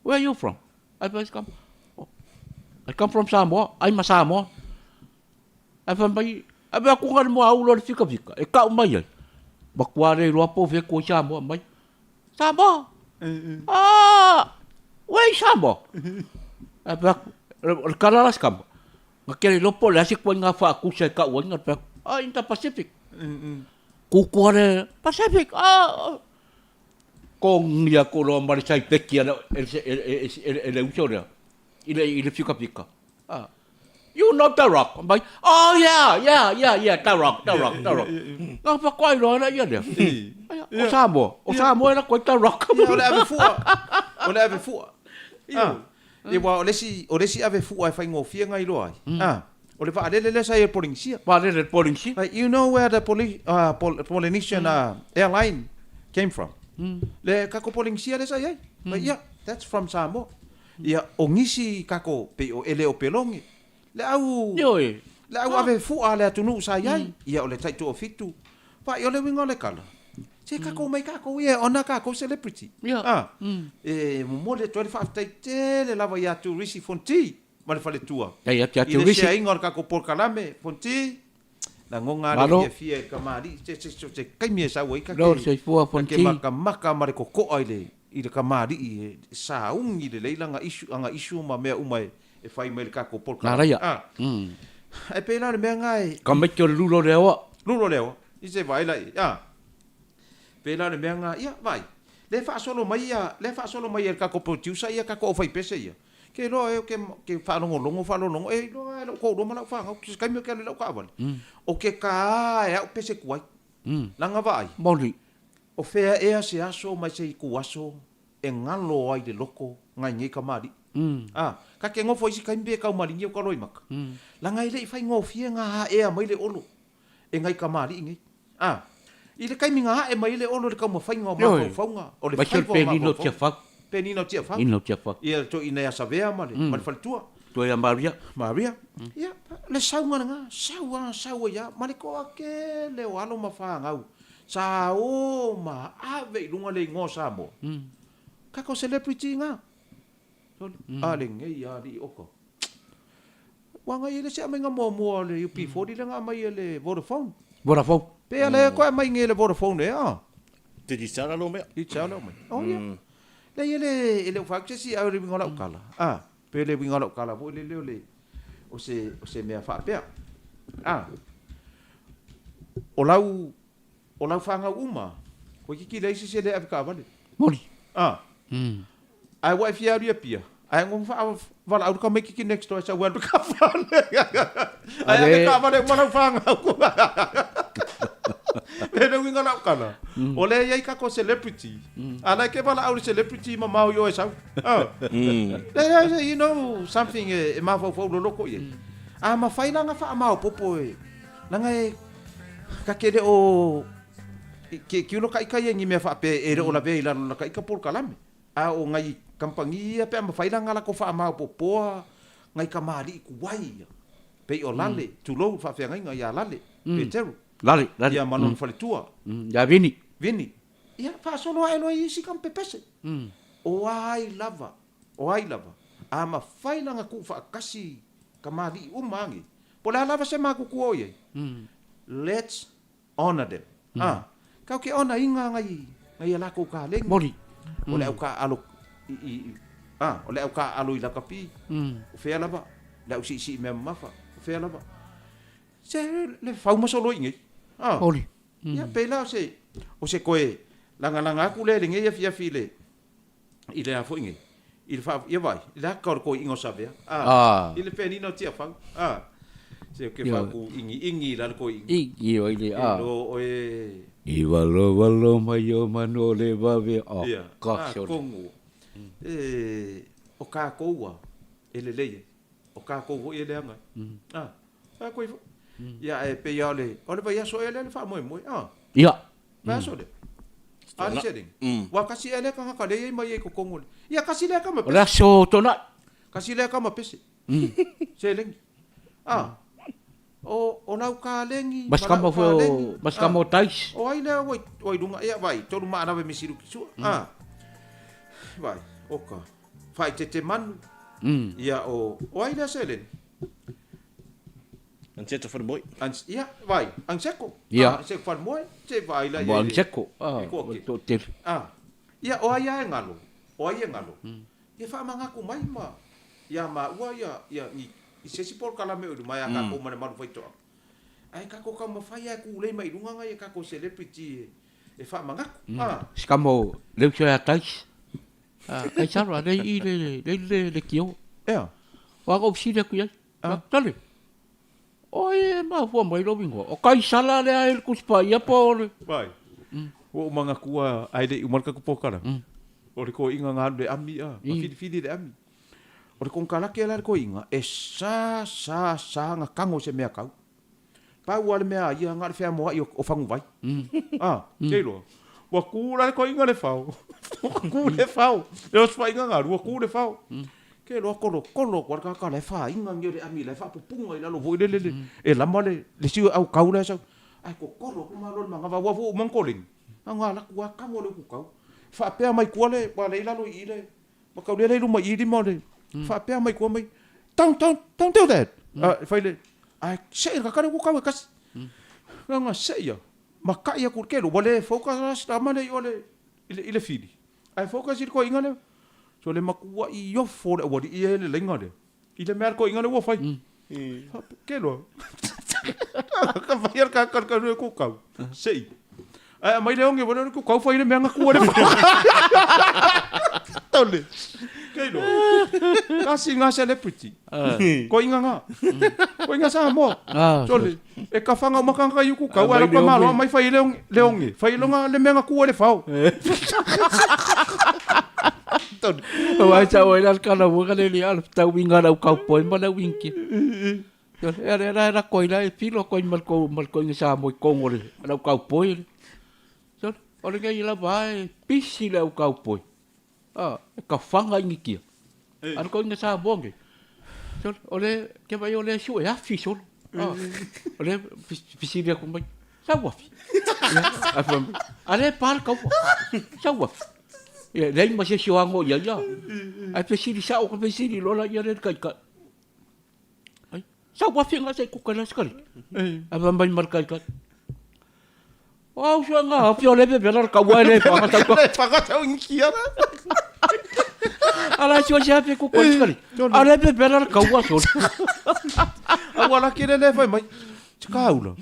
where are you from? I come from Samoa. I'm a Samoa. Abe aku ngal mo aulo fika. E ka mai ai. Bakware lo apo ve ko Samoa mai. Samoa. Where Samoa? Abe kalalas kam. Ngakere lopo le asik ko nga fa ku se ka wan ngat in the Pacific. Kukuare Pacific. Kong ya ko lo mari sai peki ana ele usoria ile fika you know the rock bai yeah the rock ngapa kwai lo na ya dia o samo era ko the rock ole ave fu e wa ole si ave fu ai fa ngofia ngai lo ai ole va le sai polingsia you know where the Polynesian airline came from le kako polingsia le sai yeah that's from Samoa ia o ngisi kako pe o ele o pelongi le au La au ave fu ale atunu sa yai. Ia ole tai to fitu. Pa yo le wingo le kala. Se ka ko mai ka ko ia ona ka ko celebrity. Mo le 25 tai te le lava ia tu risi fonti. Ma le fale tua. Ia te Ile risi. se inga ka ko por kalame fonti. Na ngonga le fia ka mari se kai mi sa wai ka. Lo se fua fonti. Ke maka mare ko ko ai le ka mari i sa ungi le leilanga isu ma mea umai e fai mai ka ko por kalame. Ai pe la me ngai. Ka me ke lulo leo. Lulo leo. I se vai la pe la me nga ia vai le fa solo mai ia ka ko producer ia ka ko fai pese ia ke lo ke fa longo e lo ko do mala fa ke ka mi ke le ka van o ke ka ia pese kuai langa vai Moli o fea e se aso mai se ku aso e ngalo ai de loko ngai ngai ka mari ka ke ngofo isi ka mbe ka mari ngi ko loi mak langa ile fai ngofie nga e mai le olo e ngai ka mari ngi ile kai minga e mai le olo le kama fai nga ma faunga o le fai penino tia fa penino tia fa ino tia fa ia to ina ya savea ma le faltua to ya Maria ia le saunga nga saua ya ma le ko ake le walo ma fa nga sa o ma ave lunga le ngo sa mo ka ko celebrity nga ale ngai ya di oko wanga ile se amenga mo le UP40 le nga mai le Vodafone pe ale ko mai ngele Vodafone Te di sara lo me. I chalo mai. Oh ya. Le ele fakse si au ringo la kala. Pe le ringo la kala bo le o se me fa pe. O lau fanga uma. Ko ki le se le afika vale. Moli Ai wa fia ria pia. Ai ngom fa vala au ka me ki next to sa wa ka vale. Ai ka vale mo fanga ku. Ele winga na kana. Ole ia ka ko celebrity. Ala ke bala au celebrity ma mau yo esa. You know something e ma fo lo loko ye. Ma fai nga fa ma popo e. Langa e ka kede o ke uno kai kai ngi me fa pe e o la ve la kai ka por kalame. O ngai kampangia pe ma fai nga la ko fa ma popo ngai ka mali ku wai. Pe o lale tu lo fa fe ngai ya lale. Pe teru. Lali. Ia manon fale tua. Ya vini. Ia fa solo ai lo isi kam pepese. O ai lava. Ma fai nga ku fa kasi kamali umangi. Pola lava se ma ku ku oye. Let's honor them. Kau ke ona inga ngai la ko ka leng. Moli. Ole au ka alo ole au ka alo ila kapi. O fe lava. La usi me mafa. O fe lava. Se le fa uma solo ingi. Moli. Ya pela o se koe langa ku le nge ia file. Ile a fo ingi. Ile fa ia vai. Ile ka ko ingo savea. Ile penino tia fa. Se ke fa ku ingi la ko ingi. Ingi o ile Lo oe I valo mai o mano le vave ka kongo. O ka koua. Ele leie. O ka koua ele anga. Ko ia e pe ia ole vai so ele fa moi ia va so le ali seding wa kasi ele ka le mai ko kongo ia kasi le ka ma la so tona kasi le ka ma pese seleng o lau ka lengi mas kamo tais o ai le oi dunga ia vai to ma na ve misiru kisu vai oka fai te manu ia o ai le seleng An teta for boy. Ia, vai. Ang seko. Se fan moe, se vai la. Ang seko. To te. Ia o ai ngalo. Ia fa manga ku mai ma. Ia ma ua ia ni se si por kala me o mai ka ko mane maru faito. Ai ka ko ka ma fai ku le mai runga ngai ka ko celebrity e fa manga ku. Skamo le cho ya tais. Kai sarwa le kio. Ia. Wa ko si le ku ya. Dale. Oi, ma fo mai lo bingo. O kai sala le ai ku spa ia por. Vai. O manga kua ai de umarka ku pokara. O ko inga nga de ami fili de ami. O ko kala ke la ko inga e sa nga kango se mea kau. Pa wale mea ia nga fe mo o fangu vai. Kelo. Wa ku la ko inga le fau. Ku le fau. E os fa inga nga ku le fau. ke lo kolo kwa ka le fa inga ngi le ami le fa pupunga ila lo vo le e la male le si au kau le sa ai ko kolo ko malo manga va vo mon koling anga la kwa ka mo le ku kau fa pe mai ko le pa le ila lo i le ma ka le lu mai i di mo le fa pe mai ko mai don't do that fa le ai se ka ka ku kau ka anga se ya ma ka ia ku ke lo le focus sta male yo le ile fili ai focus il ko inga le so le makua I yo for le wadi I le lenga le I le mer ko inga le wo fai ke lo ka vai ka ku kau sei ai mai le onge bona ku kau fai le menga ku le tole ke lo ka singa se le puti ko inga nga ko inga sa mo so le e ka fanga makanga yu ku kau ala pa malo mai fai le onge fai longa le menga ku le fau Wai sa oi las kana buka le al tau winga au kau poi mana winki. Era koi la filo koi mal ko ni sa mo kongore au kau poi. So ole ga ila vai pisi le au kau poi. Ka fanga ngiki. Ar ko ni sa bonge. So ole ke vai ole shu ya fi so. Ole pisi le ko mai. Sa wa fi. Ale par kau. Sa wa fi. Lei ma se siwango ya ya. Ai pe siri sa o pe siri lola ya re kai ka. Ai sa wa finga se ku kana skali. Ai ba mai mar kai ka. Wow nga pio le be belar ka wa le pa ka ta. Pa ka ta inkia. Ala si o se pe ku kana skali. Ala be belar ka wa so. Awala kire le fai mai. Kaula.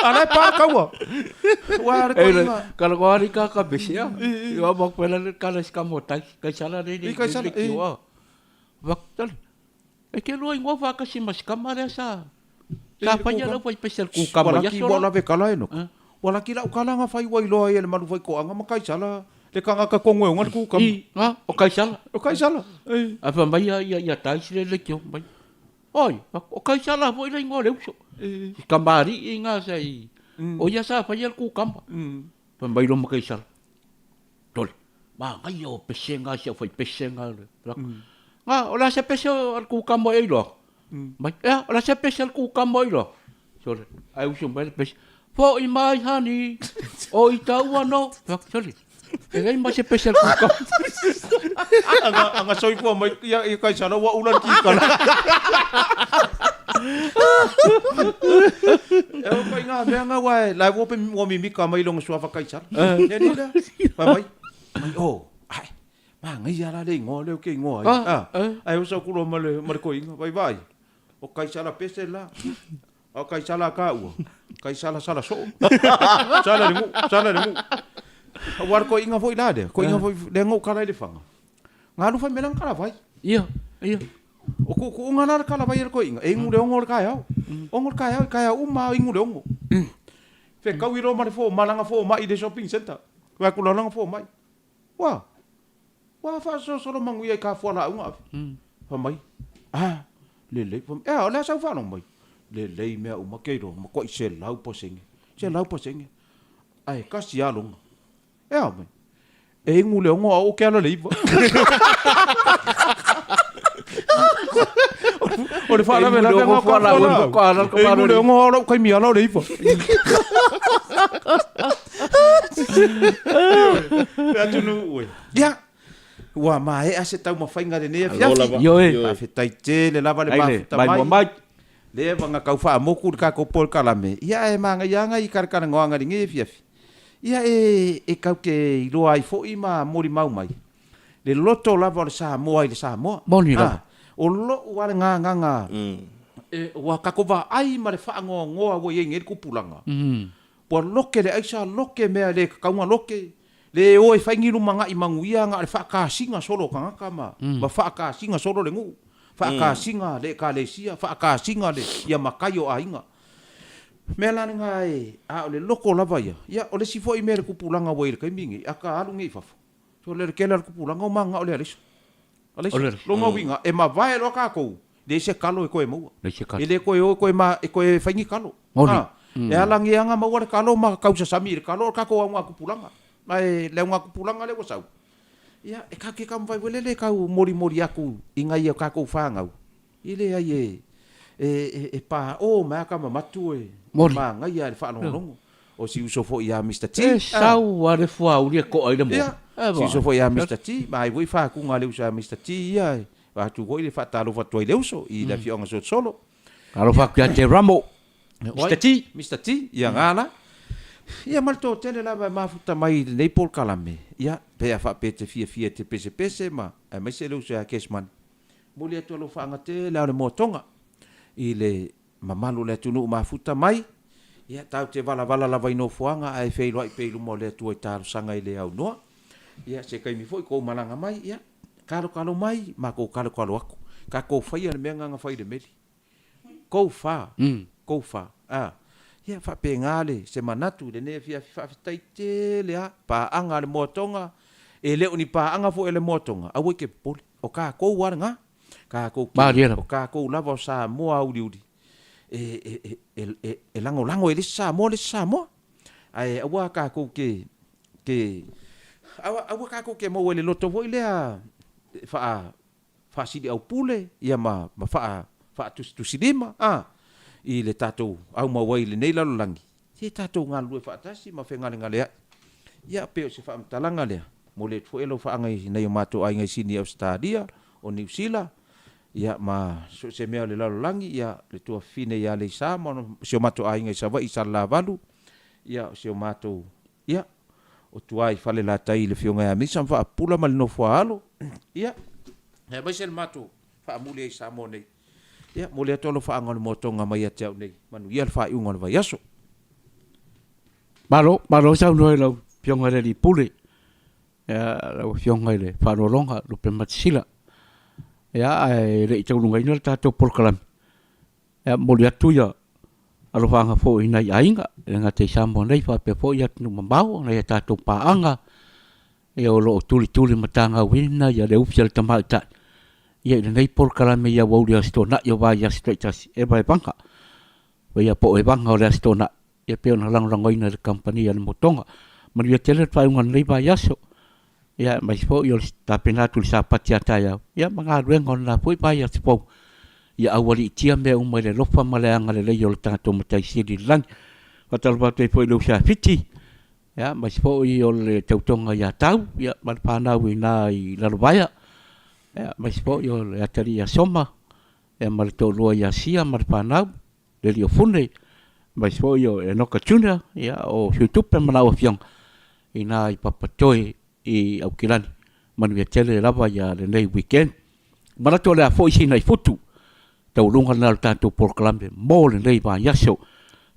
Ala pa kawa. War ko ina. Kalau kau hari kau besia, ya bak pernah kalau sekarang tai, kaisala ni. Kaisala. Waktu. Kalau ingin wah kasi mas kamar sa. Siapa yang lo fai pesel ku kamar ya so. Wala be kala eno. Wala kila ukala nga fai wai lo ai le malu fai ko anga makaisala. Le kanga ka kongo ngal ku kam. O kaisala. O kaisala. Apa mai ya tai sile le kyo mai. Oi, o kaisala foi le ngole uso. Kambari inga sai. O ya sa fai ku kamar. Pembai lo makaisala. Tol. Ma ngai o pesenga sia foi pesenga. Nga ola se pesel ku kamar ai lo. Mai ola se pesel ku kamar ai lo. Sorry. Ai uso mai pes. Fo I mai hani. O itau ano. Sorry. Ngai mai se pesel ku kamar. Anga soi po mai ya kaisala wa ulan ki kala. Eu ko inga venga wai la wo pe wo mi ka mai long sua fa kaisala. Ne ni la. Mai. Ai. Ma ngai ya la le ngo le ke ngo ai. Ai uso ku lo male ko inga vai. O kaisala pesela. O kaisala ka u. Kaisala sala so. Sala ni mu. War ko inga foi la de. Ko inga foi le ngo kala de fanga. Ngalu fa melang kala vai. Iya. O ku ngana kala vai ko inga. E ngu le ngor ka ya. Ongor ka ya uma ingu le ngo. Fe ka wiro ma fo malanga fo mai de shopping center. Wa ku langa fo mai. Wa fa so mangu ye ka fo la unga. Fa mai. Le fa. Ola sa fa no mai. Le me uma ke ro ma ko se lau po singe. Se lau po singe. Ai ka si along. Mai. E ngu le ngo o ke ala le iva. O le fa la me la ngo fa la ko ala ko pa le ngo lo kai mi ala le iva. Ya tu nu we. Ya. Wa mai ase tau ma fainga de ne fia. Yo Ma fe tai te le lava le ma mai. Le vanga kau fa mo ku ka ko pol kala me. Ya e manga yanga I kar kar ngoanga ringe fia. Ia e kau ke ilo ai fo I ma mori mau mai. Le loto lava le sa mo ai le sa mo. Boni la. O lo wa nga. Wa ka ko va ai ma le fa ngo wo ye ngel ku pulanga. Po loke le aisa loke me le ka nga loke. Le o e faingi lu manga I manguia nga le fa ka singa solo ka kama. Ba fa ka singa solo le ngu. Fa ka singa le ka le sia fa ka singa le ia makayo ainga. Mela ngai le loko lava ia. Ia o le sifo I mere kupulanga wa ile kai mingi aka alu ngi fafo. So le kela kupulanga o manga o le aliso. Aliso. Lo nga winga e ma vai lo ka ko. De se kalo e ko e mo. Ele ko e faingi kalo. E alangi anga ma wa kalo ma kausa samir kalo ka ko nga kupulanga. Mai le nga kupulanga le ko sau. ia e ka ke kam vai wele ka mori aku inga ia ka ko fanga ile ai e pa o ma ka matu e ma nga ia fa no o si uso fo ia Mr. T sau wa le fua u le ko ai le mo si uso fo ia Mr. T mai voi fa ku nga le usa Mr. T ia wa tu go ile fa talo fa toi le uso i la fionga solo alo fa ka te ramo Mr. T ia ngana ia malto tele lava mafuta mai nei pol kalame ia pe fa pe te fia te pese ma e mai se le usa kesman mo le to lo fa ngate la le motonga i le mamalu le tunu mafuta mai ia tau te vala la vai no fuanga ai fei loi pe lu mo le tu ta sanga i le au no ia se kai mi foi ko malanga mai ia kalo mai ma ko kalo aku ka ko fai le menga nga fai de meli ko fa ia fa pe ngale se manatu le ne fia fa tai te le pa anga le motonga e le uni pa anga fo ele motonga a ke pole o ka ko waranga ka ko o ka ko lava sa mo audi e lango ele sa mo ai awa ka ko ke awa ka ko ke mo ele loto vo ile fa si au pule ia ma fa tu sidima i le tatou au mawai le nei lalo langi te tatou ngalu e faatasi ma fe ngale ia pe o se fa mtalanga le mo le fo elo fa ngai nei mato ai ngai sini Australia o New Zealand ia ma so se mea le lalo langi ia le tua fine ia le sa mo se mato ai ngai sa vai sa la valu ia se mato ia o tuai fale la tai le fionga ia misa fa pula mal no fo alo ia e mai se mato fa muli ai sa mo nei ia mo le tolo fa ngol motonga mai ate nei manu ia fa i ngol vai aso malo sa no lo pionga le pule ya lo pionga le fa no longa lo pe matsila ya ai le tau lunga ino tato por kalam ya mo le atu ya alo fa nga fo ina ainga nga te sa mo nei fa pe fo ya no mambao na ya tato pa anga ya lo tuli matanga wina ya le upsel tamata ia nei por kalame ia wau dia stona ia vai ia stretchas e vai banka vai po e banka o le stona ia pe ona lang ngoina le company le motonga man ia tele fa un nei vai aso ia mai po io sta penatul sa patia taia ia manga ruenga na foi vai ia po ia awali tia me un mai le lofa male anga le yo le tanto matai sidi lang fatal ba te foi lo sa fiti ia mai po io le tautonga ia tau ia man pa na wina i la vaya mas po yo le atari ya soma e mal to lo ya sia mar panau le rio funde mas po yo e no kachuna ya o YouTube pe mana o fiong ina i papatoi i au kilani man vi tele lava ya le nei weekend mara to le fo isi nei futu tau lunga na tanto por clambe mo le nei ba yaso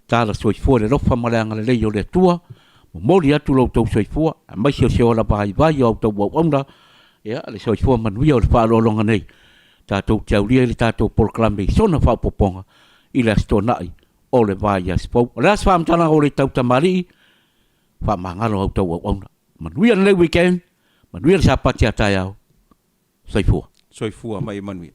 tala soi fo le rofa malanga le yo le tua mo li atu lo to soi fo mai se la ba vai yo to wo onda ya le soi fo man wi o fa lo longa nei tatou tau lia le tatou proclame sona fa poponga i le stonai o le vai ya spo la fa mtana o le tau tamari fa mangalo au tau ona man wi le weekend man wi sa patia tayao soi fo mai manui